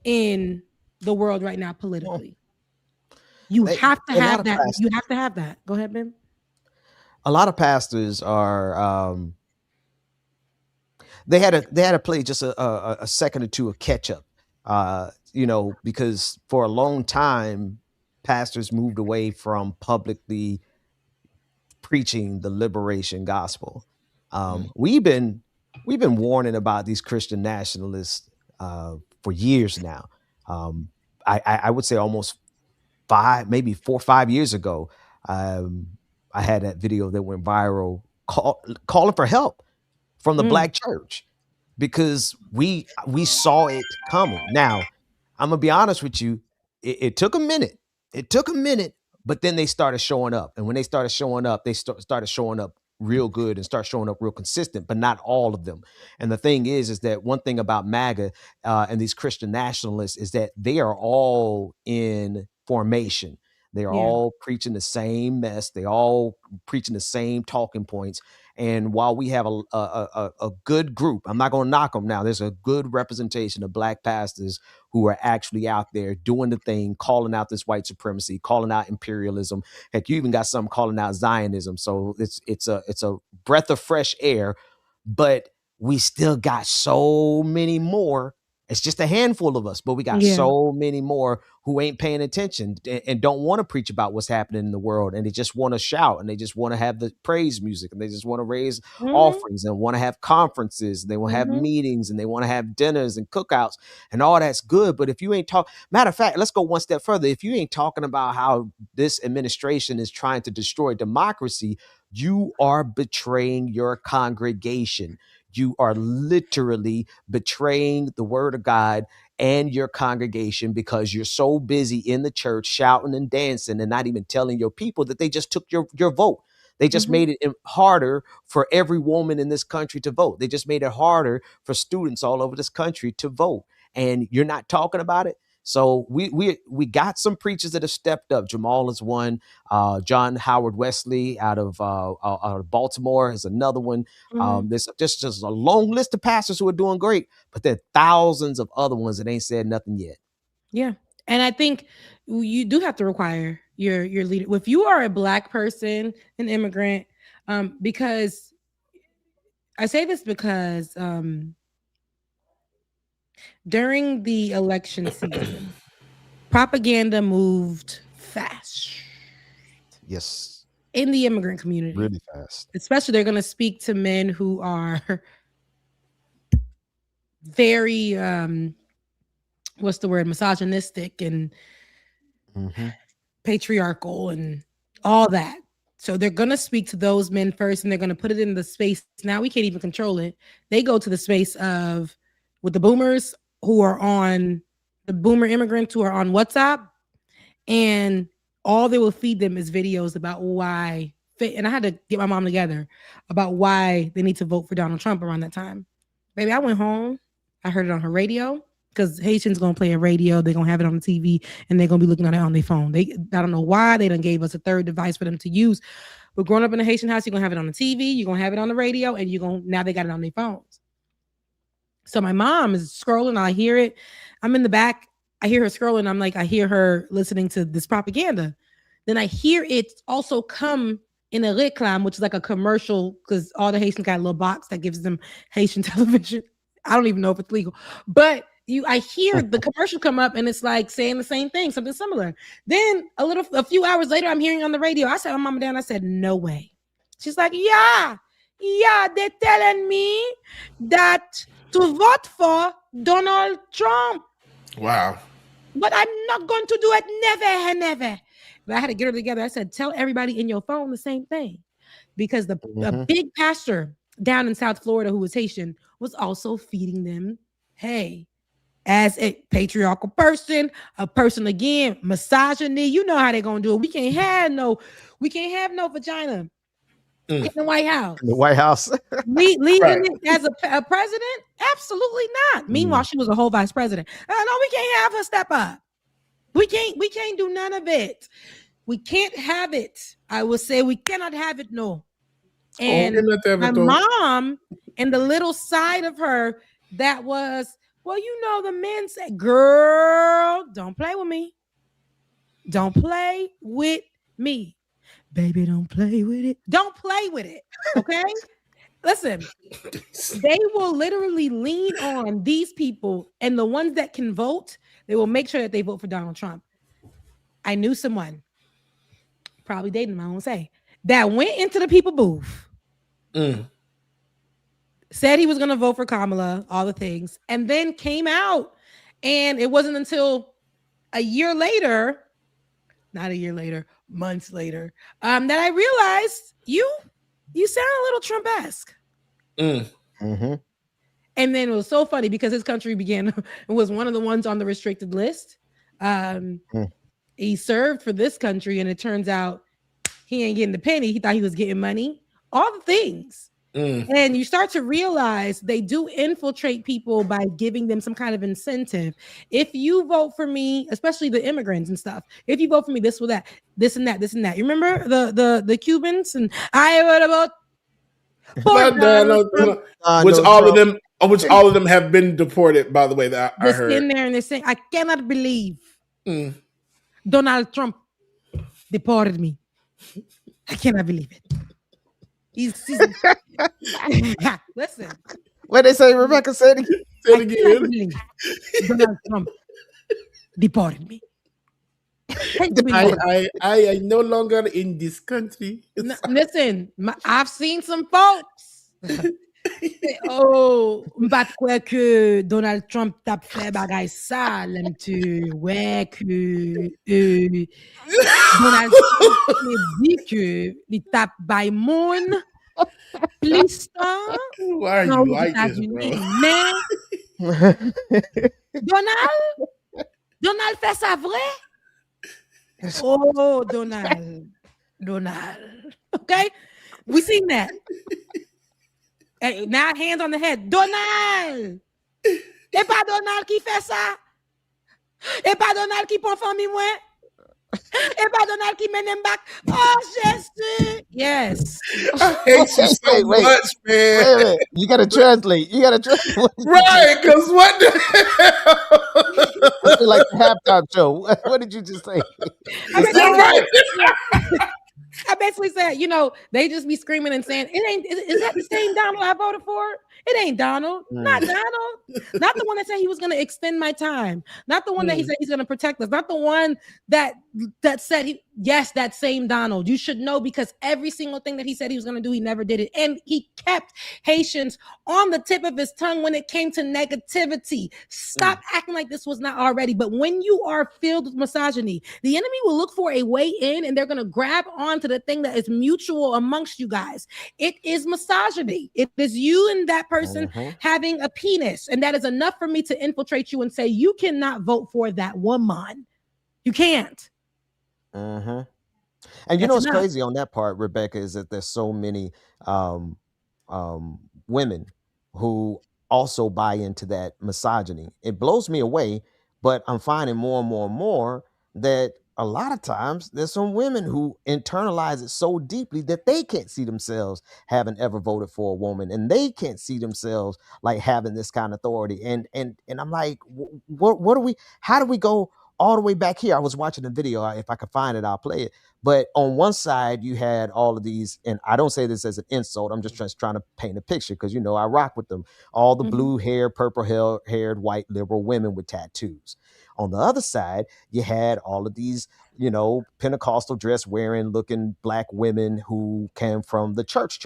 in the world right now politically. You have to have that. You have to have that. Go ahead, Ben. A lot of pastors are they had to play just a second or two of catch up. Because for a long time pastors moved away from publicly preaching the liberation gospel. We've been warning about these Christian nationalists for years now. I would say almost 4 or 5 years ago, I had that video that went viral calling for help from the Black church, because we saw it coming. Now, I'm gonna be honest with you, it took a minute. It took a minute, but then they started showing up. And when they started showing up, they started showing up real good and start showing up real consistent, but not all of them. And the thing is that one thing about MAGA and these Christian nationalists is that they are all in formation. They're all preaching the same mess. They all preaching the same talking points. And while we have a good group, I'm not going to knock them now. There's a good representation of Black pastors who are actually out there doing the thing, calling out this white supremacy, calling out imperialism. Heck, you even got some calling out Zionism. So it's a breath of fresh air, but we still got so many more. It's just a handful of us, but we got so many more who ain't paying attention and don't want to preach about what's happening in the world. And they just want to shout, and they just want to have the praise music, and they just want to raise offerings, and want to have conferences. They want to have meetings, and they want to have dinners and cookouts, and all that's good. But if you ain't matter of fact, let's go one step further. If you ain't talking about how this administration is trying to destroy democracy, you are betraying your congregation. You are literally betraying the word of God and your congregation, because you're so busy in the church shouting and dancing and not even telling your people that they just took your vote. They just made it harder for every woman in this country to vote. They just made it harder for students all over this country to vote. And you're not talking about it. So we got some preachers that have stepped up. Jamal is one. John Howard Wesley out of Baltimore is another one. There's just a long list of pastors who are doing great, but there are thousands of other ones that ain't said nothing yet. Yeah, and I think you do have to require your leader. If you are a Black person, an immigrant, because I say this because During the election season, propaganda moved fast. Yes. In the immigrant community. Really fast. Especially they're going to speak to men who are very, what's the word, misogynistic and patriarchal and all that. So they're going to speak to those men first, and they're going to put it in the space. Now we can't even control it. They go to the space of with the boomers who are on the boomer immigrants who are on WhatsApp, and all they will feed them is videos about why. And I had to get my mom together about why they need to vote for Donald Trump around that time. Baby, I went home. I heard it on her radio because Haitians gonna play a radio. They're gonna have it on the TV and they're gonna be looking at it on their phone. I don't know why they done gave us a third device for them to use. But growing up in a Haitian house, you're gonna have it on the TV, you're gonna have it on the radio, and now they got it on their phones. So my mom is scrolling. I hear it. I'm in the back. I hear her scrolling. I'm like, I hear her listening to this propaganda. Then I hear it also come in a reclam, which is like a commercial, because all the Haitians got a little box that gives them Haitian television. I don't even know if it's legal, but I hear the commercial come up and it's like saying the same thing, something similar. Then a few hours later, I'm hearing on the radio. I sat my mama down. I said, no way. She's like, yeah, they're telling me that to vote for Donald Trump. Wow. But I'm not going to do it, never and never. But I had to get her together. I said, tell everybody in your phone the same thing. Because the big pastor down in South Florida who was Haitian was also feeding them, hey, as a patriarchal person, a person again, misogyny, you know how they're gonna do it. We can't have no vagina in the White House. The White House. Leaving it as a president? Absolutely not. Meanwhile, she was a whole vice president. No, we can't have her step up. We can't do none of it. We can't have it. I will say we cannot have it, no. And my mom and the little side of her that was, well, the men said, girl, don't play with me. Don't play with me. Baby, don't play with it. Don't play with it. Okay? Listen, they will literally lean on these people, and the ones that can vote, they will make sure that they vote for Donald Trump. I knew someone, probably dating him, I won't say, that went into the people booth, said he was going to vote for Kamala, all the things, and then came out. And it wasn't until a year later, not a year later, months later, that I realized you sound a little Trump-esque. And then it was so funny because his country was one of the ones on the restricted list. He served for this country, and it turns out he ain't getting the penny. He thought he was getting money, all the things. And you start to realize they do infiltrate people by giving them some kind of incentive. If you vote for me, especially the immigrants and stuff, if you vote for me, this or that, this and that, this and that. You remember the Cubans and I heard about which all of them have been deported, by the way, that I heard. In there and they're saying, I cannot believe Donald Trump deported me. I cannot believe it. Listen. What they say, Rebecca? Say it again. Say it again. Donald Trump deported me. I am no longer in this country. Listen, I've seen some folks. But quoi que Donald Trump tape fait bagay ça, l'aime-tu? Ouais que Donald Trump me dit que il tape by moon. Please stop. Why are you like this, bro? Donald fait ça vrai? Oh, Donald. Okay? We seen that. Hey, now hands on the head. Donald! Et pas Donald qui fait ça? Et pas Donald qui prend famille moins? Et pas Donald qui mène back? Oh, Jésus! Yes. I hate you so much, man. Wait. You gotta translate. Right, because what the hell? I feel like the halftime show. What did you just say? I basically said, they just be screaming and saying, is that the same Donald I voted for? It ain't Donald. Not Donald. Not the one that said he was going to extend my time. Not the one that he said he's going to protect us. Not the one that said yes, that same Donald. You should know, because every single thing that he said he was going to do, he never did it. And he kept Haitians on the tip of his tongue when it came to negativity. Stop acting like this was not already. But when you are filled with misogyny, the enemy will look for a way in, and they're going to grab onto the thing that is mutual amongst you guys. It is misogyny. It is you and that person having a penis, and that is enough for me to infiltrate you and say you cannot vote for that woman. You can't. And you know what's crazy on that part, Rebecca, is that there's so many women who also buy into that misogyny. It blows me away, but I'm finding more and more and more that a lot of times there's some women who internalize it so deeply that they can't see themselves having ever voted for a woman, and they can't see themselves like having this kind of authority. And I'm like, what do we? How do we go all the way back here? I was watching a video. If I could find it, I'll play it. But on one side, you had all of these, and I don't say this as an insult. I'm just trying to paint a picture, because, you know, I rock with them. All the blue haired, purple haired, white liberal women with tattoos. On the other side, you had all of these, you know, Pentecostal dress wearing looking black women who came from the church.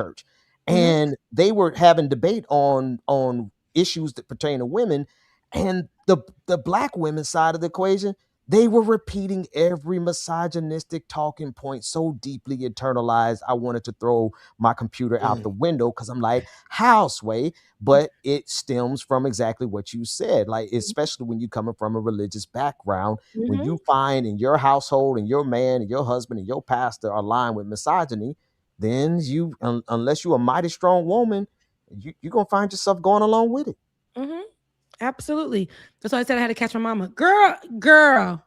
And they were having debate on issues that pertain to women. And the black women's side of the equation, they were repeating every misogynistic talking point so deeply internalized, I wanted to throw my computer out the window, because I'm like, how, Sway? But it stems from exactly what you said, like, especially when you're coming from a religious background, when you find in your household and your man and your husband and your pastor are aligned with misogyny, then you, unless you're a mighty strong woman, you're going to find yourself going along with it. Absolutely. That's why I said I had to catch my mama. Girl. Well,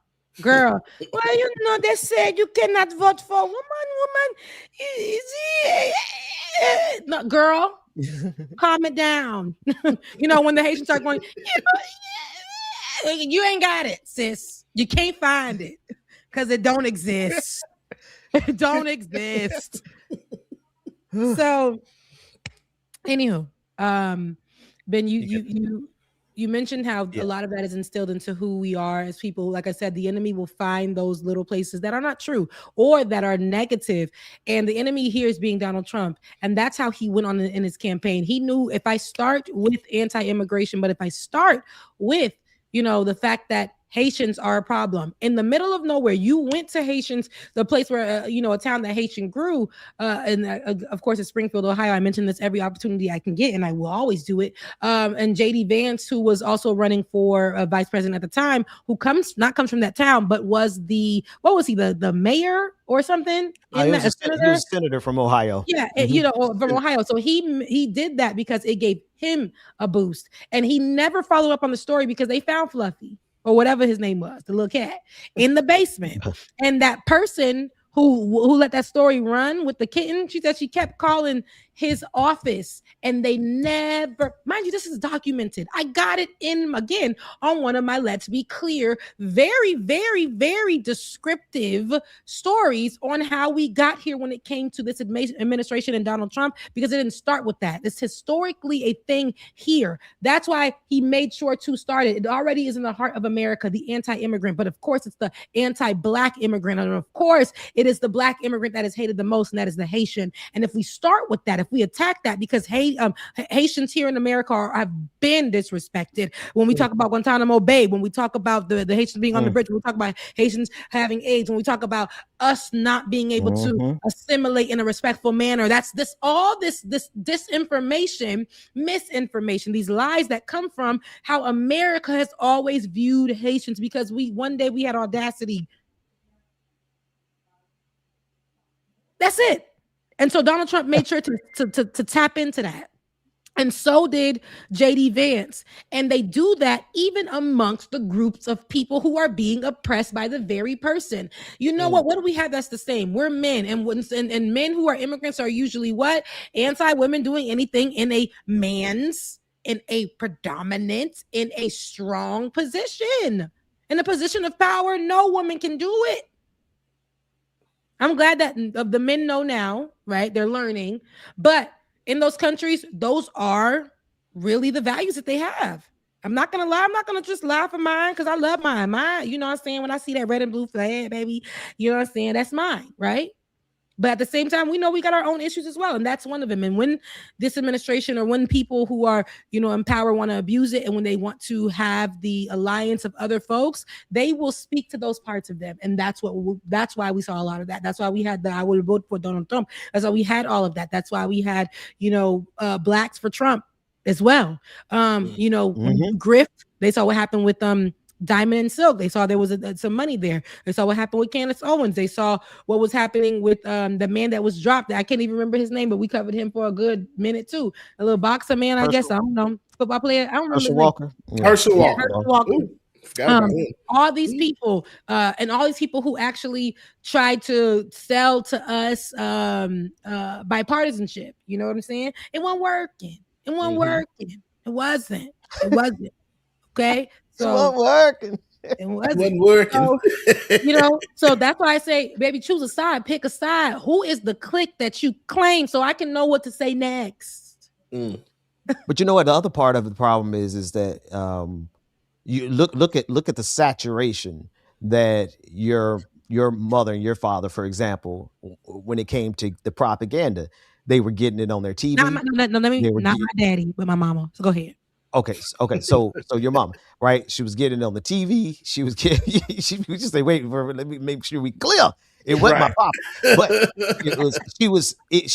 you know, they said you cannot vote for a woman. No, girl, calm it down. You know, when the Haitians start going, you ain't got it, sis. You can't find it because it don't exist. It don't exist. So, anywho, Ben, you mentioned how a lot of that is instilled into who we are as people. Like I said, the enemy will find those little places that are not true or that are negative. And the enemy here is being Donald Trump. And that's how he went on in his campaign. He knew, if I start with anti-immigration, but if I start with, you know, the fact that Haitians are a problem in the middle of nowhere. You went to Haitians, the place where, you know, a town that Haitian grew. And of course, it's Springfield, Ohio. I mention this every opportunity I can get, and I will always do it. And JD Vance, who was also running for vice president at the time, who comes from that town, but was what was he, the mayor or something? He was a senator from Ohio. Yeah, you know, from Ohio. So he did that because it gave him a boost. And he never followed up on the story because they found Fluffy, or whatever his name was, the little cat, in the basement. And that person who let that story run with the kitten, she said she kept calling his office, and they never, mind you, this is documented. I got it in, again, on one of my Let's Be Clear, very, very, very descriptive stories on how we got here when it came to this administration and Donald Trump, because it didn't start with that. It's historically a thing here. That's why he made sure to start it. It already is in the heart of America, the anti-immigrant, but of course it's the anti-black immigrant, and of course it is the black immigrant that is hated the most, and that is the Haitian. And if we start with that, if we attack that, because Haitians here in America have been disrespected. When we talk about Guantanamo Bay, when we talk about the Haitians being on the bridge, when we talk about Haitians having AIDS, when we talk about us not being able to assimilate in a respectful manner, that's all this disinformation, misinformation, these lies that come from how America has always viewed Haitians, because one day we had audacity. That's it. And so Donald Trump made sure to tap into that. And so did JD Vance. And they do that even amongst the groups of people who are being oppressed by the very person. You know what? What do we have that's the same? We're men. And men who are immigrants are usually what? Anti-women doing anything in a predominant, in a strong position. In a position of power, no woman can do it. I'm glad that the men know now, right? They're learning. But in those countries, those are really the values that they have. I'm not gonna lie. I'm not gonna just lie for mine because I love mine. Mine, you know what I'm saying? When I see that red and blue flag, baby, you know what I'm saying? That's mine, right? But at the same time, we know we got our own issues as well. And that's one of them. And when this administration or when people who are, in power want to abuse it, and when they want to have the alliance of other folks, they will speak to those parts of them. And that's why we saw a lot of that. That's why we had I will vote for Donald Trump. That's why we had all of that. That's why we had, blacks for Trump as well. Grift, they saw what happened with Diamond and Silk. They saw there was some money there. They saw what happened with Candace Owens. They saw what was happening with the man that was dropped. I can't even remember his name, but we covered him for a good minute too. A little boxer man, I guess. I don't know. Football player. I don't remember. Herschel Walker. Yeah. Herschel Walker. All these people and all these people who actually tried to sell to us bipartisanship. You know what I'm saying? It wasn't working. It wasn't working. It wasn't. Okay. So it wasn't working. It wasn't working. So, so that's why I say, baby, choose a side, pick a side. Who is the clique that you claim so I can know what to say next? But you know what? The other part of the problem is that you look at the saturation that your mother and your father, for example, when it came to the propaganda, they were getting it on their TV. Not my daddy, but my mama. So go ahead. Okay. So your mom, right? She was getting it on the TV. She was just say, wait, let me make sure we clear. It wasn't my papa, but she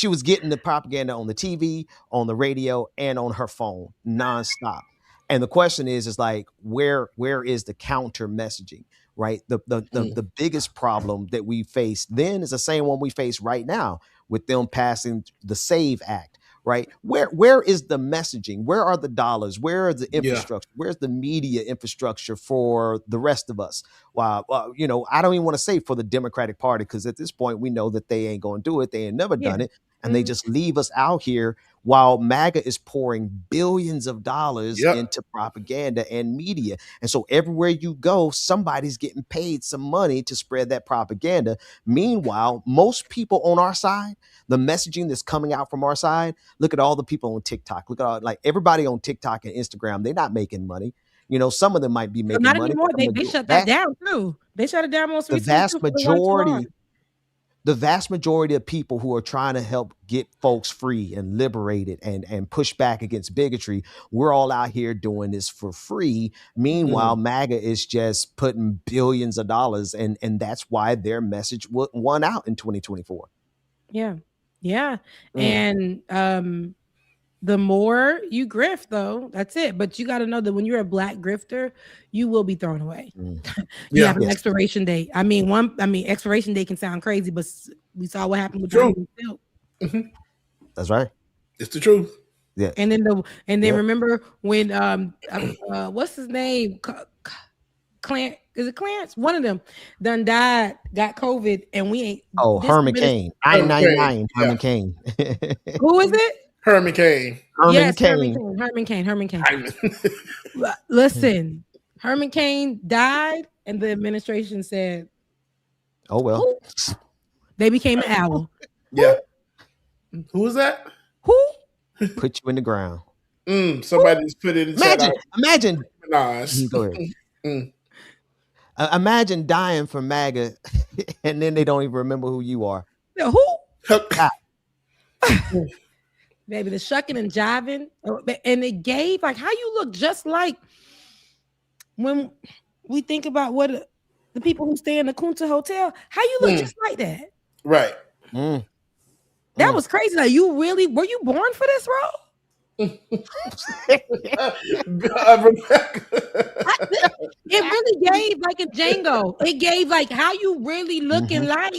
was getting the propaganda on the TV, on the radio, and on her phone nonstop. And the question is like, where is the counter messaging? Right. The biggest problem that we faced then is the same one we face right now with them passing the SAVE Act. Right. Where is the messaging? Where are the dollars? Where is the infrastructure? Where's the media infrastructure for the rest of us? I don't even want to say for the Democratic Party, because at this point we know that they ain't going to do it. They ain't never done it. And they just leave us out here while MAGA is pouring billions of dollars into propaganda and media. And so everywhere you go, somebody's getting paid some money to spread that propaganda. Meanwhile, most people on our side, the messaging that's coming out from our side, look at all the people on TikTok. Look at everybody on TikTok and Instagram. They're not making money. Some of them might be making money. Anymore. They shut that down too. They shut it down most recently. The vast majority of people who are trying to help get folks free and liberated and push back against bigotry, we're all out here doing this for free. Meanwhile, MAGA is just putting billions of dollars, and that's why their message won out in 2024. Yeah. And the more you grift, though, that's it. But you got to know that when you're a black grifter, you will be thrown away. You have an expiration date. Expiration date can sound crazy, but we saw what happened with Diamond and Silk. That's right. It's the truth. Yeah. And then remember when what's his name? Clarence, is it Clarence? One of them done died, got COVID, and we ain't. Herman Cain. I-99 Herman Cain. Who is it? Herman Cain. Herman Cain. Listen, Herman Cain died, and the administration said, "Oh well." They became an owl. Yeah. Who was that? Who put you in the ground? Somebody's put it in. Imagine. Go ahead. Imagine dying for MAGA, and then they don't even remember who you are. Who? Baby, the shucking and jiving, and it gave like how you look just like when we think about what the people who stay in the Kunta Hotel, how you look just like that. Right. That was crazy. Like, you really were you born for this role? It really gave like a Django. It gave like how you really looking like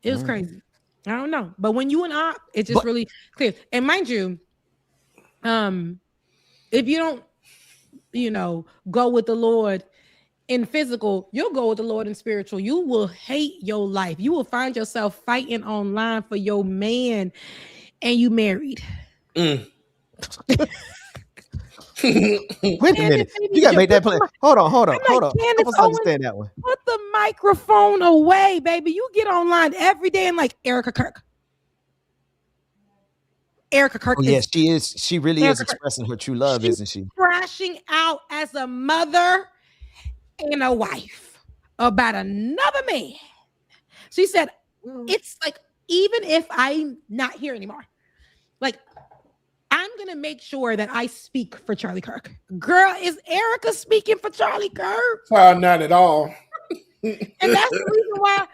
it was crazy. I don't know, but when you and I, it's just really clear. And mind you, if you don't, go with the Lord in physical, you'll go with the Lord in spiritual. You will hate your life. You will find yourself fighting online for your man, and you married. Wait a minute. You gotta make that play. Hold on. Candace Owens, understand that one. Put the microphone away, baby. You get online every day and like Erica Kirk. Erica Kirk yes, she is. She really is expressing her true love, isn't she? Crashing out as a mother and a wife about another man. She said, it's like, even if I'm not here anymore, like, I'm going to make sure that I speak for Charlie Kirk. Girl, is Erica speaking for Charlie Kirk? Not at all. And that's the reason why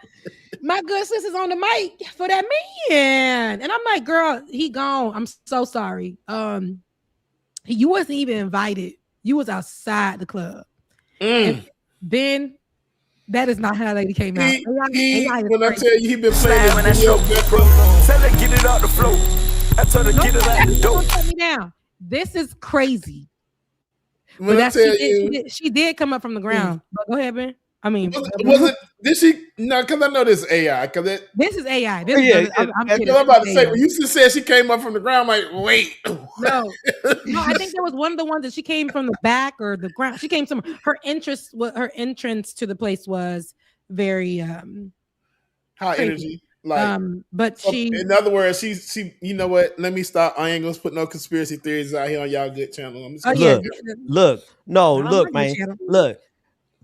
my good sis is on the mic for that man. And I'm like, girl, he gone. I'm so sorry. You wasn't even invited. You was outside the club. And then that is not how that lady came out. When I tell you, he been playing this video. Tell her get it out the floor. I told her get it out the door. Don't cut me down. This is crazy. When but I tell you, she did come up from the ground. But go ahead, Ben. I mean, was it? Did she? No, because I know this is AI. This is AI. I'm about to say, when you just said she came up from the ground, I'm like, wait. No, I think there was one of the ones that she came from the back or the ground. She came from her entrance to the place was very high crazy. energy. Like, but she, in other words, she, you know what? Let me stop. I ain't gonna put no conspiracy theories out here on y'all good channel. I'm just look, man, look.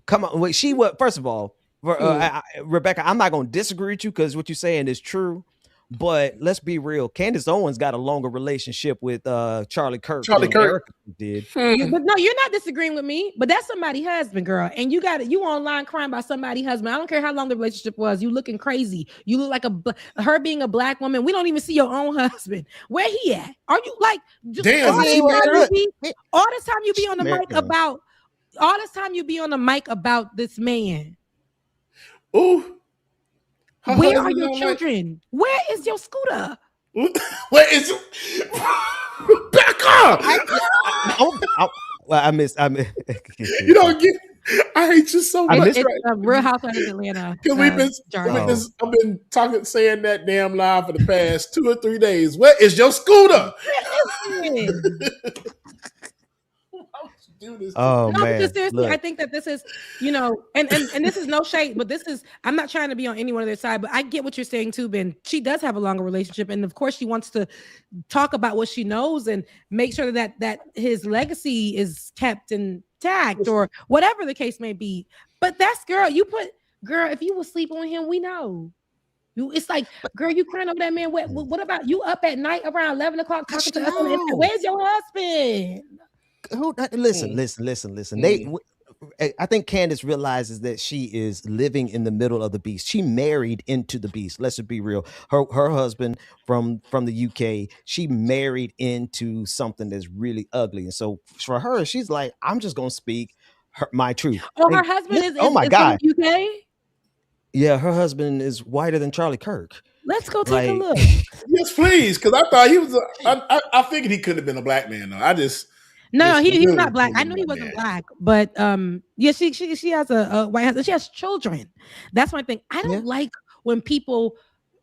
Come on, wait. She was, first of all, Rebecca, I'm not gonna disagree with you because what you're saying is true. But let's be real. Candace Owens got a longer relationship with Charlie Kirk. Erica did. But no, you're not disagreeing with me. But that's somebody's husband, girl. And you online crying about somebody's husband. I don't care how long the relationship was. You looking crazy. You look like her being a black woman. We don't even see your own husband. Where he at? Are you like just all this time you be on the mic about? All this time you be on the mic about this man. Ooh. Where are your children? Where is your scooter? Where is your Rebecca? I miss. You don't get. I hate you so much. It's Real Housewives of Atlanta. Because I've been saying that damn lie for the past 2 or 3 days. Where is your scooter? Oh no, man! Because seriously, Look. I think that this is, and this is no shade, but this is. I'm not trying to be on any one of their side, but I get what you're saying too, Ben. She does have a longer relationship, and of course, she wants to talk about what she knows and make sure that his legacy is kept intact or whatever the case may be. But that's girl. If you was sleep on him, we know. It's like, girl, you crying over that man. What about you up at night around 11 o'clock talking to us? Where's your husband? Listen. I think Candace realizes that she is living in the middle of the beast. She married into the beast. Let's just be real. Her husband from the UK, she married into something that's really ugly. And so for her, she's like, I'm just gonna speak my truth. Oh, her husband is from the UK? Yeah, her husband is whiter than Charlie Kirk. Let's go take a look. Yes, please. Because I thought he was I figured he couldn't have been a black man though. No, he's not black. I knew he wasn't black, but yeah, she has a white husband. She has children. That's my thing. I don't like when people,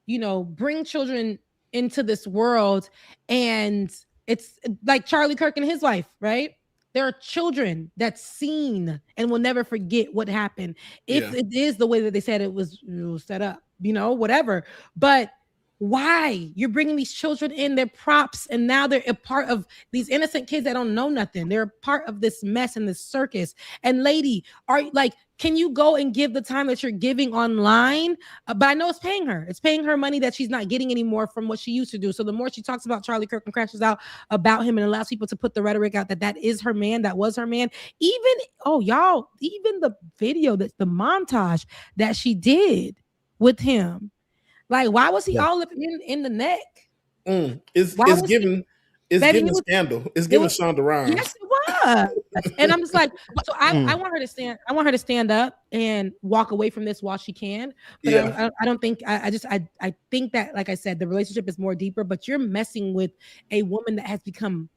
bring children into this world, and it's like Charlie Kirk and his wife, right? There are children that's seen and will never forget what happened. If it is the way that they said it was set up, whatever. But why? You're bringing these children in, they're props, and now they're a part of these innocent kids that don't know nothing. They're a part of this mess and this circus. And lady, can you go and give the time that you're giving online? But I know it's paying her. It's paying her money that she's not getting anymore from what she used to do. So the more she talks about Charlie Kirk and crashes out about him and allows people to put the rhetoric out that is her man, that was her man. Even the video, the montage that she did with him. Like, why was he all up in the neck? It's giving scandal. It's giving Shonda Rhimes. Yes, it was. And I'm just like, so I want her to stand. I want her to stand up and walk away from this while she can. But I don't think. I think that, like I said, the relationship is more deeper. But you're messing with a woman that has become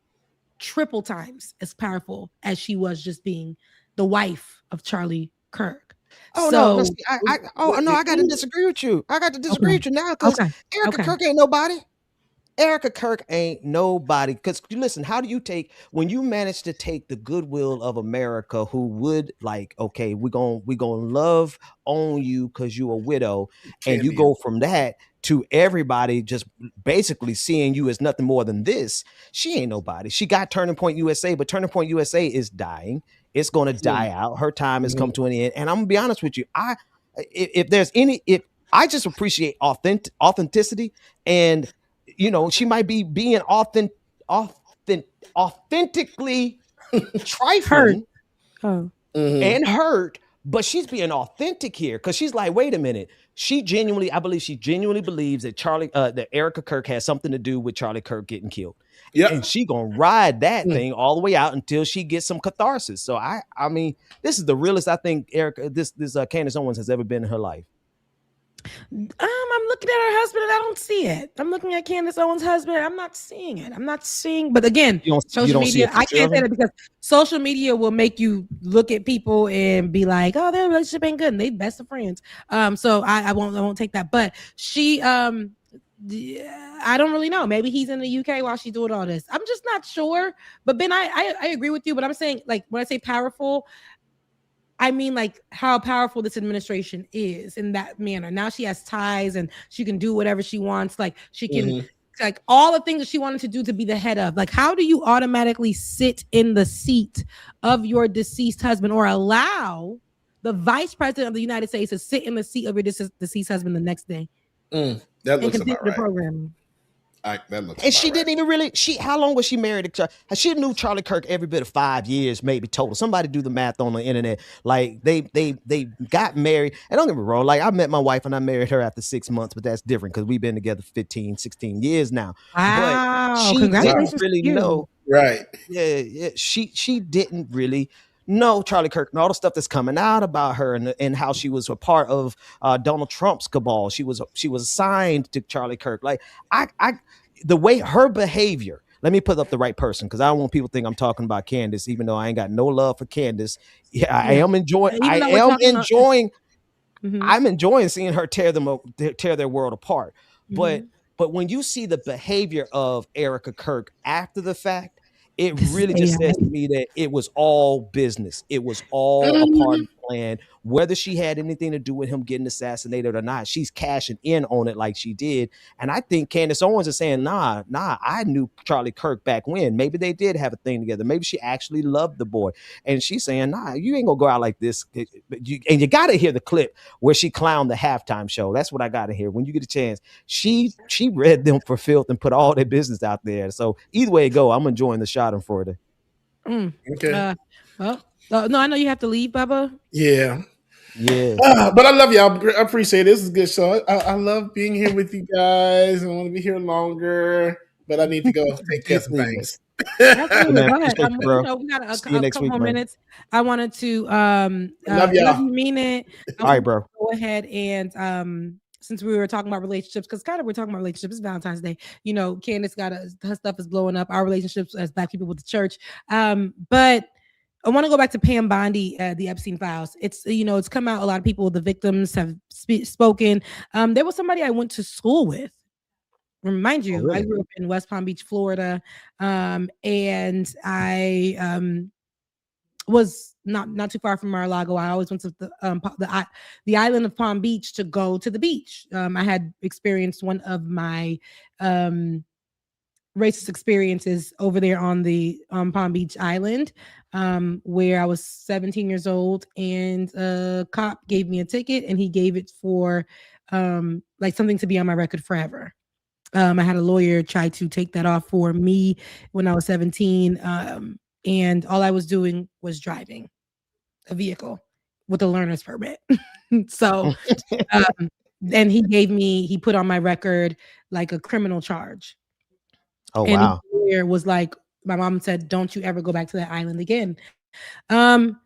triple times as powerful as she was just being the wife of Charlie Kirk. I got to disagree with you. I got to disagree with you now because Erica Kirk ain't nobody. Erica Kirk ain't nobody. Because listen, how do you take when you manage to take the goodwill of America, who would like, okay, we're gonna love on you because you're a widow, and you go from that to everybody just basically seeing you as nothing more than this. She ain't nobody. She got Turning Point USA, but Turning Point USA is dying. It's going to die out. Her time has come to an end. And I'm gonna be honest with you. If I just appreciate authenticity, and she might be being authentically trifling and hurt, but she's being authentic here because she's like, wait a minute. I believe she genuinely believes that that Erica Kirk has something to do with Charlie Kirk getting killed. Yeah, and she gonna ride that thing all the way out until she gets some catharsis. So I mean, this is the realest I think this Candace Owens has ever been in her life. I'm looking at her husband and I don't see it. I'm looking at Candace Owens' husband. I'm not seeing it. But again, social media, I can't say that because social media will make you look at people and be like, oh, their relationship ain't good and they best of friends. So I won't take that. But she, I don't really know. Maybe he's in the UK while she's doing all this. I'm just not sure. But Ben, I agree with you. But I'm saying, like, when I say powerful, I mean, like, how powerful this administration is in that manner. Now she has ties and she can do whatever she wants. Like, she can, like, all the things that she wanted to do to be the head of. Like, how do you automatically sit in the seat of your deceased husband or allow the vice president of the United States to sit in the seat of your deceased husband the next day? That looks about right. Program. And she didn't even really. How long was she married to? She knew Charlie Kirk every bit of 5 years, maybe total. Somebody do the math on the internet. Like they got married. And don't get me wrong. Like I met my wife and I married her after 6 months, but that's different because we've been together 15, 16 years now. Wow! But she didn't really know. Right? Yeah. She didn't really know Charlie Kirk and all the stuff that's coming out about her and how she was a part of Donald Trump's cabal. She was assigned to Charlie Kirk. Like the way her behavior. Let me put up the right person because I don't want people to think I'm talking about Candace, even though I ain't got no love for Candace. Yeah, I am enjoying. I'm enjoying seeing her tear their world apart. But when you see the behavior of Erica Kirk after the fact, it really just says to me that it was all business. It was all a part of the plan. Whether she had anything to do with him getting assassinated or not, she's cashing in on it like she did. And I think Candace Owens is saying, nah, I knew Charlie Kirk back when. Maybe they did have a thing together. Maybe she actually loved the boy. And she's saying, nah, you ain't gonna go out like this. And you gotta hear the clip where she clowned the halftime show. That's what I gotta hear. When you get a chance, she read them for filth and put all their business out there. So either way it go, I'm enjoying the shot in Florida. Okay. No, I know you have to leave, Bubba. Yeah. Yeah. But I love y'all. I appreciate it. This is a good show. I love being here with you guys. I want to be here longer, but I need to go take care of some things. Go ahead. We got a couple more minutes. I wanted to love you, mean it. All right, bro. Go ahead and since we were talking about relationships, because kind of we're talking about relationships, it's Valentine's Day. You know, Candace her stuff is blowing up, our relationships as Black people with the church. But I want to go back to Pam Bondi, the Epstein files. It's come out. A lot of people, the victims, have spoken. There was somebody I went to school with. Remind you, really? I grew up in West Palm Beach, Florida, and I was not too far from Mar-a-Lago. I always went to the island of Palm Beach to go to the beach. I had experienced one of my racist experiences over there on the Palm Beach Island, where I was 17 years old, and a cop gave me a ticket, and he gave it for like something to be on my record forever. I had a lawyer try to take that off for me when I was 17, and all I was doing was driving a vehicle with a learner's permit. So, and he put on my record like a criminal charge. Oh, and wow. The lawyer was like, my mom said, don't you ever go back to that island again. And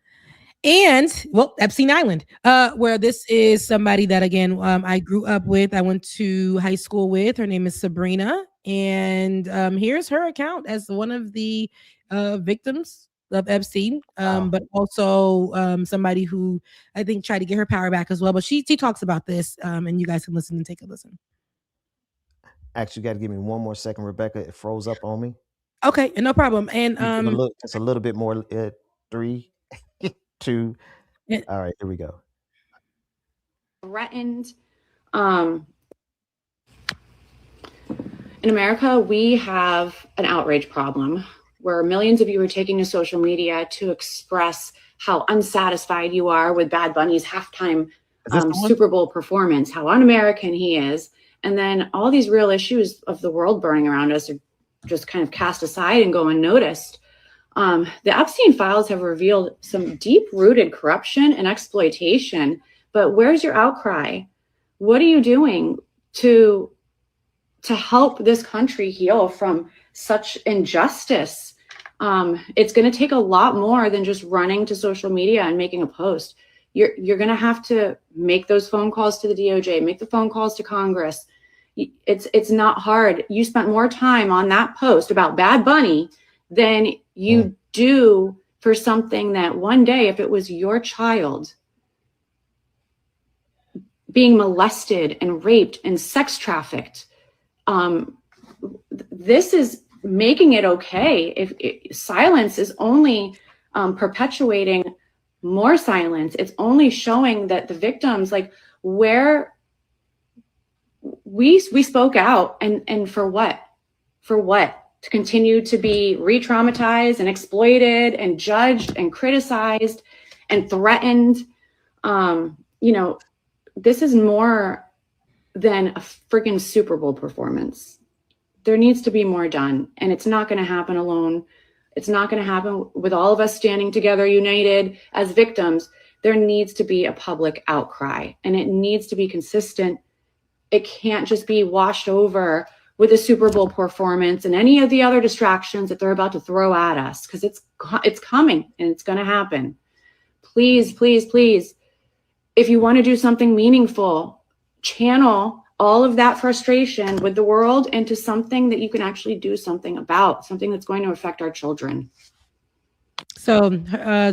well, Epstein Island, where this is somebody that, again, I grew up with. I went to high school with. Her name is Sabrina. And here's her account as one of the victims of Epstein, but also somebody who I think tried to get her power back as well. But she talks about this, and you guys can listen and take a listen. Actually, got to give me one more second, Rebecca. It froze up on me. Okay, no problem. And it's a little bit more. 3, 2. All right, here we go. Threatened. In America, we have an outrage problem where millions of you are taking to social media to express how unsatisfied you are with Bad Bunny's halftime Super Bowl performance, how un-American he is. And then all these real issues of the world burning around us are just kind of cast aside and go unnoticed. The Epstein files have revealed some deep-rooted corruption and exploitation, but where's your outcry? What are you doing to help this country heal from such injustice? It's going to take a lot more than just running to social media and making a post. You're going to have to make those phone calls to the DOJ, make the phone calls to Congress. It's not hard. You spent more time on that post about Bad Bunny than you do for something that one day, if it was your child being molested and raped and sex trafficked, this is making it okay. If silence is only perpetuating more silence, it's only showing that the victims, like, where we spoke out, and for what? To continue to be re-traumatized and exploited and judged and criticized and threatened. This is more than a freaking Super Bowl performance. There needs to be more done, and it's not going to happen alone. It's not going to happen with all of us standing together, united as victims. There needs to be a public outcry, and it needs to be consistent. It can't just be washed over with a Super Bowl performance and any of the other distractions that they're about to throw at us, because it's coming and it's going to happen. Please, please, please, if you want to do something meaningful, channel all of that frustration with the world into something that you can actually do something about, something that's going to affect our children. So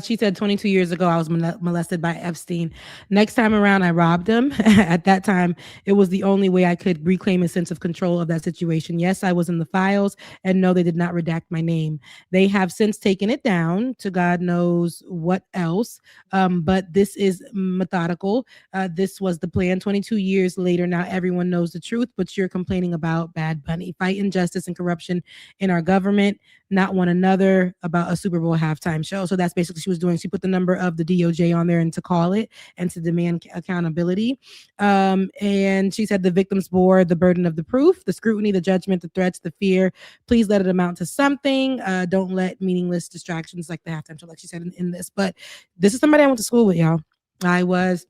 she said 22 years ago, I was molested by Epstein. Next time around, I robbed him. At that time, it was the only way I could reclaim a sense of control of that situation. Yes, I was in the files, and no, they did not redact my name. They have since taken it down to God knows what else. But this is methodical. This was the plan. 22 years later, now everyone knows the truth, but you're complaining about Bad Bunny. Fight injustice and corruption in our government, not one another, about a Super Bowl halftime show. So that's basically what she was doing. She put the number of the DOJ on there and to call it and to demand accountability. And she said the victims bore the burden of the proof, the scrutiny, the judgment, the threats, the fear. Please let it amount to something. Don't let meaningless distractions like the halftime show, like she said in this. But this is somebody I went to school with, y'all. I was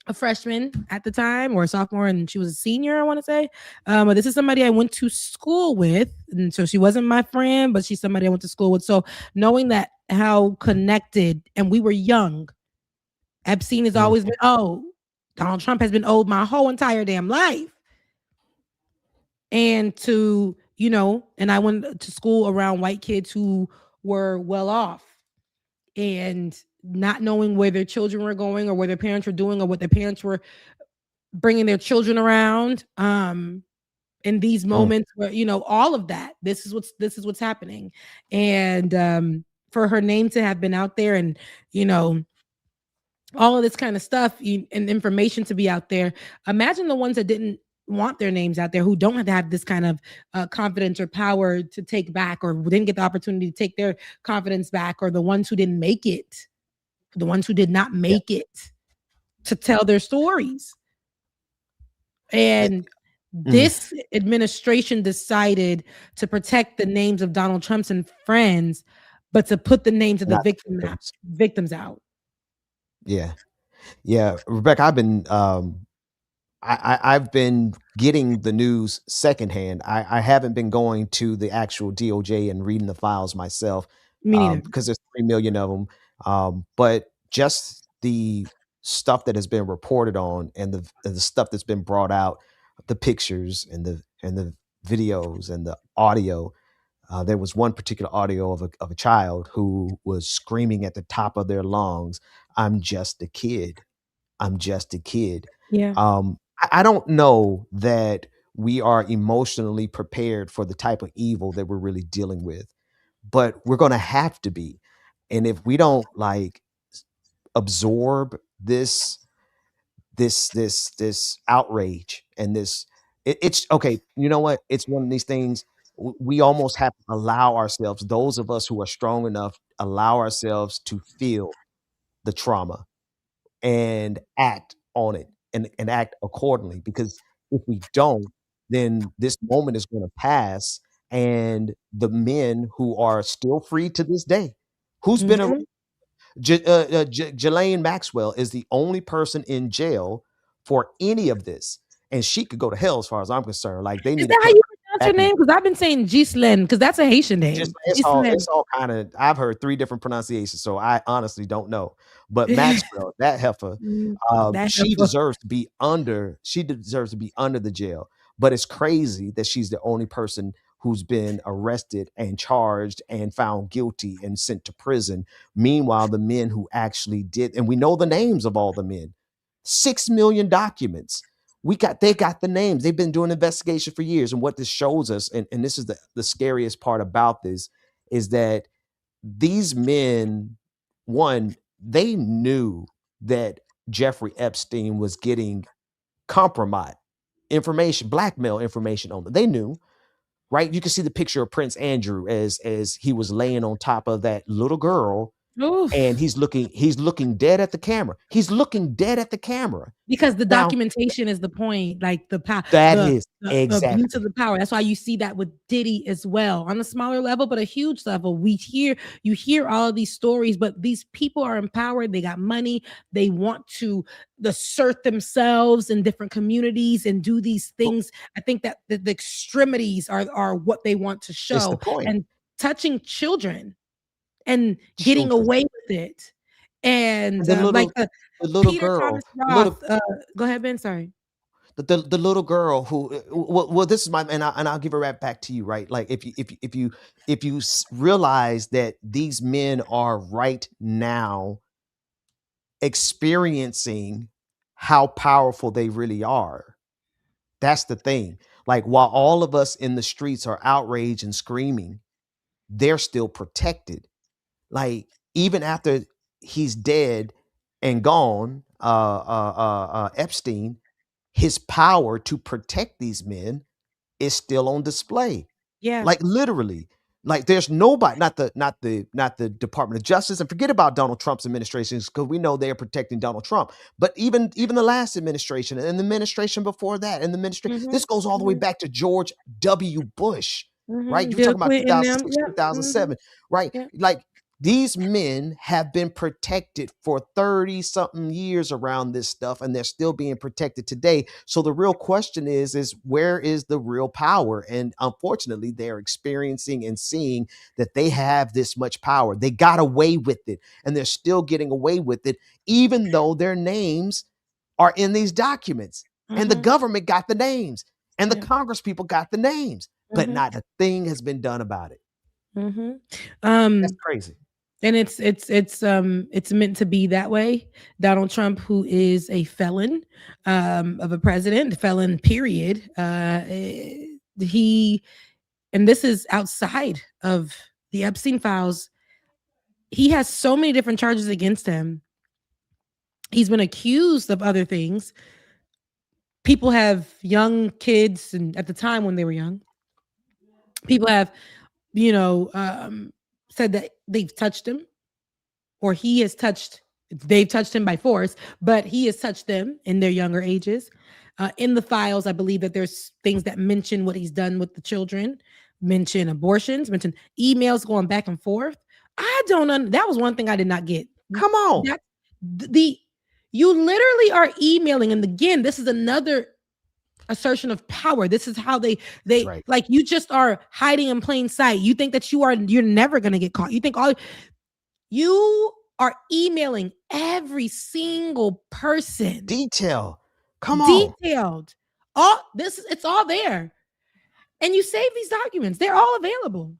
a freshman at the time, or a sophomore, and she was a senior, I want to say. But this is somebody I went to school with, and so she wasn't my friend, but she's somebody I went to school with. So knowing that, how connected, and we were young. Epstein has always been old. Donald Trump has been old my whole entire damn life. And and I went to school around white kids who were well off, and not knowing where their children were going or where their parents were doing or what their parents were bringing their children around in these moments where, all of that, this is what's happening. And for her name to have been out there, and all of this kind of stuff and information to be out there, imagine the ones that didn't want their names out there, who don't have to have this kind of confidence or power to take back, or didn't get the opportunity to take their confidence back, or the ones who didn't make it, the ones who did not make it to tell their stories. And this administration decided to protect the names of Donald Trump's and friends, but to put the names of the victims out. Yeah. Rebecca, I've been getting the news secondhand. I haven't been going to the actual DOJ and reading the files myself, because there's 3 million of them. But just the stuff that has been reported on, and the stuff that's been brought out, the pictures and the videos and the audio. There was one particular audio of a child who was screaming at the top of their lungs, "I'm just a kid. I'm just a kid." Yeah. I don't know that we are emotionally prepared for the type of evil that we're really dealing with. But we're going to have to be. And if we don't like absorb this outrage and it's okay, you know what? It's one of these things we almost have to allow ourselves, those of us who are strong enough, allow ourselves to feel the trauma and act on it and act accordingly. Because if we don't, then this moment is going to pass, and the men who are still free to this day, who's been arrested. Ghislaine Maxwell is the only person in jail for any of this, and she could go to hell as far as I'm concerned. Like they Is need that to how you pronounce her name? Because I've been saying Ghislaine because that's a Haitian name. it's all kind of. I've heard 3 different pronunciations, so I honestly don't know. But Maxwell, that heifer, she deserves to be under. She deserves to be under the jail. But it's crazy that she's the only person who's been arrested and charged and found guilty and sent to prison. Meanwhile, the men who actually did, and we know the names of all the men, 6 million documents. They got the names. They've been doing investigation for years. And what this shows us, and this is the scariest part about this, is that these men, one, they knew that Jeffrey Epstein was getting compromised information, blackmail information on them. They knew, right? You can see the picture of Prince Andrew as he was laying on top of that little girl. Oof. And he's looking dead at the camera. He's looking dead at the camera. Because the documentation is the point, like the power. The abuse of the power. That's why you see that with Diddy as well, on a smaller level, but a huge level. You hear all of these stories, but these people are empowered. They got money. They want to assert themselves in different communities and do these things. I think that the extremities are what they want to show. And touching children and getting away with it. And the little Peter girl, Thomas Roth, go ahead, Ben. Sorry. The little girl who, well, this is my, and I'll give it right back to you, right? Like if you realize that these men are right now experiencing how powerful they really are. That's the thing. Like while all of us in the streets are outraged and screaming, they're still protected. Like even after he's dead and gone, Epstein, his power to protect these men is still on display. Yeah. Like literally, like there's nobody, not the Department of Justice, and forget about Donald Trump's administrations, because we know they are protecting Donald Trump. But even the last administration and the administration before that, and the administration, this goes all the way back to George W. Bush, right? You're talking about 2006, 2007, right? Like these men have been protected for 30 something years around this stuff, and they're still being protected today. So the real question is where is the real power? And unfortunately, they're experiencing and seeing that they have this much power. They got away with it, and they're still getting away with it, even though their names are in these documents. And the government got the names, and the Congress people got the names, but not a thing has been done about it. That's crazy. And it's meant to be that way. Donald Trump, who is a felon of a president, felon period. And this is outside of the Epstein files. He has so many different charges against him. He's been accused of other things. People have young kids, and at the time when they were young, people have, said that they've touched him, or they've touched him by force, but he has touched them in their younger ages. In the files, I believe that there's things that mention what he's done with the children, mention abortions, mention emails going back and forth. That was one thing I did not get. Come on. You literally are emailing. And again, this is another assertion of power. This is how they right. Like you just are hiding in plain sight. You think that you're never going to get caught. You are emailing every single person. Detailed. Detailed. It's all there. And you save these documents. They're all available.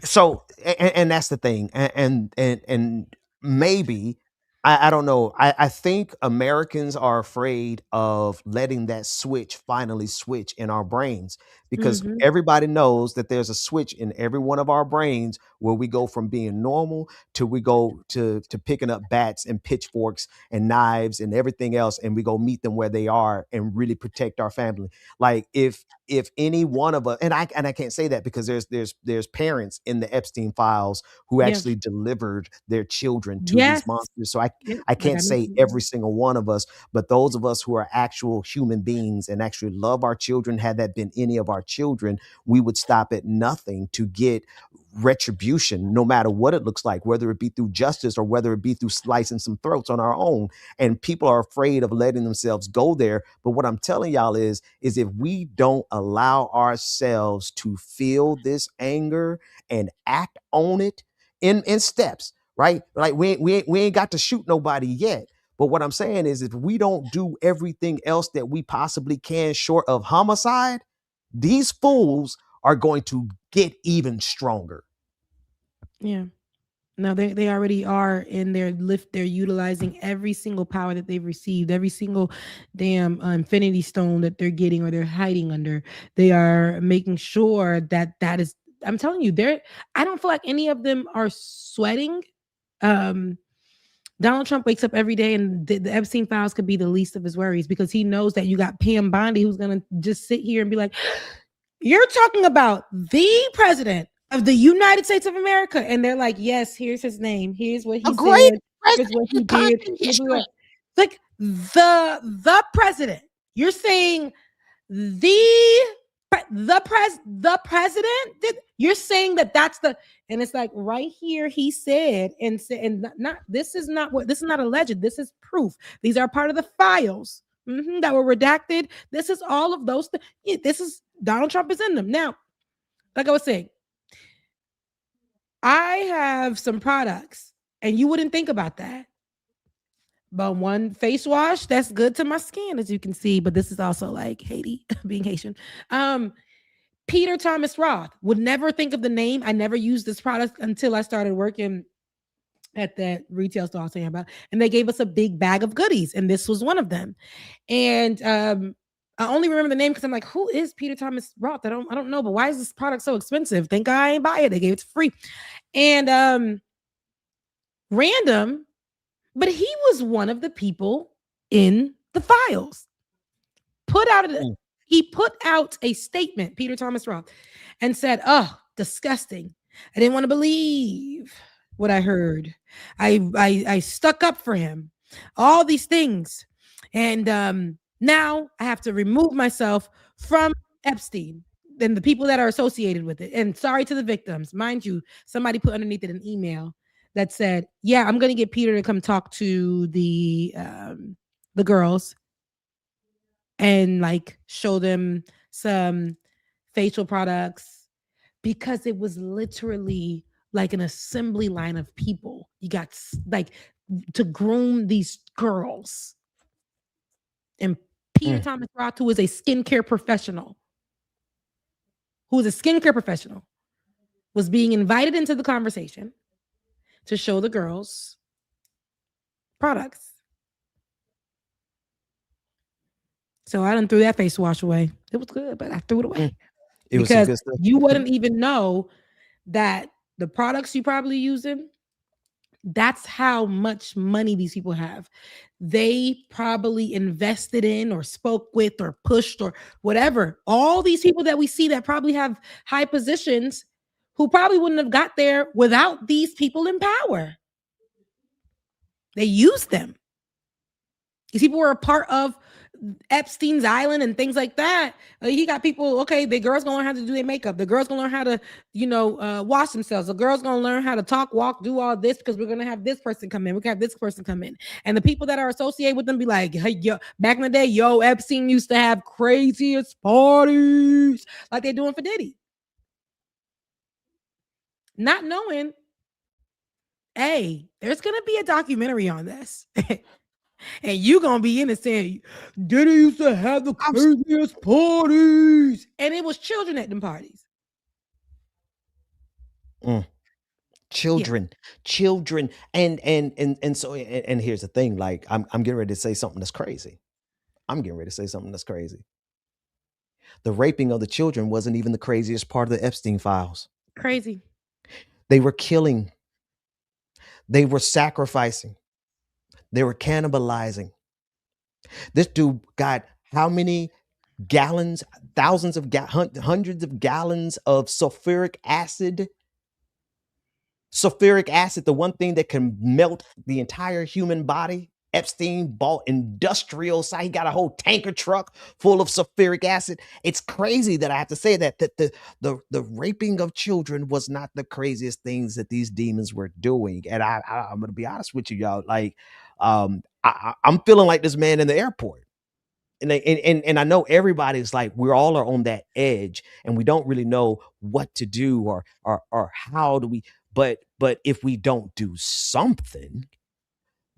So that's the thing. And maybe I don't know. I think Americans are afraid of letting that switch finally switch in our brains, because everybody knows that there's a switch in every one of our brains where we go from being normal to we go to picking up bats and pitchforks and knives and everything else, and we go meet them where they are and really protect our family. Like if any one of us, and I can't say that because there's parents in the Epstein files who actually delivered their children to these monsters. So I can't say every single one of us, but those of us who are actual human beings and actually love our children, had that been any of our children, we would stop at nothing to get retribution, no matter what it looks like, whether it be through justice or whether it be through slicing some throats on our own. And people are afraid of letting themselves go there. But what I'm telling y'all is if we don't allow ourselves to feel this anger and act on it in steps, right? Like we ain't got to shoot nobody yet. But what I'm saying is if we don't do everything else that we possibly can short of homicide, these fools are going to get even stronger. Yeah. No, they already are in their lift. They're utilizing every single power that they've received, every single damn infinity stone that they're getting or they're hiding under. They are making sure that is, I'm telling you, I don't feel like any of them are sweating. Donald Trump wakes up every day and the Epstein files could be the least of his worries, because he knows that you got Pam Bondi who's going to just sit here and be like, you're talking about the president of the United States of America. And they're like, yes, here's his name. Here's what he said. Here's what he did. Like the president. You're saying the president did. You're saying that's the, and it's like right here he said, and not this is not alleged. This is proof. These are part of the files that were redacted. This is all of those things. This is Donald Trump is in them. Now, like I was saying, I have some products, and you wouldn't think about that. But one face wash that's good to my skin, as you can see. But this is also like Haiti, being Haitian. Peter Thomas Roth, would never think of the name. I never used this product until I started working at that retail store I was saying about, and they gave us a big bag of goodies, and this was one of them. And I only remember the name because I'm like, who is Peter Thomas Roth? I don't know, but why is this product so expensive? Think I ain't buy it. They gave it for free. And random, but he was one of the people in the files. He put out a statement, Peter Thomas Roth, and said, oh, disgusting. I didn't want to believe what I heard. I stuck up for him. All these things. And now I have to remove myself from Epstein and the people that are associated with it. And sorry to the victims. Mind you, somebody put underneath it an email that said, yeah, I'm going to get Peter to come talk to the girls and like show them some facial products, because it was literally like an assembly line of people. You got like to groom these girls. And Peter Thomas Roth, who is a skincare professional, was being invited into the conversation to show the girls products. So I done threw that face wash away. It was good, but I threw it away. Because you wouldn't even know that the products you probably using, that's how much money these people have. They probably invested in or spoke with or pushed or whatever. All these people that we see that probably have high positions who probably wouldn't have got there without these people in power. They used them. These people were a part of Epstein's Island and things like that. He got people, okay, the girls gonna learn how to do their makeup. The girls gonna learn how to, wash themselves. The girls gonna learn how to talk, walk, do all this, because we're gonna have this person come in. We can have this person come in. And the people that are associated with them be like, hey, yo, back in the day, Epstein used to have craziest parties like they're doing for Diddy. Not knowing, hey, there's gonna be a documentary on this. And you gonna be in it saying, Diddy used to have the craziest parties. And it was children at them parties. Children. And so here's the thing, like I'm getting ready to say something that's crazy. The raping of the children wasn't even the craziest part of the Epstein files. Crazy. They were killing. They were sacrificing. They were cannibalizing. This dude got how many gallons, thousands of hundreds of gallons of sulfuric acid. Sulfuric acid, the one thing that can melt the entire human body. Epstein bought industrial site. He got a whole tanker truck full of sulfuric acid. It's crazy that I have to say that the raping of children was not the craziest things that these demons were doing. And I'm gonna be honest with you, y'all. Like, I'm feeling like this man in the airport. And I know everybody's like, we're all are on that edge and we don't really know what to do or how do we, but if we don't do something,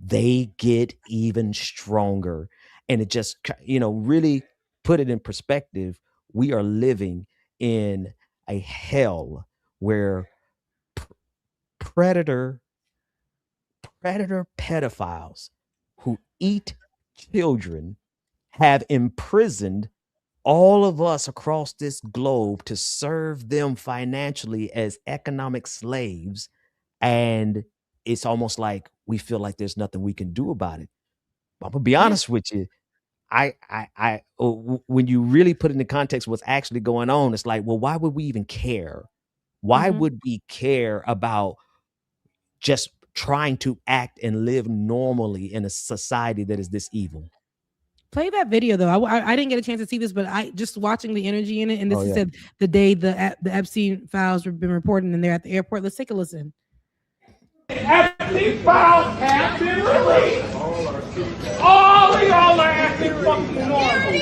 they get even stronger. And it just, really put it in perspective. We are living in a hell where predator pedophiles who eat children have imprisoned all of us across this globe to serve them financially as economic slaves. And it's almost like we feel like there's nothing we can do about it. I'm gonna be honest with you. When you really put it in the context of what's actually going on, it's like, well, why would we even care? Why would we care about just trying to act and live normally in a society that is this evil? Play that video though. I didn't get a chance to see this, but I just watching the energy in it, and this is the day the Epstein files have been reported, and they're at the airport. Let's take a listen. Epstein files have been released. All of y'all are acting fucking normal.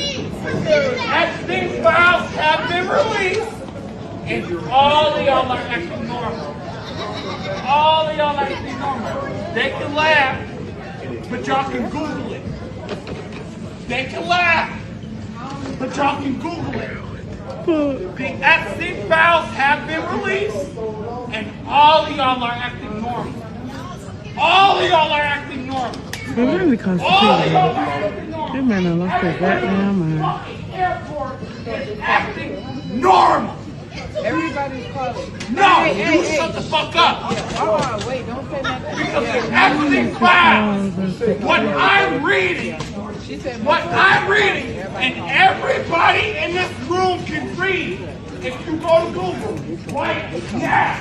Epstein files have been released, and all of y'all are acting normal. All of y'all are acting normal. They can laugh, but y'all can Google it. They can laugh, but y'all can Google it. The Epstein files have been released, and all of y'all are acting normal. All of y'all are acting normal. It really constipated. That man done lost his goddamn mind. Airport is acting normal. Everybody's calling. No, you shut the fuck up. Wait, don't say nothing. Because the Epstein files, what I'm reading, and everybody in this room can read. If you go to Google right now,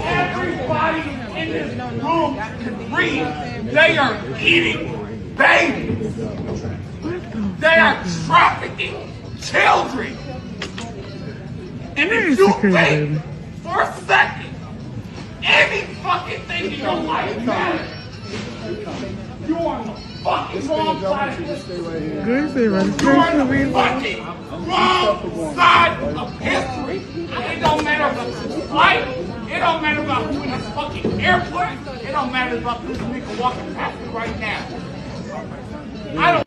everybody in this room can read. They are eating babies. They are trafficking children. And if you think for a second any fucking thing in your life matters, you are on the fucking wrong side of history. You are on the fucking wrong side of history. It don't matter about the flight. It don't matter about who in this fucking airport. It don't matter about this nigga walking past me right now. I don't.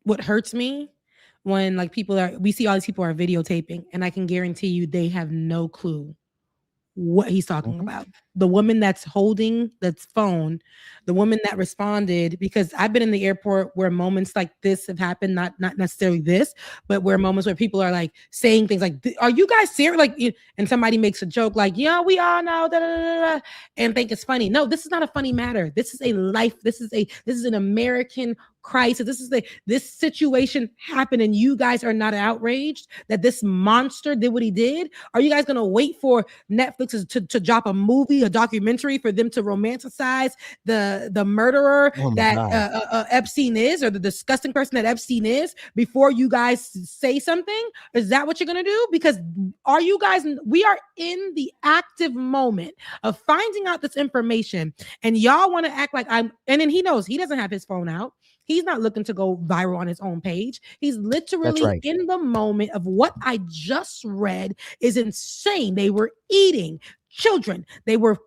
What hurts me when we see all these people are videotaping, and I can guarantee you they have no clue what he's talking about. The woman that's holding that's phone, the woman that responded, because I've been in the airport where moments like this have happened, not necessarily this, but where moments where people are like saying things like, are you guys serious? Like, and somebody makes a joke like, yeah, we all know, da, da, da, da, and think it's funny. No, this is not a funny matter. This is a life. This is an American crisis. This situation happened, and you guys are not outraged that this monster did what he did. Are you guys gonna wait for Netflix to drop a movie, a documentary, for them to romanticize the murderer that Epstein is, or the disgusting person that Epstein is, before you guys say something? Is that what you're gonna do? Because we are in the active moment of finding out this information, and y'all want to act like and then he knows he doesn't have his phone out. He's not looking to go viral on his own page. He's literally in the moment of what I just read is insane. They were eating children. They were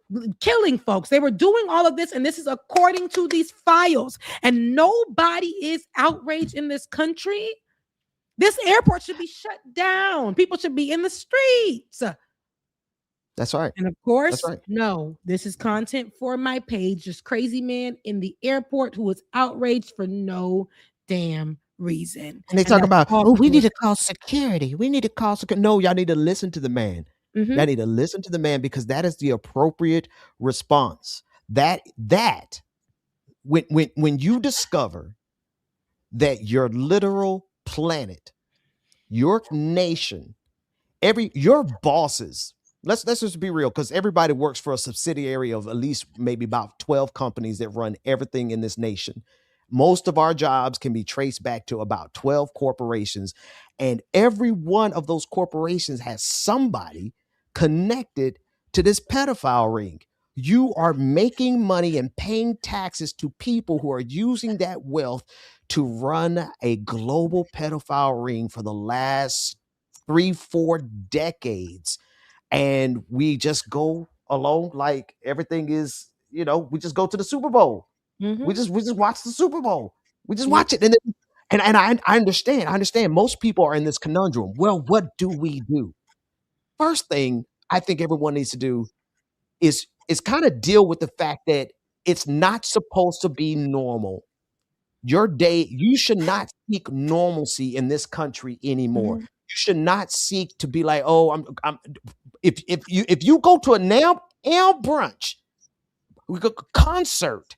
killing folks. They were doing all of this. And this is according to these files. And nobody is outraged in this country. This airport should be shut down. People should be in the streets. That's right. And of course, right. no, this is content for my page. This crazy man in the airport who was outraged for no damn reason. And they talk about, we need to call security. We need to call security. No, y'all need to listen to the man. Y'all need to listen to the man because that is the appropriate response. That when you discover that your literal planet, your nation, your bosses, let's just be real, because everybody works for a subsidiary of at least maybe about 12 companies that run everything in this nation. Most of our jobs can be traced back to about 12 corporations, and every one of those corporations has somebody connected to this pedophile ring. You are making money and paying taxes to people who are using that wealth to run a global pedophile ring for the last 3-4 decades. And we just go along like everything is, we just go to the Super Bowl. We just watch the Super Bowl. We just watch it. And I understand most people are in this conundrum. Well, what do we do? First thing I think everyone needs to do is kind of deal with the fact that it's not supposed to be normal. You should not seek normalcy in this country anymore. You should not seek to be like, oh, if you go to a now brunch, we go concert,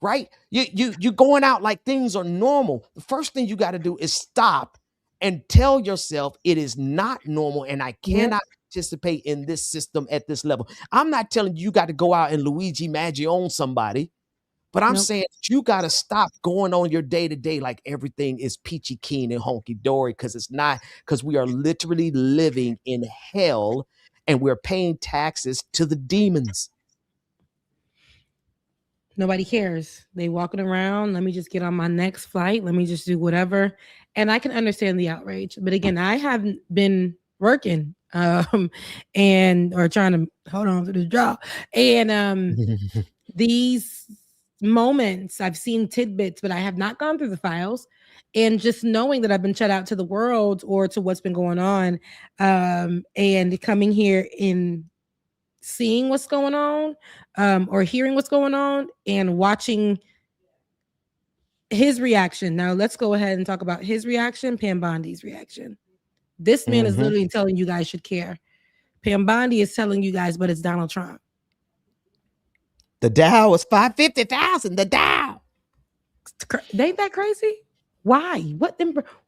right? You going out like things are normal. The first thing you got to do is stop and tell yourself it is not normal, and I cannot participate in this system at this level. I'm not telling you got to go out and Luigi Maggione somebody, but I'm saying you got to stop going on your day to day like everything is peachy keen and honky dory, because it's not, because we are literally living in hell and we're paying taxes to the demons. Nobody cares. They walking around. Let me just get on my next flight. Let me just do whatever. And I can understand the outrage. But again, I haven't been working or trying to hold on to the job. And these moments, I've seen tidbits, but I have not gone through the files. And just knowing that I've been shut out to the world or to what's been going on, and coming here in seeing what's going on, or hearing what's going on and watching his reaction. Now let's go ahead and talk about his reaction, Pam Bondi's reaction. This man is literally telling you guys should care. Pam Bondi is telling you guys, but it's Donald Trump. The Dow was 550,000. The Dow. Ain't that crazy? Why? What?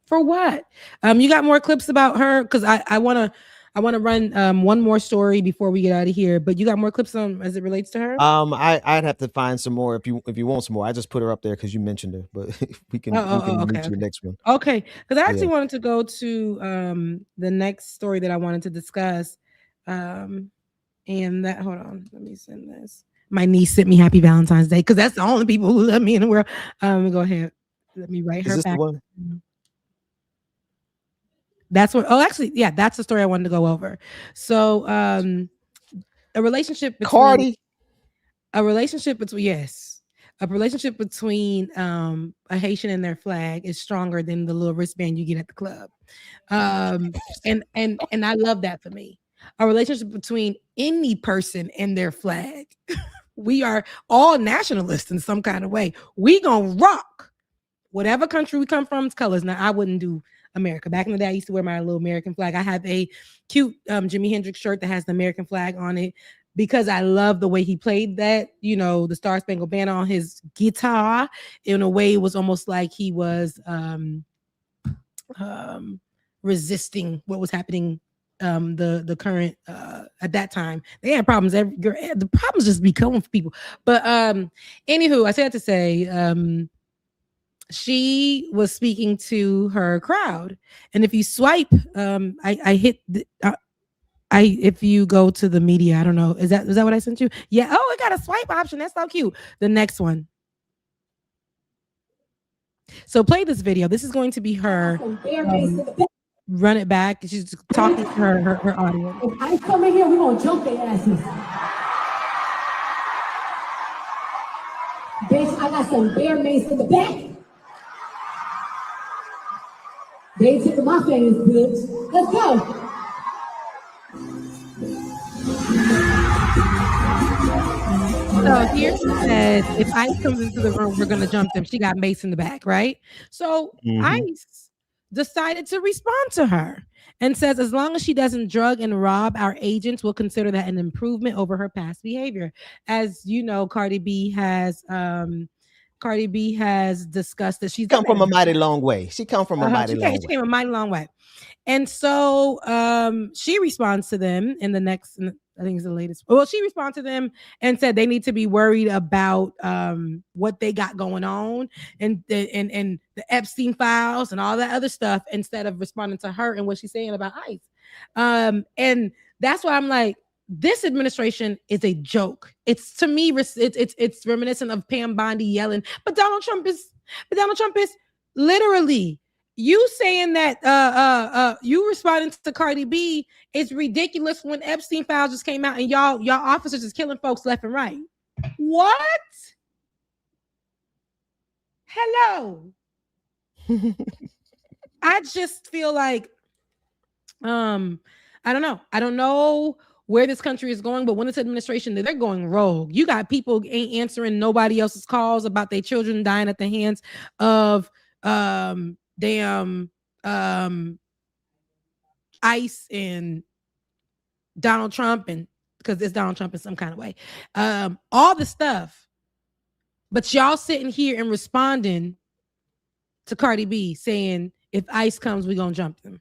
For what? You got more clips about her? Because I want to run one more story before we get out of here. But you got more clips on as it relates to her? I'd have to find some more if you want some more. I just put her up there because you mentioned her, but we can move to the next one. Okay, because I actually wanted to go to the next story that I wanted to discuss. And that, hold on, let me send this. My niece sent me Happy Valentine's Day because that's the only people who love me in the world. Go ahead. Let me write her back. The one? That's what. Oh, actually, yeah, that's the story I wanted to go over. So, a relationship between Cardi. A relationship between a Haitian and their flag is stronger than the little wristband you get at the club. And I love that for me. A relationship between any person and their flag. We are all nationalists in some kind of way. We gonna rock whatever country we come from's colors. Now, I wouldn't do America. Back in the day, I used to wear my little American flag. I have a cute Jimi Hendrix shirt that has the American flag on it because I love the way he played that, the Star Spangled Banner on his guitar. In a way, it was almost like he was resisting what was happening. The current at that time, they had problems. The problems just be coming for people. But anywho, I said that to say she was speaking to her crowd, and if you swipe, if you go to the media, I don't know, is that what I sent you? Yeah. Oh, it got a swipe option. That's so cute. The next one. So play this video. This is going to be her. Run it back. She's talking to her audience. If I come in here, we're gonna jump their asses. Bitch, I got some bear mace in the back. They ain't tickling my fingers, bitch. Let's go. So here she says, if ICE comes into the room, we're going to jump them. She got Mace in the back, right? So ICE decided to respond to her and says, as long as she doesn't drug and rob our agents, we'll consider that an improvement over her past behavior. As you know, Cardi B has discussed that she's come from a mighty long way. She come from a mighty long way. She came a mighty long way. And so she responds to them in the next, I think it's the latest. Well, she responds to them and said they need to be worried about what they got going on and the Epstein files and all that other stuff instead of responding to her and what she's saying about ICE. And that's why I'm like, this administration is a joke. It's, to me, it's reminiscent of Pam Bondi yelling, but Donald Trump is literally. You saying that you responding to Cardi B is ridiculous when Epstein files just came out and y'all officers is killing folks left and right. What? Hello. I just feel like I don't know. I don't know where this country is going, but when this administration, they're going rogue. You got people ain't answering nobody else's calls about their children dying at the hands of ICE and Donald Trump, and because it's Donald Trump in some kind of way, all the stuff, but y'all sitting here and responding to Cardi B saying, if ICE comes, we gonna jump them.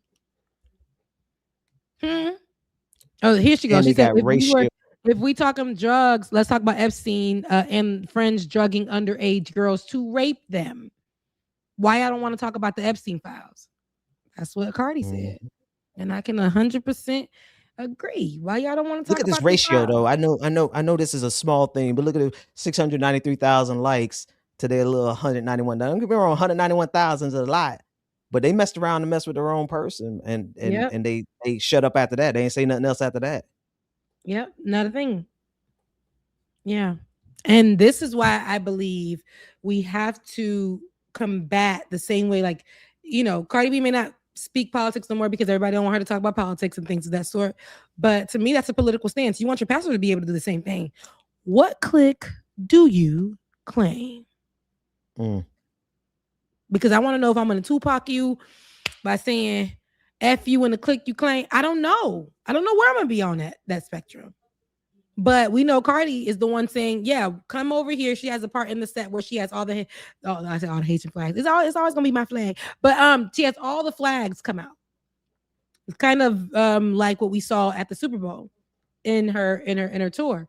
Oh, here she goes. She said, if we talking drugs, let's talk about Epstein and friends drugging underage girls to rape them. Why I don't want to talk about the Epstein files? That's what Cardi said, and I can 100% agree. Why y'all don't want to talk look at about this ratio though? I know this is a small thing, but look at the 693,000 likes to their little 191. Don't get me wrong, 191,000 is a lot, but they messed around and messed with the wrong person, and they shut up after that. They ain't say nothing else after that. Yep, not a thing. Yeah, and this is why I believe we have to combat the same way, like, you know, Cardi B may not speak politics no more because everybody don't want her to talk about politics and things of that sort, but to me that's a political stance. You want your pastor to be able to do the same thing. What clique do you claim? Because I want to know if I'm going to Tupac you by saying F you in the clique you claim. I don't know where I'm gonna be on that spectrum. But we know Cardi is the one saying, yeah, come over here. She has a part in the set where she has all the Haitian flags. It's always gonna be my flag. But she has all the flags come out. It's kind of like what we saw at the Super Bowl in her tour.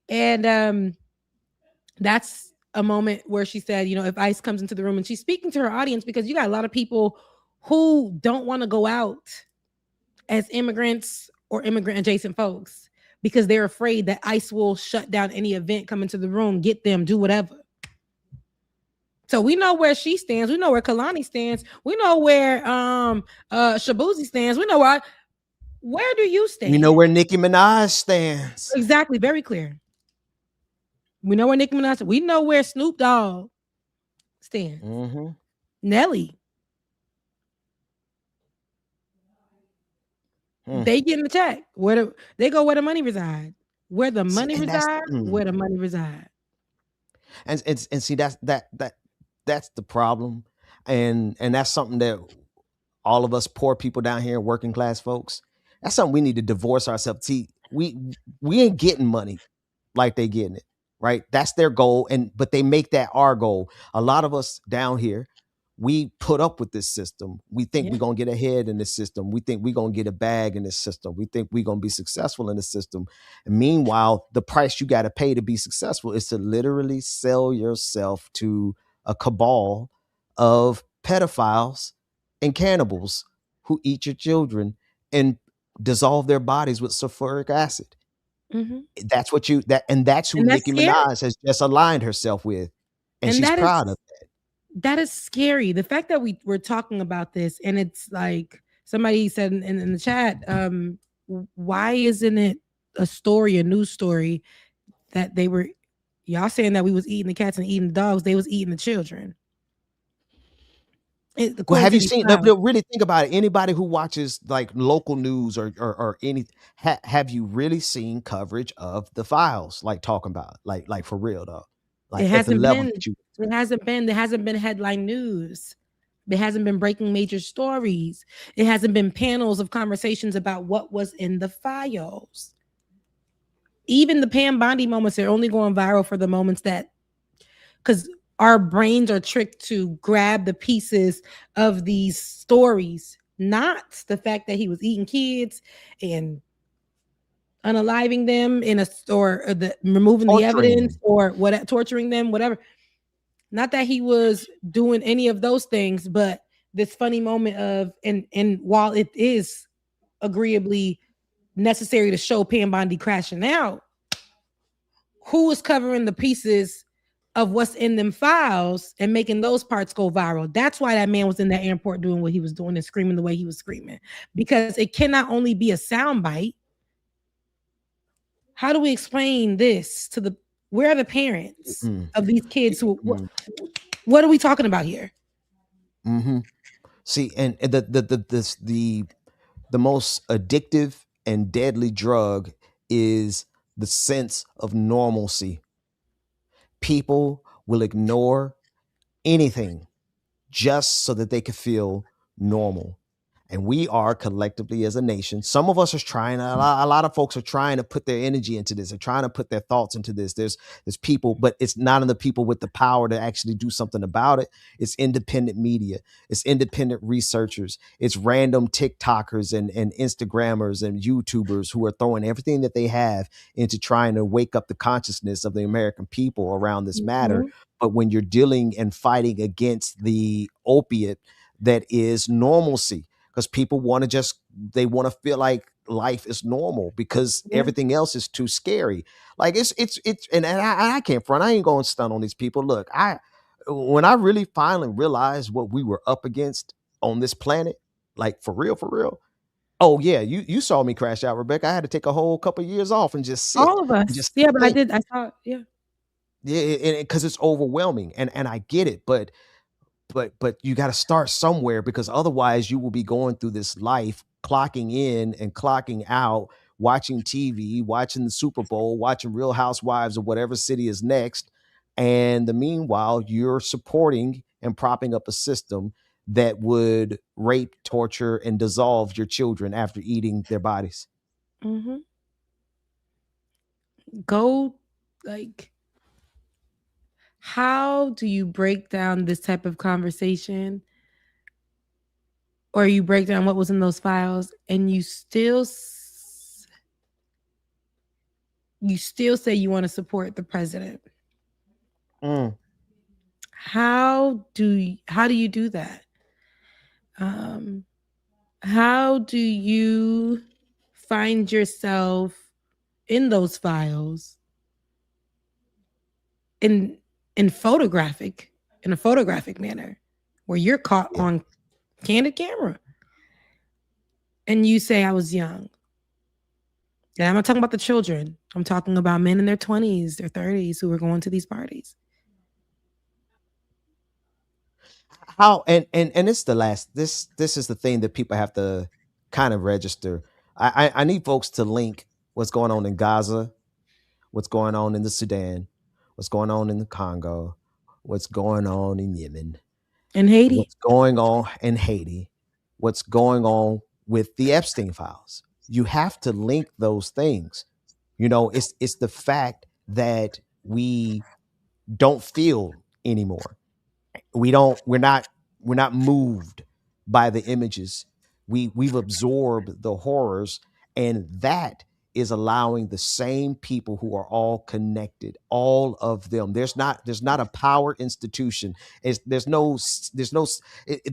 And that's a moment where she said, you know, if ICE comes into the room, and she's speaking to her audience because you got a lot of people who don't want to go out as immigrants or immigrant adjacent folks, because they're afraid that ICE will shut down any event, come into the room, get them, do whatever. So we know where she stands. We know where Kalani stands. We know where Shabuzi stands. We know where do you stand? We know where Nicki Minaj stands. Exactly. Very clear. We know where Nicki Minaj. We know where Snoop Dogg stands. Nelly. They get in the check. They go where the money reside. Where the money reside, where the money reside. And see that's the problem. And that's something that all of us poor people down here, working class folks, that's something we need to divorce ourselves. See, we ain't getting money like they getting it, right? That's their goal, but they make that our goal. A lot of us down here, we put up with this system. We think we're going to get ahead in this system. We think we're going to get a bag in this system. We think we're going to be successful in the system. And meanwhile, the price you got to pay to be successful is to literally sell yourself to a cabal of pedophiles and cannibals who eat your children and dissolve their bodies with sulfuric acid. That's what that's who Nicki Minaj has just aligned herself with. And she's proud of that. That is scary. The fact that we're talking about this, and it's like somebody said in the chat, why isn't it a news story that y'all saying that we was eating the cats and eating the dogs, they was eating the children. Well, have you seen? Really think about it. Anybody who watches like local news or any, have you really seen coverage of the files? Like talking about like for real though, like it at the hasn't level been. that you. It hasn't been. There hasn't been headline news. There hasn't been breaking major stories. It hasn't been panels of conversations about what was in the files. Even the Pam Bondi moments are only going viral for the moments that, because our brains are tricked to grab the pieces of these stories, not the fact that he was eating kids and unaliving them in a or removing the evidence or what, torturing them, whatever. Not that he was doing any of those things, but this funny moment of, and while it is agreeably necessary to show Pam Bondi crashing out, who is covering the pieces of what's in them files and making those parts go viral? That's why that man was in that airport doing what he was doing and screaming the way he was screaming, because it cannot only be a soundbite. How do we explain this to where are the parents of these kids who, what are we talking about here? Mm-hmm. See, and the most addictive and deadly drug is the sense of normalcy. People will ignore anything just so that they can feel normal. And we are collectively as a nation. Some of us are trying, a lot of folks are trying to put their energy into this. They're trying to put their thoughts into this. There's people, but it's not in the people with the power to actually do something about it. It's independent media. It's independent researchers. It's random TikTokers and Instagrammers and YouTubers who are throwing everything that they have into trying to wake up the consciousness of the American people around this matter. But when you're dealing and fighting against the opiate that is normalcy, because people want to they want to feel like life is normal because everything else is too scary. Like it's and I can't front. I ain't going to stun on these people. Look, when I really finally realized what we were up against on this planet, like for real. Oh yeah, you saw me crash out, Rebecca. I had to take a whole couple of years off and just sit. All of us. Just yeah, but think. I saw. Yeah. Yeah, because it's overwhelming, and I get it, but you got to start somewhere, because otherwise you will be going through this life clocking in and clocking out, watching TV, watching the Super Bowl, watching Real Housewives of whatever city is next, and the meanwhile you're supporting and propping up a system that would rape, torture, and dissolve your children after eating their bodies. Mm-hmm. Go like. How do you break down this type of conversation, or you break down what was in those files, and you still say you want to support the president? How do you do that? How do you find yourself in those files in a photographic manner, where you're caught on candid camera and you say, I was young? And I'm not talking about the children. I'm talking about men in their 20s, their 30s who were going to these parties. How and it's the last, this is the thing that people have to kind of register. I need folks to link what's going on in Gaza, what's going on in the Sudan, what's going on in the Congo, what's going on in Yemen, in Haiti, what's going on in Haiti, what's going on with the Epstein files. You have to link those things. You know, it's the fact that we don't feel anymore. We're not moved by the images. We've absorbed the horrors, and that is allowing the same people who are all connected, all of them. There's not a power institution. The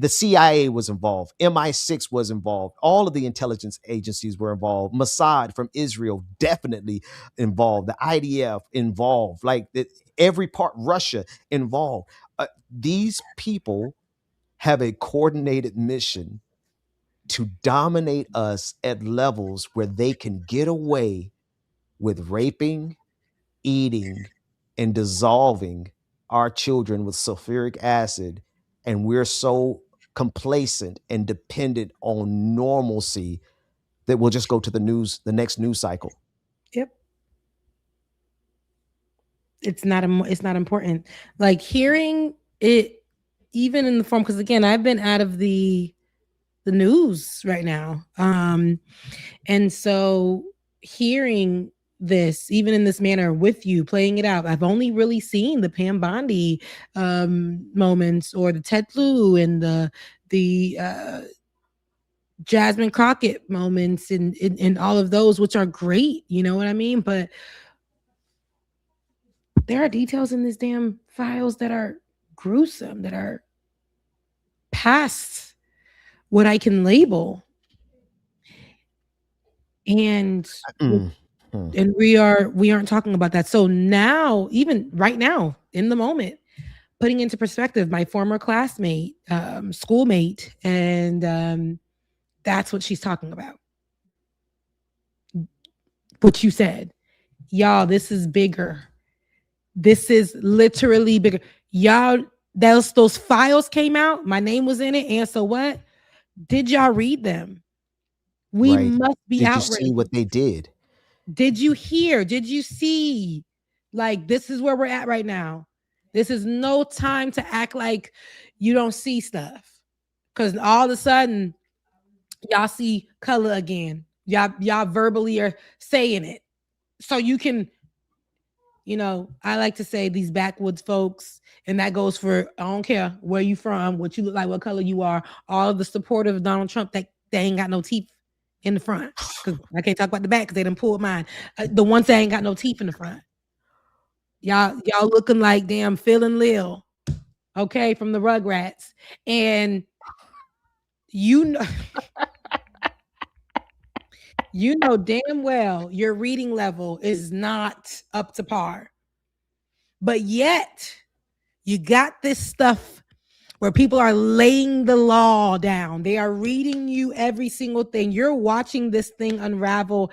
CIA was involved, MI6 was involved, all of the intelligence agencies were involved, Mossad from Israel definitely involved, the IDF involved, like every part, Russia involved. These people have a coordinated mission to dominate us at levels where they can get away with raping, eating, and dissolving our children with sulfuric acid. And we're so complacent and dependent on normalcy that we'll just go to the next news cycle. Yep. It's not important. Like hearing it, even in the form, because again, I've been out of the news right now. And so hearing this, even in this manner with you, playing it out, I've only really seen the Pam Bondi moments, or the Ted Lieu and the Jasmine Crockett moments, and all of those, which are great, you know what I mean? But there are details in this damn files that are gruesome, that are past what I can label. And we aren't talking about that. So now, even right now, in the moment, putting into perspective, my former classmate, schoolmate, and that's what she's talking about. What you said, y'all, this is bigger. This is literally bigger. Y'all, those files came out. My name was in it. And so what? Did y'all read them? We must be outraged. Did you see what they did? Did you hear? Did you see? Like, this is where we're at right now. This is no time to act like you don't see stuff. Because all of a sudden, y'all see color again. Y'all verbally are saying it. So you can, you know, I like to say these backwoods folks, and that goes for, I don't care where you from, what you look like, what color you are, all of the supporters of Donald Trump, that they ain't got no teeth in the front. Because I can't talk about the back because they done pulled mine. The ones that ain't got no teeth in the front. Y'all looking like damn Phil and Lil, okay, from the Rugrats. And you know, you know damn well your reading level is not up to par. But yet, you got this stuff where people are laying the law down. They are reading you every single thing. You're watching this thing unravel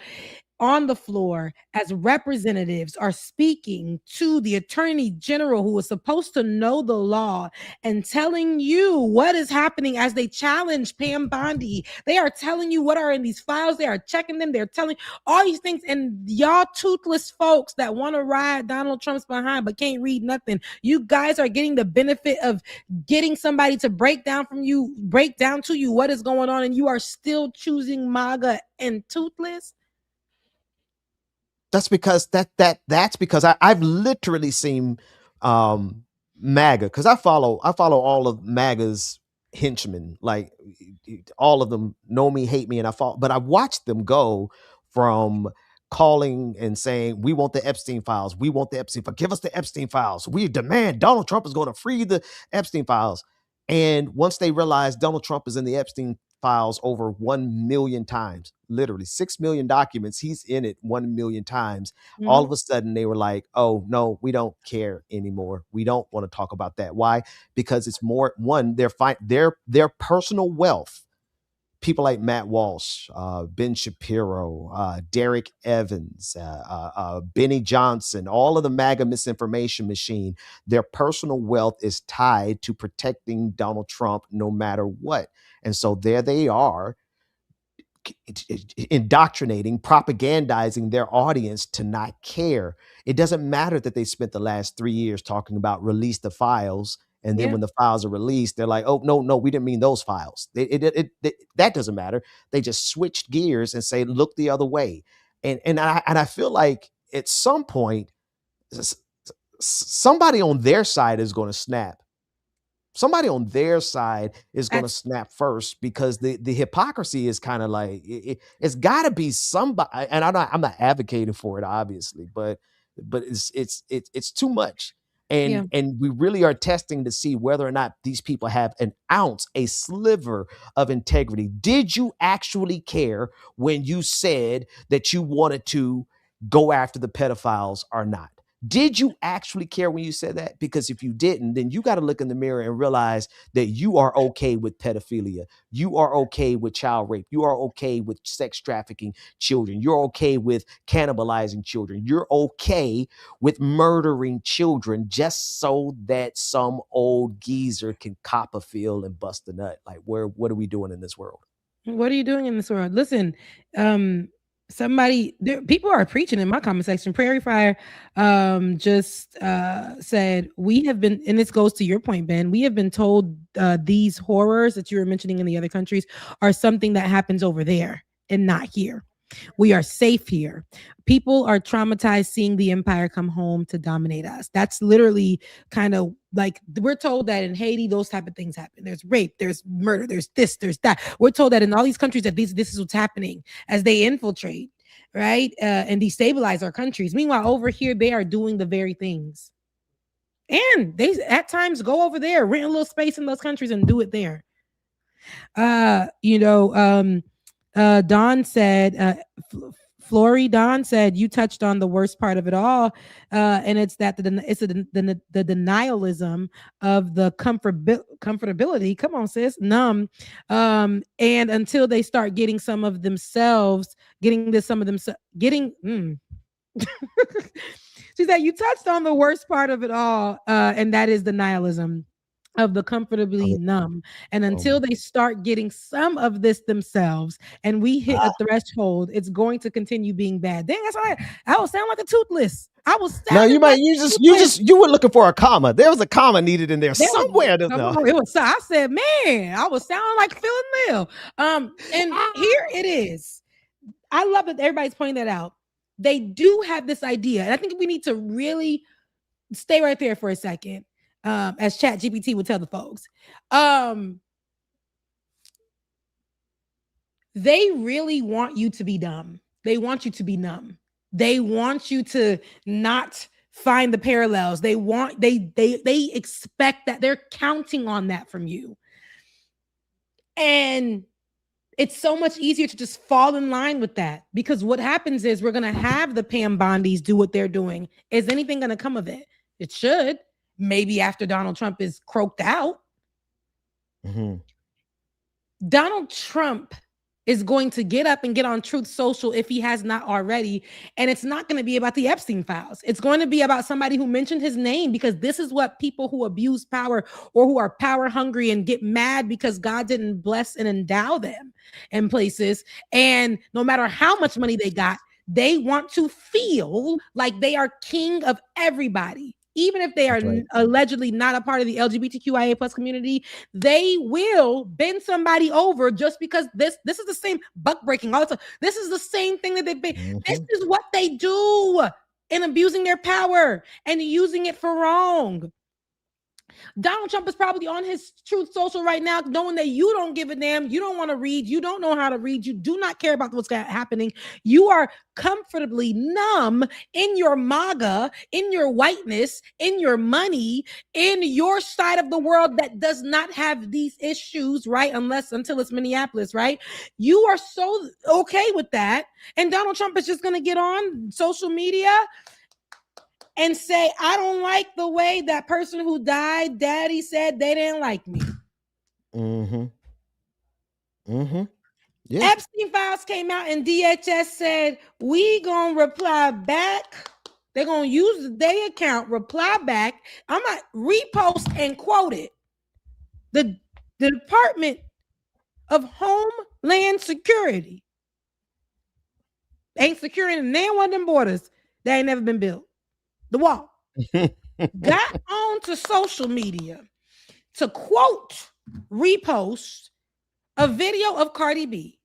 on the floor as representatives are speaking to the attorney general, who is supposed to know the law, and telling you what is happening as they challenge Pam Bondi. They are telling you what are in these files. They are checking them. They're telling all these things. And y'all toothless folks that want to ride Donald Trump's behind but can't read nothing, you guys are getting the benefit of getting somebody to break down to you what is going on, and you are still choosing MAGA and toothless. That's because that's because I've literally seen MAGA, because I follow all of MAGA's henchmen. Like, all of them know me, hate me, and but I watched them go from calling and saying, we want the Epstein files, we want the Epstein files, give us the Epstein files, we demand Donald Trump is going to free the Epstein files. And once they realized Donald Trump is in the Epstein files over 1 million times, literally 6 million documents, he's in it 1 million times. All of a sudden they were like, oh no, we don't care anymore, we don't want to talk about that. Why? Because it's more, one, their personal wealth. People like Matt Walsh, Ben Shapiro, Derek Evans, Benny Johnson, all of the MAGA misinformation machine, their personal wealth is tied to protecting Donald Trump no matter what. And so there they are, indoctrinating, propagandizing their audience to not care. It doesn't matter that they spent the last 3 years talking about release the files. And then when the files are released, they're like, oh, no, we didn't mean those files. That doesn't matter. They just switched gears and say, look the other way. And I feel like at some point, somebody on their side is going to snap. Somebody on their side is going to snap first, because the hypocrisy is kind of like, it's got to be somebody. And I'm not advocating for it, obviously, but it's too much. And we really are testing to see whether or not these people have an ounce, a sliver of integrity. Did you actually care when you said that you wanted to go after the pedophiles or not? Did you actually care when you said that? Because if you didn't, then you got to look in the mirror and realize that you are okay with pedophilia. You are okay with child rape. You are okay with sex trafficking children. You're okay with cannibalizing children. You're okay with murdering children just so that some old geezer can cop a feel and bust a nut. Like, what are we doing in this world? What are you doing in this world? Listen, people are preaching in my comment section. Prairie Fire just said, we have been, and this goes to your point, Ben, we have been told these horrors that you were mentioning in the other countries are something that happens over there and not here. We are safe here. People are traumatized seeing the empire come home to dominate us. That's literally kind of like, we're told that in Haiti, those type of things happen. There's rape, there's murder, there's this, there's that. We're told that in all these countries that this is what's happening as they infiltrate, right? And destabilize our countries. Meanwhile, over here, they are doing the very things. And they at times go over there, rent a little space in those countries and do it there. Don said, Don said, you touched on the worst part of it all, and it's that the denialism of the comfortability. Come on, sis, numb, and until they start getting some of themselves, She said, you touched on the worst part of it all, and that is the nihilism of the comfortably numb. And until they start getting some of this themselves and we hit a threshold, it's going to continue being bad. Dang, that's right. I will sound like a toothless. I will sound now you were looking for a comma. There was a comma needed in there somewhere. I said, man, I was sounding like Phil and Lil. And here it is. I love that everybody's pointing that out. They do have this idea, and I think we need to really stay right there for a second. As ChatGPT would tell the folks, they really want you to be dumb. They want you to be numb. They want you to not find the parallels. They expect that. They're counting on that from you. And it's so much easier to just fall in line with that, because what happens is we're going to have the Pam Bondies do what they're doing. Is anything going to come of it? It should. Maybe after Donald Trump is croaked out. Mm-hmm. Donald Trump is going to get up and get on Truth Social if he has not already. And it's not going to be about the Epstein files. It's going to be about somebody who mentioned his name, because this is what people who abuse power or who are power hungry and get mad because God didn't bless and endow them in places. And no matter how much money they got, they want to feel like they are king of everybody. Even if they are allegedly not a part of the LGBTQIA plus community, they will bend somebody over just because this is the same buck breaking. Also, this is the same thing that they've been. Mm-hmm. This is what they do in abusing their power and using it for wrong. Donald Trump is probably on his Truth Social right now, knowing that you don't give a damn. You don't want to read. You don't know how to read. You do not care about what's happening. You are comfortably numb in your MAGA, in your whiteness, in your money, in your side of the world that does not have these issues, right? Until it's Minneapolis, right? You are so okay with that. And Donald Trump is just going to get on social media and say, I don't like the way that person who died, daddy said they didn't like me. Mm-hmm. Mm-hmm. Yeah. Epstein files came out and DHS said, we gonna reply back. They're gonna use their account, reply back. I'm gonna repost and quote it. The Department of Homeland Security ain't securing none of them borders that ain't never been built. The wall got onto social media to quote, repost a video of Cardi B.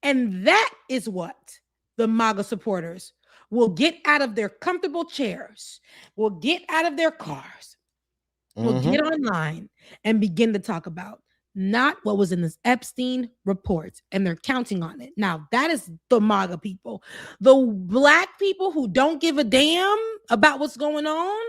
And that is what the MAGA supporters will get out of their comfortable chairs, will get out of their cars, will get online and begin to talk about. Not what was in this Epstein report, and they're counting on it. Now, that is the MAGA people. The black people who don't give a damn about what's going on,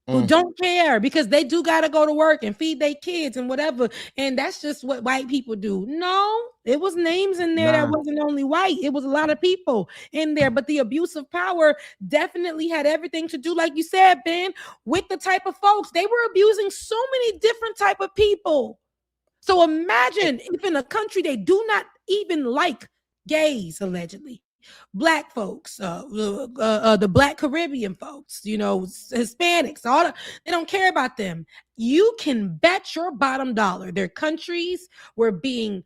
who don't care because they do got to go to work and feed their kids and whatever. And that's just what white people do. No, it was names in there that wasn't only white. It was a lot of people in there. But the abuse of power definitely had everything to do, like you said, Ben, with the type of folks. They were abusing so many different type of people. So imagine if in a country they do not even like gays, allegedly. Black folks, the Black Caribbean folks, Hispanics, they don't care about them. You can bet your bottom dollar their countries were being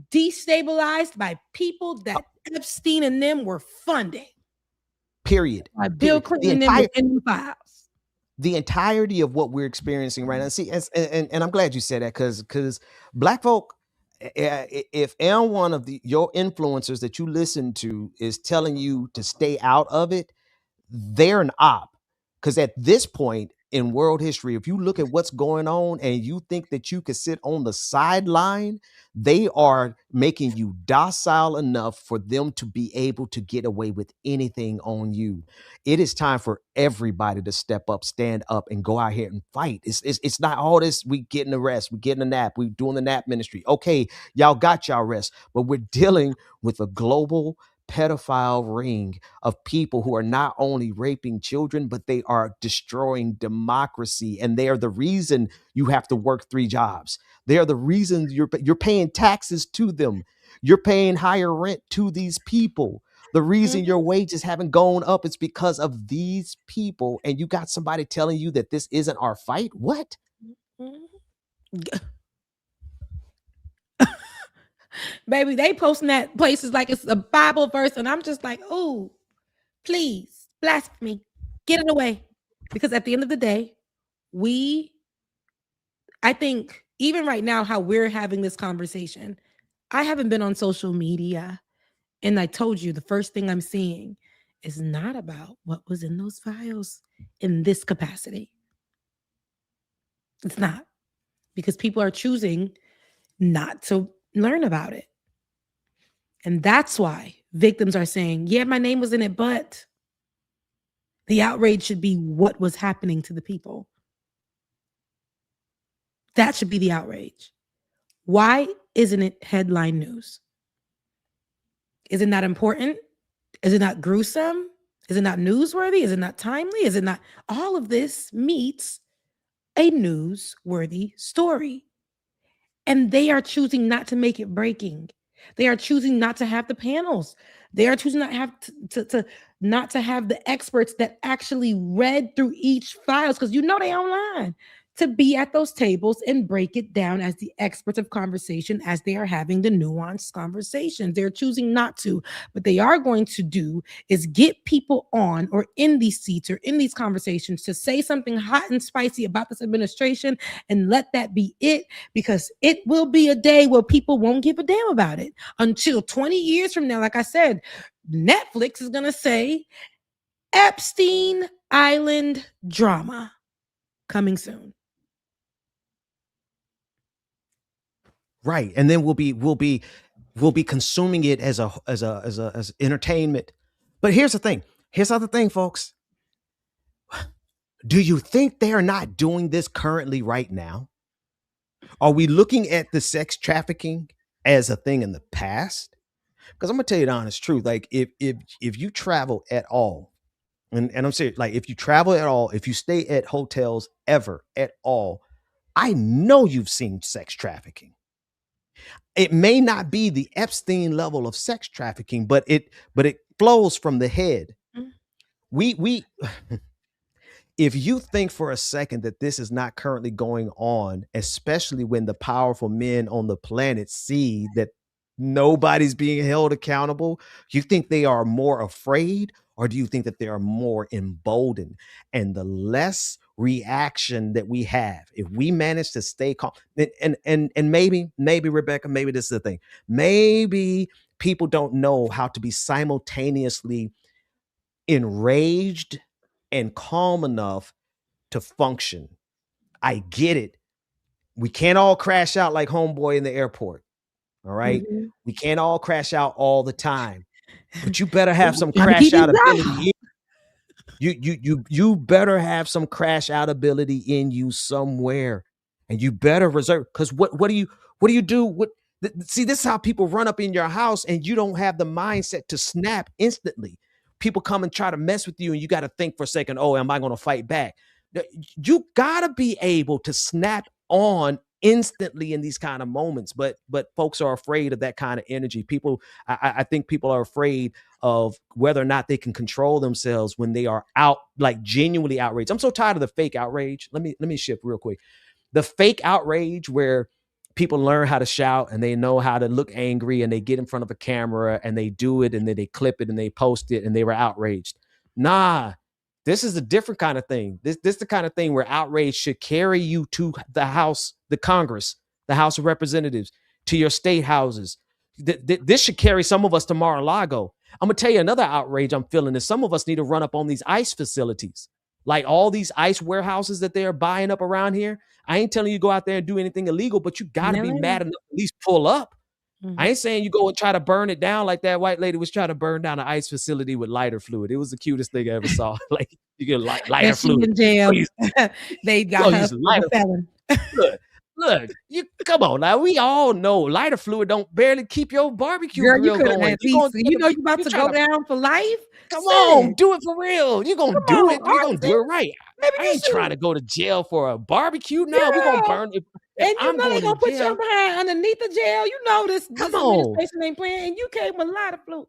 destabilized by people that Epstein and them were funding. Period. By Bill Clinton and them in the files. The entirety of what we're experiencing right now. See, and I'm glad you said that because Black folk, if one of your influencers that you listen to is telling you to stay out of it, they're an op. Because at this point in world history, if you look at what's going on and you think that you could sit on the sideline, they are making you docile enough for them to be able to get away with anything on you. It is time for everybody to step up, stand up, and go out here and fight. It's not all this, we getting a rest, we getting a nap, we doing the nap ministry. Okay, y'all got y'all rest, but we're dealing with a global pedophile ring of people who are not only raping children, but they are destroying democracy. And they are the reason you have to work 3 jobs. They are the reason you're paying taxes to them. You're paying higher rent to these people. The reason your wages haven't gone up is because of these people. And you got somebody telling you that this isn't our fight? What? Baby, they posting that places like it's a Bible verse, and I'm just like, oh, please, blasphemy, get it away. Because at the end of the day, I think even right now, how we're having this conversation, I haven't been on social media, and I told you the first thing I'm seeing is not about what was in those files in this capacity. It's not, because people are choosing not to learn about it. And that's why victims are saying, yeah, my name was in it, but the outrage should be what was happening to the people. That should be the outrage. Why isn't it headline news? Is it not important? Is it not gruesome? Is it not newsworthy? Is it not timely? Is it not? All of this meets a newsworthy story. And they are choosing not to make it breaking. They are choosing not to have the panels. They are choosing not have not to have the experts that actually read through each files, because they online, to be at those tables and break it down as the experts of conversation as they are having the nuanced conversations. They're choosing not to. What they are going to do is get people on or in these seats or in these conversations to say something hot and spicy about this administration and let that be it, because it will be a day where people won't give a damn about it until 20 years from now. Like I said, Netflix is going to say Epstein Island drama coming soon. Right. And then we'll be consuming it as entertainment. But here's the thing. Here's the other thing, folks. Do you think they are not doing this currently right now? Are we looking at the sex trafficking as a thing in the past? Because I'm gonna tell you the honest truth. Like if you travel at all, and I'm serious, like if you travel at all, if you stay at hotels ever at all, I know you've seen sex trafficking. It may not be the Epstein level of sex trafficking, but it flows from the head. We if you think for a second that this is not currently going on, especially when the powerful men on the planet see that nobody's being held accountable, you think they are more afraid, or do you think that they are more emboldened? And the less reaction that we have, if we manage to stay calm, and maybe Rebecca, maybe this is the thing, maybe people don't know how to be simultaneously enraged and calm enough to function. I get it. We can't all crash out like homeboy in the airport. All right. Mm-hmm. We can't all crash out all the time, but you better have some crash out ability. You better have some crash out ability in you somewhere, and you better reserve. Because what do you do? See, this is how people run up in your house, and you don't have the mindset to snap instantly. People come and try to mess with you, and you got to think for a second. Oh, am I going to fight back? You gotta be able to snap on instantly in these kind of moments, but folks are afraid of that kind of energy. People, I think people are afraid of whether or not they can control themselves when they are out, like genuinely outraged. I'm so tired of the fake outrage. Let me shift real quick. The fake outrage where people learn how to shout and they know how to look angry and they get in front of a camera and they do it and then they clip it and they post it and they were outraged. Nah, this is a different kind of thing. This is the kind of thing where outrage should carry you to the House, the Congress, the House of Representatives, to your state houses. This should carry some of us to Mar-a-Lago. I'm going to tell you another outrage I'm feeling is some of us need to run up on these ICE facilities. Like all these ICE warehouses that they're buying up around here. I ain't telling you go out there and do anything illegal, but you got to be mad enough to at least pull up. I ain't saying you go and try to burn it down like that white lady was trying to burn down an ICE facility with lighter fluid. It was the cutest thing I ever saw. Like you get lighter fluid. In jail. They got her lighter felon. Look, you come on now. We all know lighter fluid don't barely keep your barbecue grill going. You know you about to go down for life. Come on, do it for real. You're gonna do it. You're gonna do it right. Maybe I ain't trying to go to jail for a barbecue. No, we're gonna burn it. And you know they're gonna put your behind underneath the jail. You know this administration ain't playing, and you came with a lot of fluid.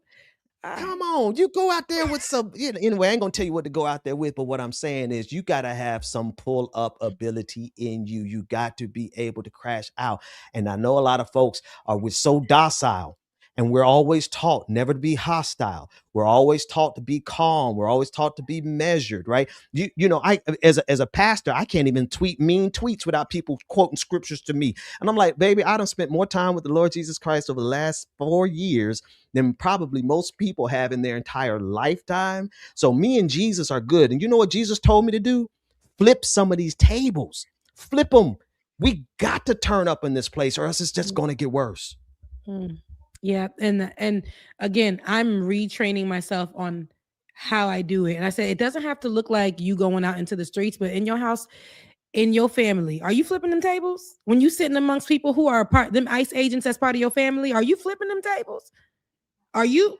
Come on, you go out there with some. Anyway, I ain't gonna tell you what to go out there with, but what I'm saying is you gotta have some pull up ability in you. You got to be able to crash out. And I know a lot of folks we're so docile. And we're always taught never to be hostile. We're always taught to be calm. We're always taught to be measured, right? You know, I as a pastor, I can't even tweet mean tweets without people quoting scriptures to me. And I'm like, baby, I done spent more time with the Lord Jesus Christ over the last 4 years than probably most people have in their entire lifetime. So me and Jesus are good. And you know what Jesus told me to do? Flip some of these tables. Flip them. We got to turn up in this place or else it's just going to get worse. Yeah, and again, I'm retraining myself on how I do it. And I said it doesn't have to look like you going out into the streets, but in your house, in your family, are you flipping them tables? When you sitting amongst people who are part them ICE agents as part of your family, are you flipping them tables? You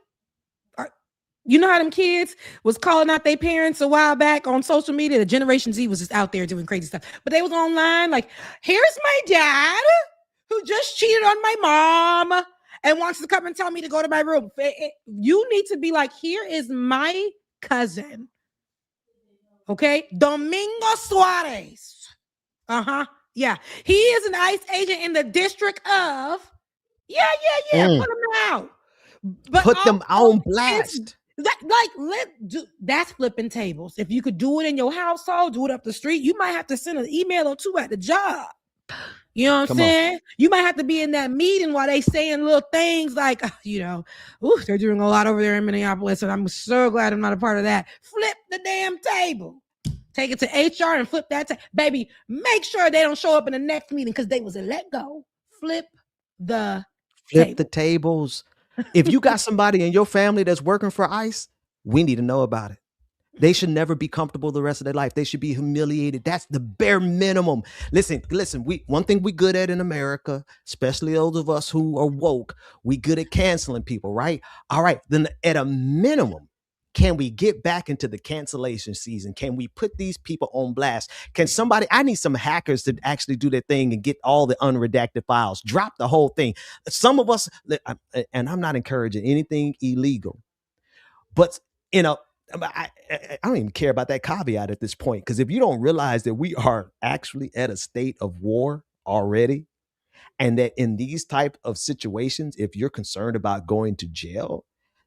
know how them kids was calling out their parents a while back on social media? The Generation Z was just out there doing crazy stuff, but they was online like, here's my dad who just cheated on my mom and wants to come and tell me to go to my room. You need to be like, here is my cousin. Okay? Domingo Suarez. Yeah. He is an ICE agent in the district of. Yeah. Put him out. But put them on blast. That's flipping tables. If you could do it in your household, do it up the street, you might have to send an email or two at the job. You know what I'm saying? You might have to be in that meeting while they saying little things like, they're doing a lot over there in Minneapolis, and I'm so glad I'm not a part of that. Flip the damn table. Take it to HR and flip that baby. Make sure they don't show up in the next meeting because they was a let go. Flip the tables. If you got somebody in your family that's working for ICE, we need to know about it. They should never be comfortable the rest of their life. They should be humiliated. That's the bare minimum. Listen, one thing we good at in America, especially those of us who are woke, we good at canceling people, right? All right, then at a minimum, can we get back into the cancellation season? Can we put these people on blast? I need some hackers to actually do their thing and get all the unredacted files, drop the whole thing. Some of us, and I'm not encouraging anything illegal, but I don't even care about that caveat at this point, because if you don't realize that we are actually at a state of war already, and that in these type of situations, if you're concerned about going to jail,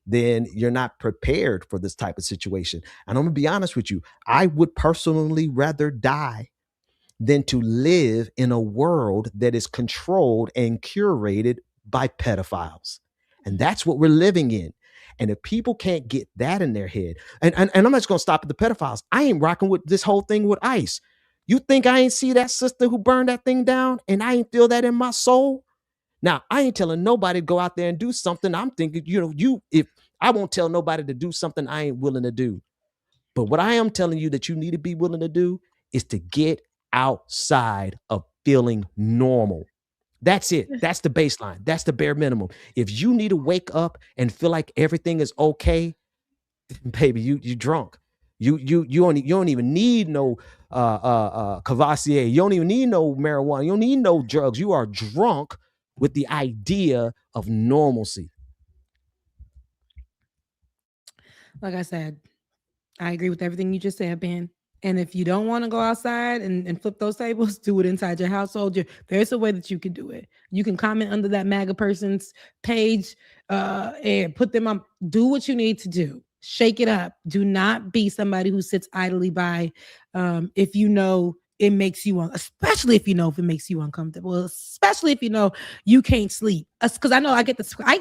then you're not prepared for this type of situation. And I'm gonna be honest with you, I would personally rather die than to live in a world that is controlled and curated by pedophiles. And that's what we're living in. And if people can't get that in their head, and I'm not just going to stop at the pedophiles. I ain't rocking with this whole thing with ICE. You think I ain't see that sister who burned that thing down and I ain't feel that in my soul? Now, I ain't telling nobody to go out there and do something. I'm thinking, if I won't tell nobody to do something I ain't willing to do. But what I am telling you that you need to be willing to do is to get outside of feeling normal. That's it. That's the baseline. That's the bare minimum. If you need to wake up and feel like everything is okay, baby, you drunk. You don't even need no Cavassier. You don't even need no marijuana. You don't need no drugs. You are drunk with the idea of normalcy. Like I said, I agree with everything you just said, Ben. And if you don't want to go outside and flip those tables, do it inside your household. There's a way that you can do it. You can comment under that MAGA person's page and put them on. Do what you need to do. Shake it up. Do not be somebody who sits idly by if you know it makes you, especially if you know if it makes you uncomfortable, especially if you know you can't sleep. Because I know I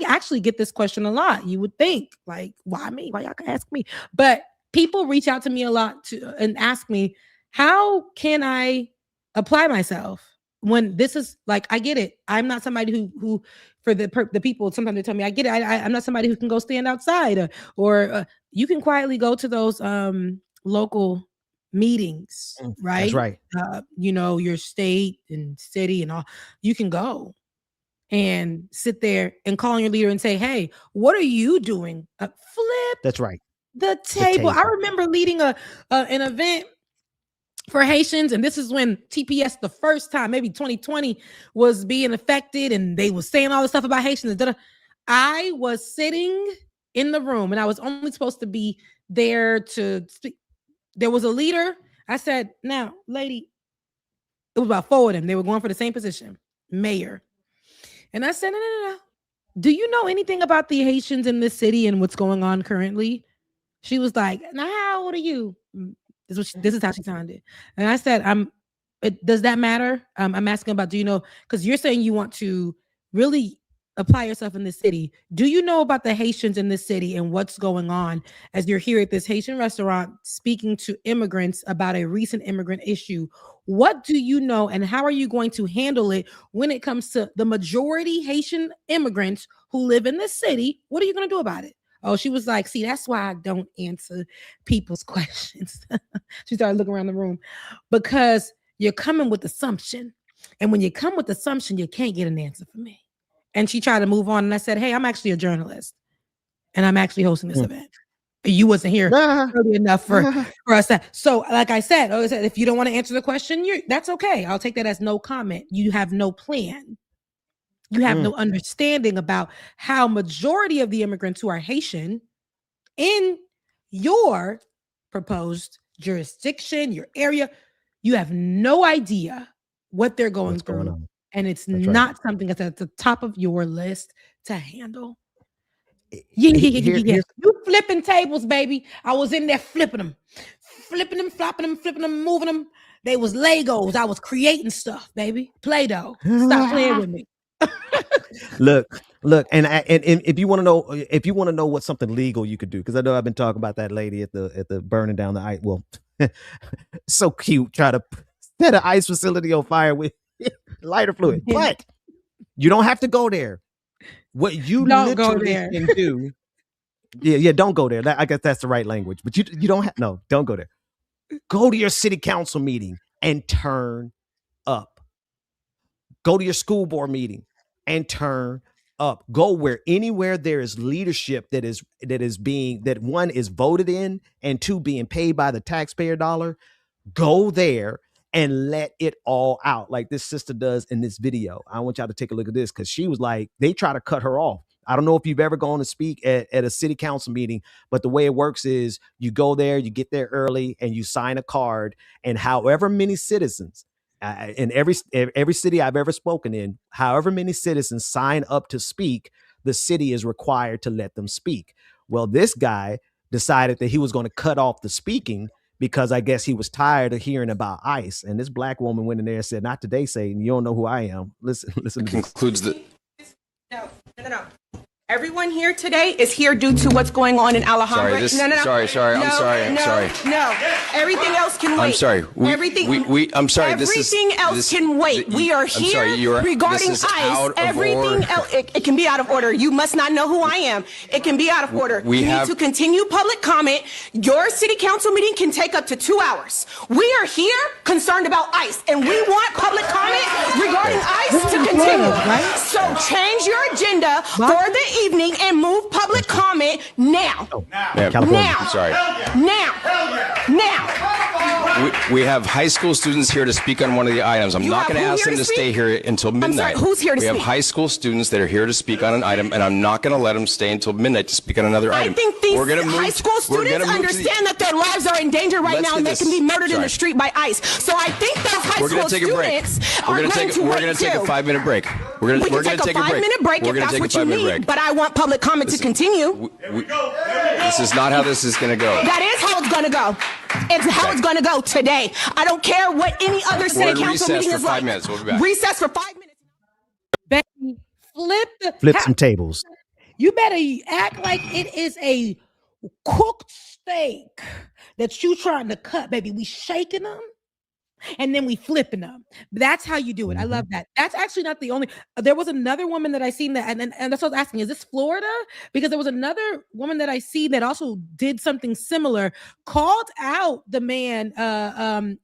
actually get this question a lot. You would think, like, why me? Why y'all can ask me? But people reach out to me a lot and ask me, how can I apply myself when this is like, I get it. I'm not somebody who for the people, sometimes they tell me, I get it. I'm not somebody who can go stand outside or you can quietly go to those local meetings, right? That's right. You know, your state and city and all, you can go and sit there and call on your leader and say, hey, what are you doing? Flip. That's right. The table. I remember leading an event for Haitians, and this is when TPS the first time, maybe 2020, was being affected, and they were saying all this stuff about Haitians. I was sitting in the room, and I was only supposed to be there to speak. There was a leader. I said, now, lady, it was about 4 of them. They were going for the same position, mayor. And I said, no. Do you know anything about the Haitians in this city and what's going on currently? She was like, now, how old are you? This is how she sounded. And I said, does that matter? I'm asking about, do you know, because you're saying you want to really apply yourself in this city. Do you know about the Haitians in this city and what's going on as you're here at this Haitian restaurant speaking to immigrants about a recent immigrant issue? What do you know and how are you going to handle it when it comes to the majority Haitian immigrants who live in this city? What are you going to do about it? Oh, she was like, see, that's why I don't answer people's questions. She started looking around the room because you're coming with assumption. And when you come with assumption, you can't get an answer from me. And she tried to move on. And I said, hey, I'm actually a journalist and I'm actually hosting this event. You wasn't here early enough for us. So like I said, if you don't want to answer the question, that's okay. I'll take that as no comment. You have no plan. You have no understanding about how majority of the immigrants who are Haitian in your proposed jurisdiction, your area, you have no idea what they're going through. And it's not something that's at the top of your list to handle. Yeah. You flipping tables, baby. I was in there flipping them, flopping them, moving them. They was Legos. I was creating stuff, baby. Play-Doh. Stop playing with me. Look, and if you want to know what's something legal you could do, because I know I've been talking about that lady at the burning down the ice. Well, so cute, try to set an ice facility on fire with lighter fluid, but you don't have to go there. What you don't literally can do, don't go there. I guess that's the right language, but you don't have don't go there. Go to your city council meeting and turn up. Go to your school board meeting and turn up. Go anywhere there is leadership that one is voted in and two being paid by the taxpayer dollar. Go there and let it all out like this sister does in this video. I want y'all to take a look at this because she was like, they try to cut her off. I don't know if you've ever gone to speak at a city council meeting, but the way it works is you go there, you get there early and you sign a card, and however many citizens in every city I've ever spoken in, however many citizens sign up to speak, the city is required to let them speak. Well, this guy decided that he was going to cut off the speaking because I guess he was tired of hearing about ICE. And this black woman went in there and said, "Not today, Satan. You don't know who I am." Listen to this. Concludes that. No. Everyone here today is here due to what's going on in Alhambra. Sorry, No. Everything else can wait. I'm sorry. I'm sorry. Everything else can wait. We are here regarding ICE. Everything else, it can be out of order. You must not know who I am. It can be out of order. You need to continue public comment. Your city council meeting can take up to 2 hours. We are here concerned about ICE, and we want public comment regarding ICE to continue. So change your agenda for the evening and move public comment now. California. I'm sorry. Now. We have high school students here to speak on one of the items. I'm not going to ask them to stay here until midnight. Who's here to speak? We have high school students that are here to speak on an item, and I'm not going to let them stay until midnight to speak on another item. I think these high school students understand that their lives are in danger right now and they can be murdered in the street by ICE. So I think those high school students are going to wait too. We're going to take a 5-minute break. We're going to take a 5-minute break if that's what you need, but I want public comment to continue. This is not how this is going to go. That is how it's going to go. It's how it's going to go today. I don't care what any other city council meeting is like. We'll be back. Recess for 5 minutes. Becky, flip some tables. You better act like it is a cooked steak that you trying to cut, baby. We shaking them and then we flipping them. That's how you do it. I love that. That's actually not the only. There was another woman that I seen that, and that's what I was asking. Is this Florida? Because there was another woman that I see that also did something similar, called out the man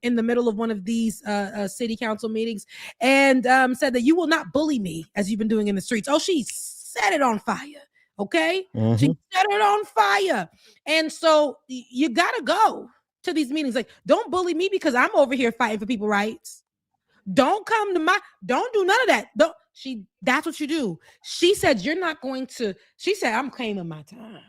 in the middle of one of these city council meetings, and said that you will not bully me as you've been doing in the streets. Oh, she set it on fire. Okay, she set it on fire, and so you gotta go to these meetings. Like, don't bully me because I'm over here fighting for people's rights. Don't come to don't do none of that. That's what you do. She said, you're not going to, she said, I'm claiming my time.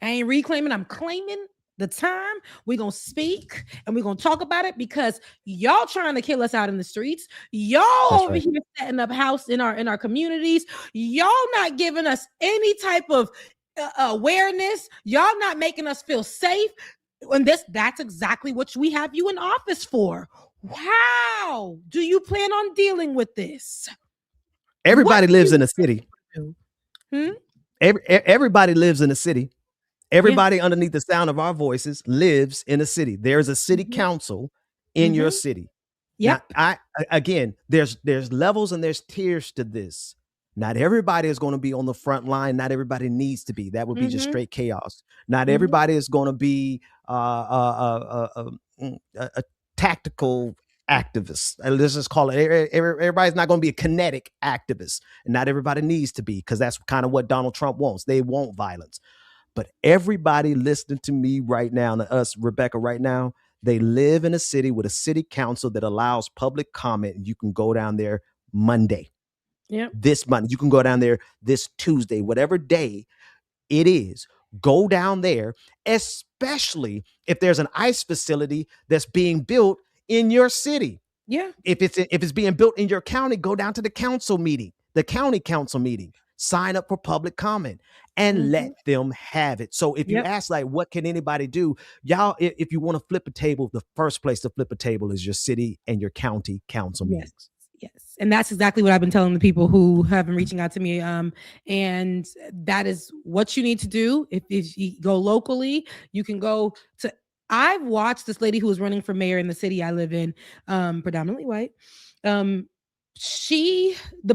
I ain't reclaiming, I'm claiming the time. We're going to speak and we're going to talk about it because y'all trying to kill us out in the streets. Y'all over here setting up house in our communities. Y'all not giving us any type of awareness. Y'all not making us feel safe. And that's exactly what we have you in office for. How do you plan on dealing with this? Everybody lives in a city. Everybody lives in a city. Everybody underneath the sound of our voices lives in a city. There's a city council in your city. Yeah. Again, there's levels and there's tiers to this. Not everybody is going to be on the front line. Not everybody needs to be. That would be just straight chaos. Not everybody is going to be a tactical activist. Let's just call it. Everybody's not going to be a kinetic activist. And not everybody needs to be, because that's kind of what Donald Trump wants. They want violence. But everybody listening to me right now, and us, Rebecca, right now, they live in a city with a city council that allows public comment. And you can go down there Monday. This Monday, you can go down there this Tuesday, whatever day it is, go down there, especially if there's an ICE facility that's being built in your city. Yeah. If it's being built in your county, go down to the council meeting, the county council meeting, sign up for public comment and let them have it. So if you ask, like, what can anybody do? Y'all, if you want to flip a table, the first place to flip a table is your city and your county council meetings. Yes. And that's exactly what I've been telling the people who have been reaching out to me. And that is what you need to do. If you go locally, you can go to, I've watched this lady who was running for mayor in the city I live in, predominantly white. The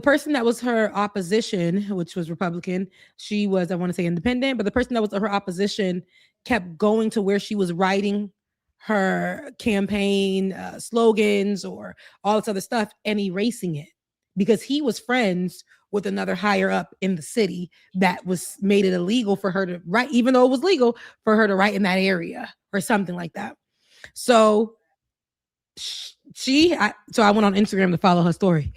person that was her opposition, which was Republican, she was, I want to say independent, but the person that was her opposition kept going to where she was writing her campaign slogans or all this other stuff and erasing it because he was friends with another higher up in the city that was made it illegal for her to write, even though it was legal for her to write in that area or something like that. So I went on Instagram to follow her story.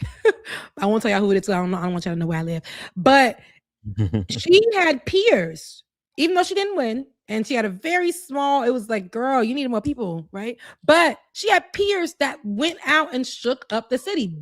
I won't tell y'all who it is. So I don't want y'all to know where I live, but she had peers, even though she didn't win. And she had a very small, it was like, girl, you need more people, right? But she had peers that went out and shook up the city.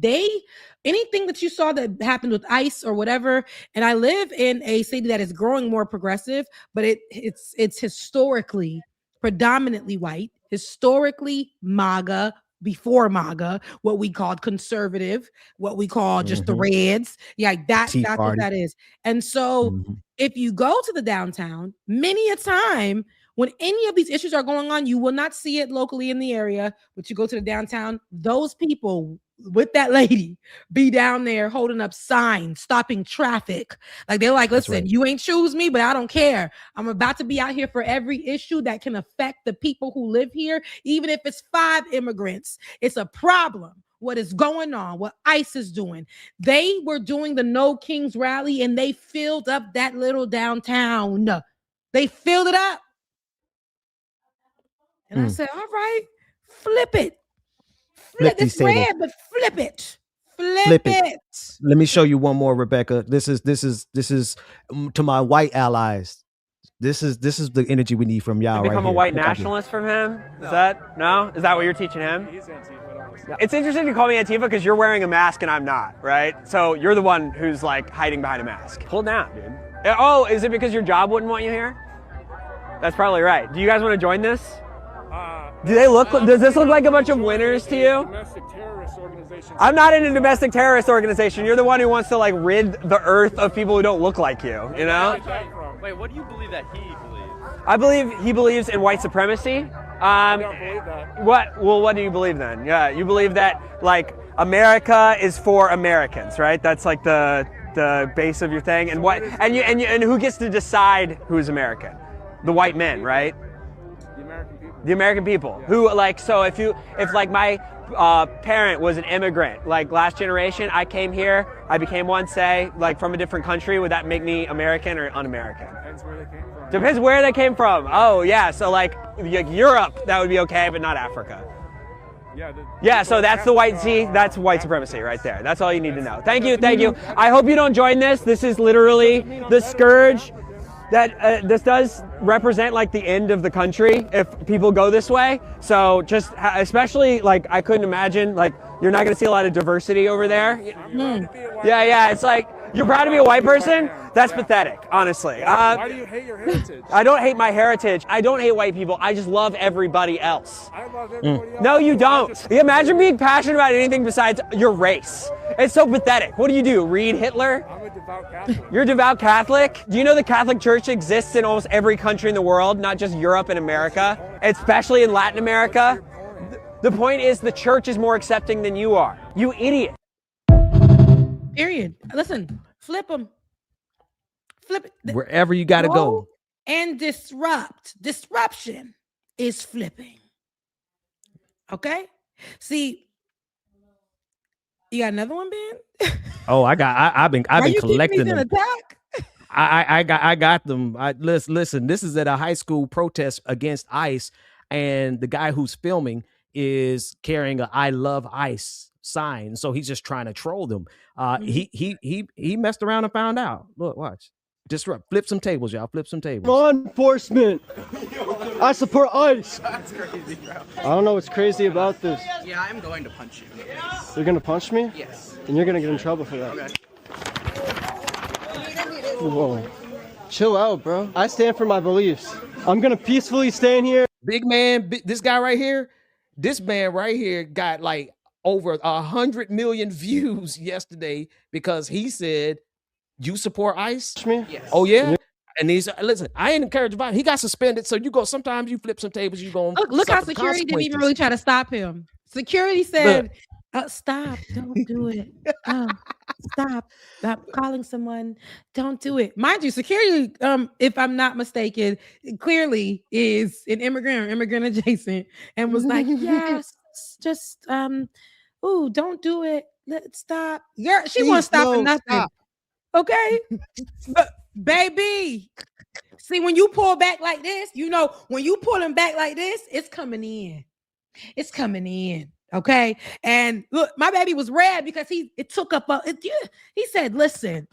Anything that you saw that happened with ICE or whatever, and I live in a city that is growing more progressive, but it's historically predominantly white, historically MAGA, before MAGA, what we called conservative, what we call just the Reds. Yeah, that's what that is. And so if you go to the downtown, many a time when any of these issues are going on, you will not see it locally in the area, but you go to the downtown, those people with that lady be down there holding up signs, stopping traffic. Like they're like, listen, you ain't choose me, but I don't care. I'm about to be out here for every issue that can affect the people who live here. Even if it's 5 immigrants, it's a problem. What is going on, what ICE is doing. They were doing the No Kings rally and they filled up that little downtown. They filled it up. And I said, all right, flip it. It's red, but flip it. Flip it. Let me show you one more, Rebecca. This is to my white allies. This is the energy we need from y'all. Become right a white nationalist from him? Is that what you're teaching him? He's Antifa. It's interesting to call me Antifa because you're wearing a mask and I'm not, right? So you're the one who's like hiding behind a mask. Pull down, dude. Oh, is it because your job wouldn't want you here? That's probably right. Do you guys want to join this? Does this look like a bunch of winners to you? Domestic terrorist organization. I'm not in a domestic terrorist organization. You're the one who wants to like rid the earth of people who don't look like you, you know? Wait, what do you believe that he believes? I believe he believes in white supremacy. I don't believe that. What do you believe then? Yeah, you believe that like America is for Americans, right? That's like the base of your thing. And what and who gets to decide who's American? The white men, right? The American people. Yeah. Who like, so if like my parent was an immigrant, like last generation, I came here, I became one, say, like from a different country, would that make me American or un-American? Depends where they came from. Depends where they came from. Oh yeah, so like Europe, that would be okay, but not Africa. Yeah, so that's the white, that's white supremacy right there. That's all you need to know. Thank you. I hope you don't join this. This is literally the scourge that this does represent like the end of the country if people go this way. So just especially like I couldn't imagine like you're not going to see a lot of diversity over there. Yeah, it's like you're proud to be a white person? That's pathetic, honestly. Why do you hate your heritage? I don't hate my heritage. I don't hate white people. I just love everybody else. I love everybody else. No, you don't. Imagine being passionate about anything besides your race. It's so pathetic. What do? Read Hitler? I'm a devout Catholic. You're a devout Catholic? Do you know the Catholic Church exists in almost every country in the world, not just Europe and America, especially in Latin America? The point is the church is more accepting than you are. You idiot. Period. Listen, flip them. Flip it. Wherever you got to go. And disrupt. Disruption is flipping. Okay? See, you got another one, Ben? Oh, I've been collecting them. Attack? I got them. Listen, this is at a high school protest against ICE, and the guy who's filming is carrying a "I love ICE" sign. So he's just trying to troll them. He messed around and found out. Look, watch. Disrupt. Flip some tables, y'all. Flip some tables. Law enforcement. I support ICE. That's crazy, bro. I don't know what's crazy about this. Yeah, I'm going to punch you. You're gonna punch me? Yes. And you're gonna get in trouble for that. Okay. Whoa. Chill out, bro. I stand for my beliefs. I'm gonna peacefully stand here. Big man, this guy right here, this man right here got like over 100 million views yesterday because he said, "You support ICE?" Yes. Oh yeah. And he's listen. I ain't encouraged about it. He got suspended. So you go. Sometimes you flip some tables. You go. Look how security didn't even really try to stop him. Security said, "Stop! Don't do it. Stop calling someone. Don't do it." Mind you, security, if I'm not mistaken, clearly is an immigrant adjacent, and was like, "Yes, just don't do it. Let's stop." Girl, she won't stop for nothing. Stop. Okay, but baby, see, when you pull back like this, when you pulling back like this, it's coming in. It's coming in. Okay, and look, my baby was red because it took up he said, "Listen,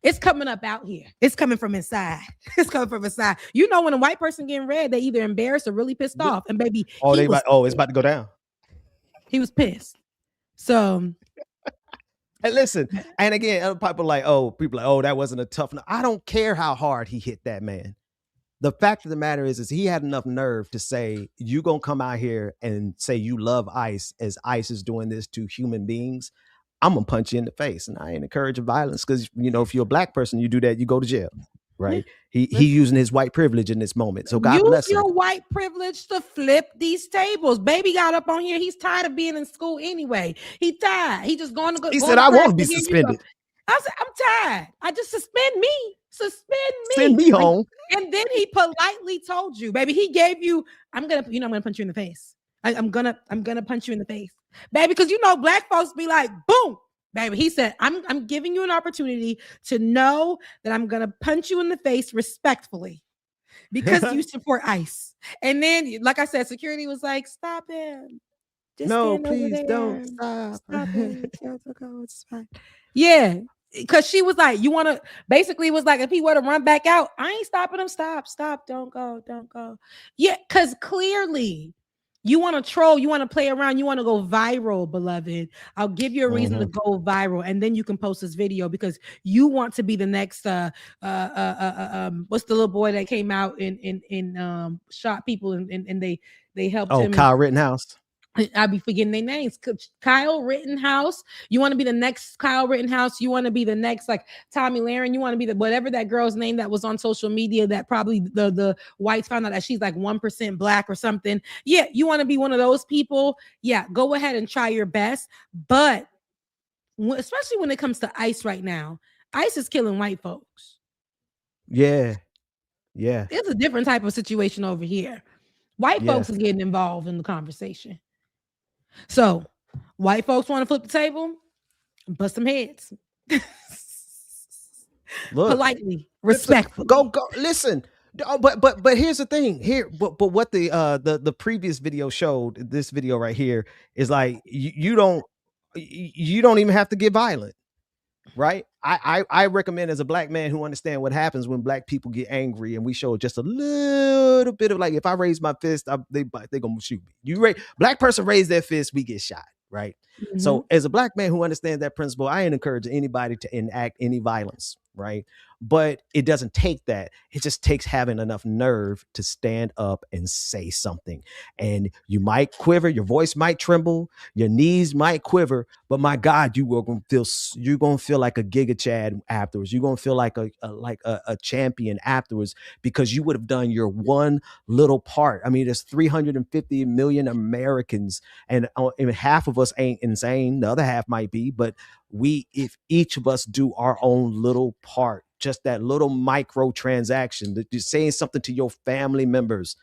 it's coming up out here. It's coming from inside. It's coming from inside." When a white person getting red, they either embarrassed or really pissed off. And baby, it's about to go down. He was pissed. So. And listen, and again, people like, oh, that wasn't a tough. I don't care how hard he hit that man. The fact of the matter is he had enough nerve to say, you gonna come out here and say you love ICE as ICE is doing this to human beings. I'm gonna punch you in the face. And I ain't encouraging violence because, you know, if you're a black person, you do that, you go to jail, right? He using his white privilege in this moment. So God bless him. Use your white privilege to flip these tables. Baby got up on here. He's tired of being in school anyway. He tired. He just going to go. He said, I won't be suspended. I said, I'm tired. I just suspend me. Send me home. And then he politely told you, baby, he gave you, I'm gonna punch you in the face. I'm gonna punch you in the face, baby, because you know black folks be like, boom, baby. He said, I'm giving you an opportunity to know that I'm gonna punch you in the face respectfully because you support ICE. And then, like I said, security was like, stop him. Just no, please don't stop. It's fine. Yeah. Because she was like, you want to, basically was like, if he were to run back out, I ain't stopping him. Stop. Don't go. Yeah, because clearly you want to troll, you want to play around, you want to go viral, beloved. I'll give you a reason to go viral, and then you can post this video because you want to be the next what's the little boy that came out and shot people and they helped him. Kyle Rittenhouse. I'll be forgetting their names. Kyle Rittenhouse. You want to be the next Kyle Rittenhouse. You want to be the next like Tommy Lahren. You want to be the whatever that girl's name that was on social media that probably the whites found out that she's like 1% black or something. Yeah, you want to be one of those people. Yeah, go ahead and try your best. But especially when it comes to ICE right now, ICE is killing white folks. Yeah. It's a different type of situation over here. White folks is getting involved in the conversation. So, white folks want to flip the table, bust some heads. Look, politely, respectfully. Go. Listen, but here's the thing. But what the previous video showed, this video right here, is like you don't even have to get violent, right? I recommend, as a black man who understands what happens when black people get angry and we show just a little bit of like, if I raise my fist, they gonna shoot me. Black person raise their fist, we get shot, right? Mm-hmm. So as a black man who understands that principle, I ain't encouraging anybody to enact any violence, right? But it doesn't take that. It just takes having enough nerve to stand up and say something. And you might quiver, your voice might tremble, your knees might quiver, but my God, you're gonna feel like a Giga Chad afterwards. You're gonna feel like a champion afterwards because you would have done your one little part. I mean, there's 350 million Americans, and half of us ain't insane. The other half might be, but if each of us do our own little part, just that little micro transaction, that you're saying something to your family members.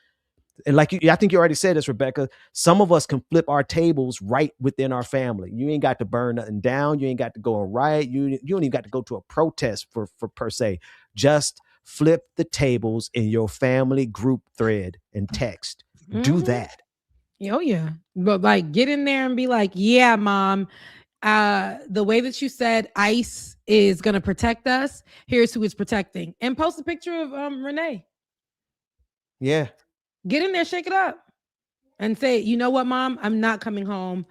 And like I think you already said this, Rebecca, some of us can flip our tables right within our family. You ain't got to burn nothing down. You ain't got to go and riot. You don't even got to go to a protest for per se. Just flip the tables in your family group thread and text. Mm-hmm. Do that. Oh yeah. But like, get in there and be like, yeah, mom, the way that you said ICE is going to protect us, here's who is protecting. And post a picture of Renee. Yeah. Get in there, shake it up. And say, you know what, mom? I'm not coming home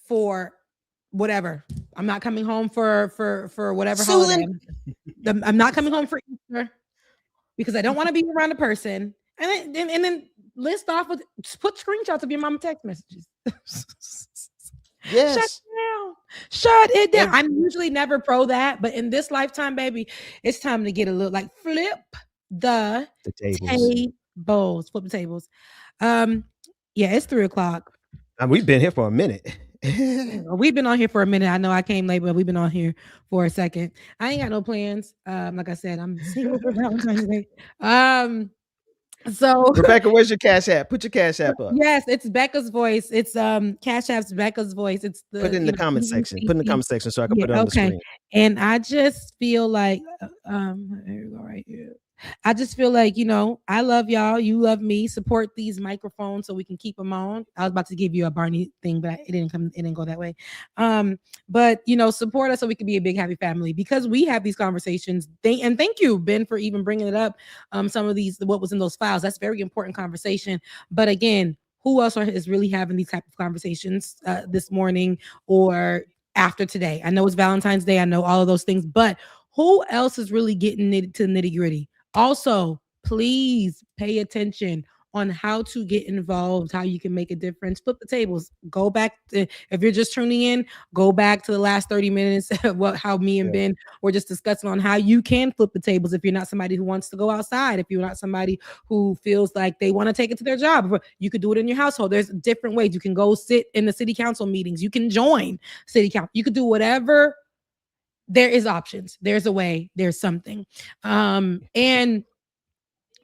for whatever. I'm not coming home for whatever holiday. I'm not coming home for Easter because I don't want to be around a person. And then list off put screenshots of your mama text messages. Yes. Shut it down. I'm usually never pro that, but in this lifetime, baby, it's time to get a little like flip the tables. Flip the tables. Yeah, it's 3:00. We've been here for a minute. We've been on here for a minute. I know I came late, but we've been on here for a second. I ain't got no plans. Like I said, I'm single for Valentine's Day. So Rebecca, where's your Cash App? Put your Cash App up. Yes, it's Becca's voice. It's Cash App's Becca's voice. It's put it in the comment section. Put in the comment section so I can put it on the screen. And I just feel like here we go right here. I just feel like, I love y'all. You love me. Support these microphones so we can keep them on. I was about to give you a Barney thing, but it didn't go that way. But support us so we can be a big, happy family because we have these conversations. And thank you, Ben, for even bringing it up. Some of what was in those files. That's very important conversation. But again, who else is really having these type of conversations this morning or after today? I know it's Valentine's Day. I know all of those things, but who else is really getting to the nitty gritty? Also, please pay attention on how to get involved, how you can make a difference. Flip the tables. Go back to, if you're just tuning in, go back to the last 30 minutes how me and Ben were just discussing on how you can flip the tables if you're not somebody who wants to go outside, if you're not somebody who feels like they want to take it to their job. You could do it in your household. There's different ways. You can go sit in the city council meetings. You can join city council. You could do whatever. There is options. There's a way. There's something. And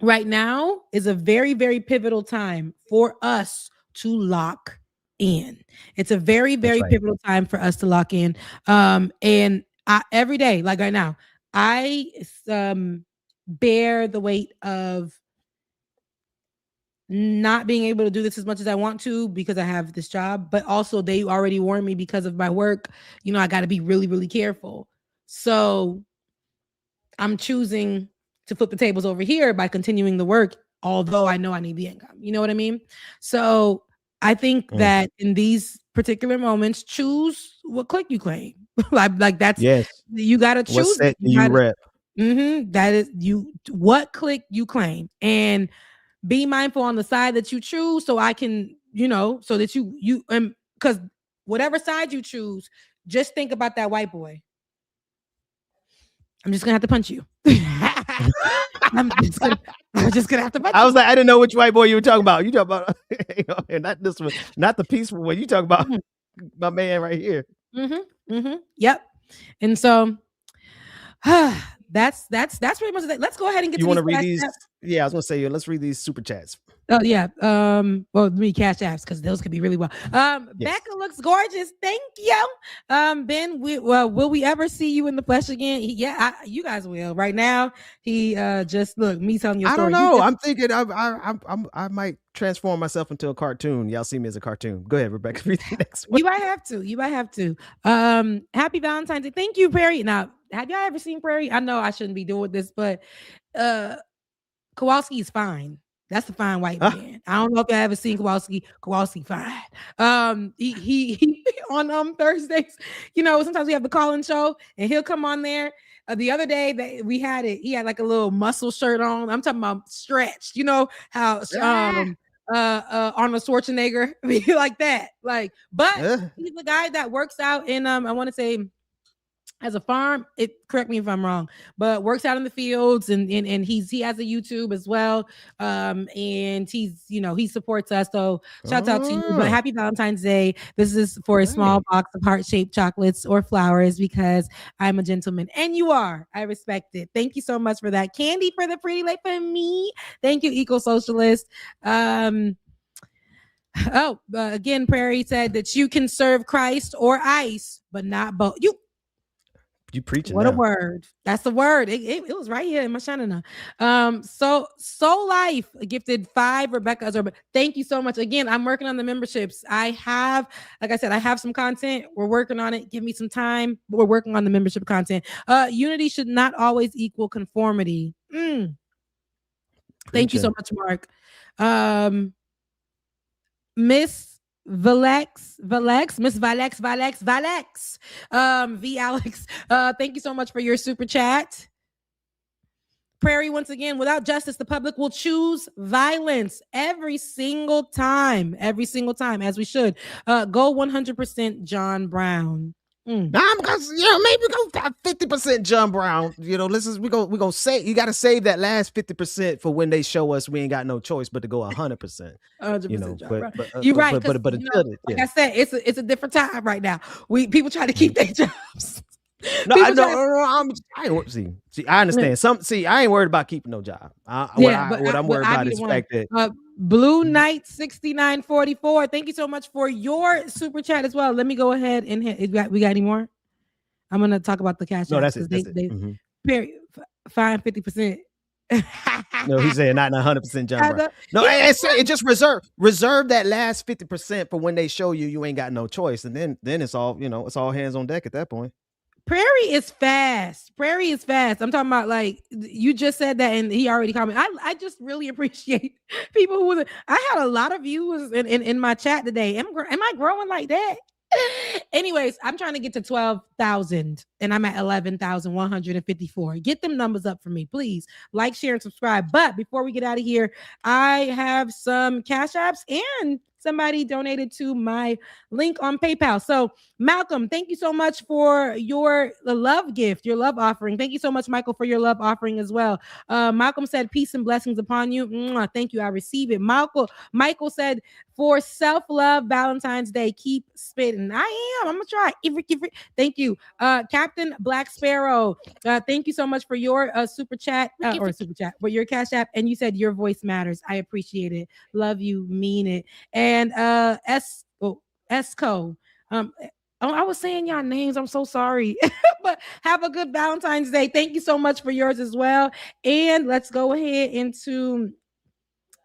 right now is a very, very pivotal time for us to lock in. It's a very, very pivotal time for us to lock in. And every day, like right now, I bear the weight of not being able to do this as much as I want to because I have this job, but also they already warned me because of my work. You know, I got to be really, really careful. So I'm choosing to flip the tables over here by continuing the work, although I know I need the income. You know what I mean? So I think that in these particular moments, choose what clique you claim. like that's you got to choose. What set do you rep? That is what clique you claim, and be mindful on the side that you choose. So I can, so that you because whatever side you choose, just think about that white boy. I'm just gonna have to punch you. I'm just gonna have to punch you. I was like, I didn't know which white boy you were talking about. You talking about not this one, not the peaceful one. You talking about my man right here. Yep. And so that's pretty much it. Let's go ahead and get. You want to read these? Yeah, I was gonna say, let's read these super chats. Oh yeah. Well, let me cash apps because those could be really well. Becca looks gorgeous. Thank you. Ben, will we ever see you in the flesh again? You guys will. Right now, he just look me telling you a story. I don't know. I'm thinking I might transform myself into a cartoon. Y'all see me as a cartoon. Go ahead, Rebecca. Read the next one. You might have to. Happy Valentine's Day. Thank you, Prairie. Now, have y'all ever seen Prairie? I know I shouldn't be doing this, but Kowalski is fine. That's a fine white man. I don't know if y'all ever seen Kowalski. Kowalski fine. He on Thursdays, sometimes we have the call-in show and he'll come on there. The other day that we had it, he had like a little muscle shirt on. I'm talking about stretched, how Arnold Schwarzenegger be like that. But he's the guy that works out in I want to say as a farm, correct me if I'm wrong, but works out in the fields and he has a YouTube as well. And he supports us. So shout out to you. But happy Valentine's Day. This is for a small box of heart-shaped chocolates or flowers because I'm a gentleman. And you are. I respect it. Thank you so much for that. Candy for the pretty light for me. Thank you, Eco-Socialist. Again, Prairie said that you can serve Christ or ice, but not both. You preaching? What a word! That's the word. It was right here in my channel. Soul Life gifted 5. Rebecca Azor. Thank you so much. Again, I'm working on the memberships. I have some content. We're working on it. Give me some time. We're working on the membership content. Unity should not always equal conformity. Thank you so much, Mark. Miss Valex, V Alex. Thank you so much for your super chat. Prairie, once again, without justice, the public will choose violence every single time, as we should. Go 100% John Brown. I'm gonna, maybe go 50% John Brown. We gonna say you gotta save that last 50% for when they show us we ain't got no choice but to go 100%. 100%. You're right. But like I said, it's a different time right now. People try to keep their jobs. I understand. I ain't worried about keeping no job. What I'm worried about is the fact that Blue Knight 6944. Thank you so much for your super chat as well. Let me go ahead and we got any more? I'm gonna talk about the cash. No, that's it. Period. Fine 50%. No, he's saying not 100% John Brown. No, it just reserve that last 50% for when they show you ain't got no choice, and then it's all it's all hands on deck at that point. Prairie is fast. I'm talking about, like, you just said that and he already commented. I just really appreciate people who I had a lot of viewers in my chat today. Am I growing like that? Anyways, I'm trying to get to 12,000 and I'm at 11,154. Get them numbers up for me, please. Like, share, and subscribe. But before we get out of here, I have some Cash Apps and somebody donated to my link on PayPal. So Malcolm, thank you so much for your love gift, your love offering. Thank you so much, Michael, for your love offering as well. Malcolm said, peace and blessings upon you. Thank you. I receive it. Michael said, for self-love Valentine's Day, keep spitting. I am. I'm going to try. Thank you. Captain Black Sparrow, thank you so much for your super chat, for your Cash App. And you said your voice matters. I appreciate it. Love you. Mean it. And Esco, I was saying y'all names. I'm so sorry. But have a good Valentine's Day. Thank you so much for yours as well. And let's go ahead into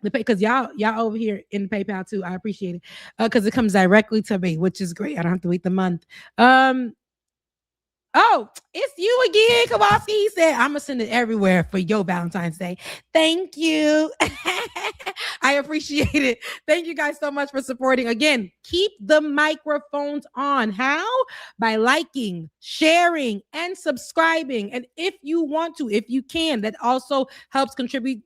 the pay, because y'all over here in the PayPal too. I appreciate it because it comes directly to me, which is great. I don't have to wait the month. Oh, it's you again, Kowalski. He said, I'm going to send it everywhere for your Valentine's Day. Thank you. I appreciate it. Thank you guys so much for supporting. Again, keep the microphones on. How? By liking, sharing, and subscribing. And if you want to, if you can, that also helps contributing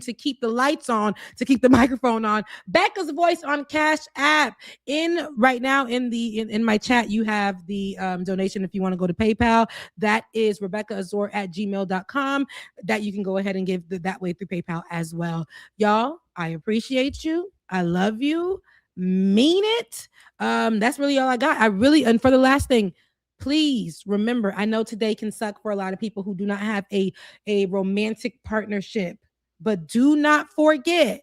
to keep the lights on, to keep the microphone on. Becca's Voice on Cash App. Right now in my chat, you have the donation if you want to go to PayPal. That is RebeccaAzor@gmail.com. That you can go ahead and give that way through PayPal as well. Y'all, I appreciate you. I love you. Mean it. That's really all I got. And for the last thing, please remember, I know today can suck for a lot of people who do not have a romantic partnership. But do not forget,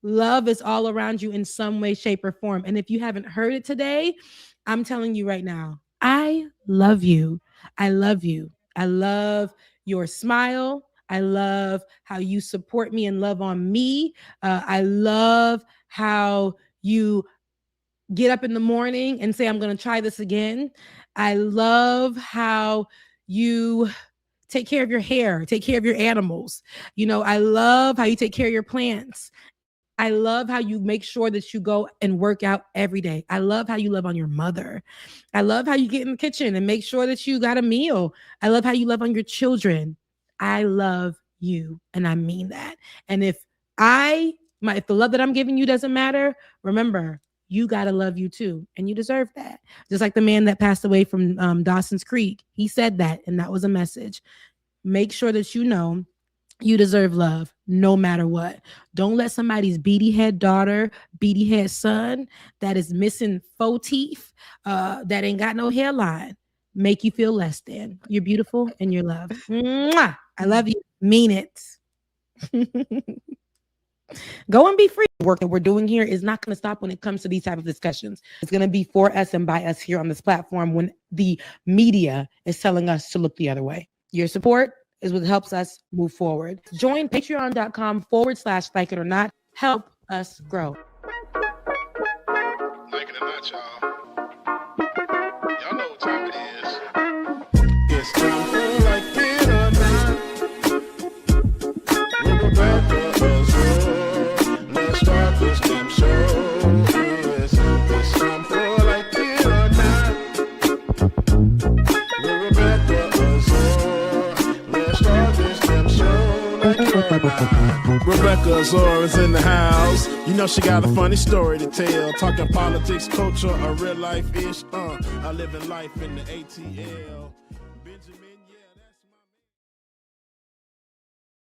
love is all around you in some way, shape, or form. And if you haven't heard it today, I'm telling you right now, I love you. I love you. I love your smile. I love how you support me and love on me. I love how you get up in the morning and say, I'm going to try this again. I love how you take care of your hair, take care of your animals. I love how you take care of your plants. I love how you make sure that you go and work out every day. I love how you love on your mother. I love how you get in the kitchen and make sure that you got a meal. I love how you love on your children. I love you, and I mean that. And if the love that I'm giving you doesn't matter, remember, you got to love you too. And you deserve that. Just like the man that passed away from Dawson's Creek. He said that, and that was a message. Make sure that you know you deserve love no matter what. Don't let somebody's beady head daughter, beady head son that is missing faux teeth, that ain't got no hairline, make you feel less than. You're beautiful and you're loved. Mwah! I love you. Mean it. Go and be free. The work that we're doing here is not going to stop when it comes to these type of discussions. It's going to be for us and by us here on this platform when the media is telling us to look the other way. Your support is what helps us move forward. Join patreon.com/like it or not. Help us grow. Like it or not, y'all. Y'all know what time it is. It's time for like it or not. Rebecca Azor. Let's start this damn show. Yes, it's time for like it or not. Rebecca Azor. Let's start this damn show like it or not. Rebecca Azor is in the house. You know she got a funny story to tell. Talking politics, culture, or real life ish. I live in life in the ATL.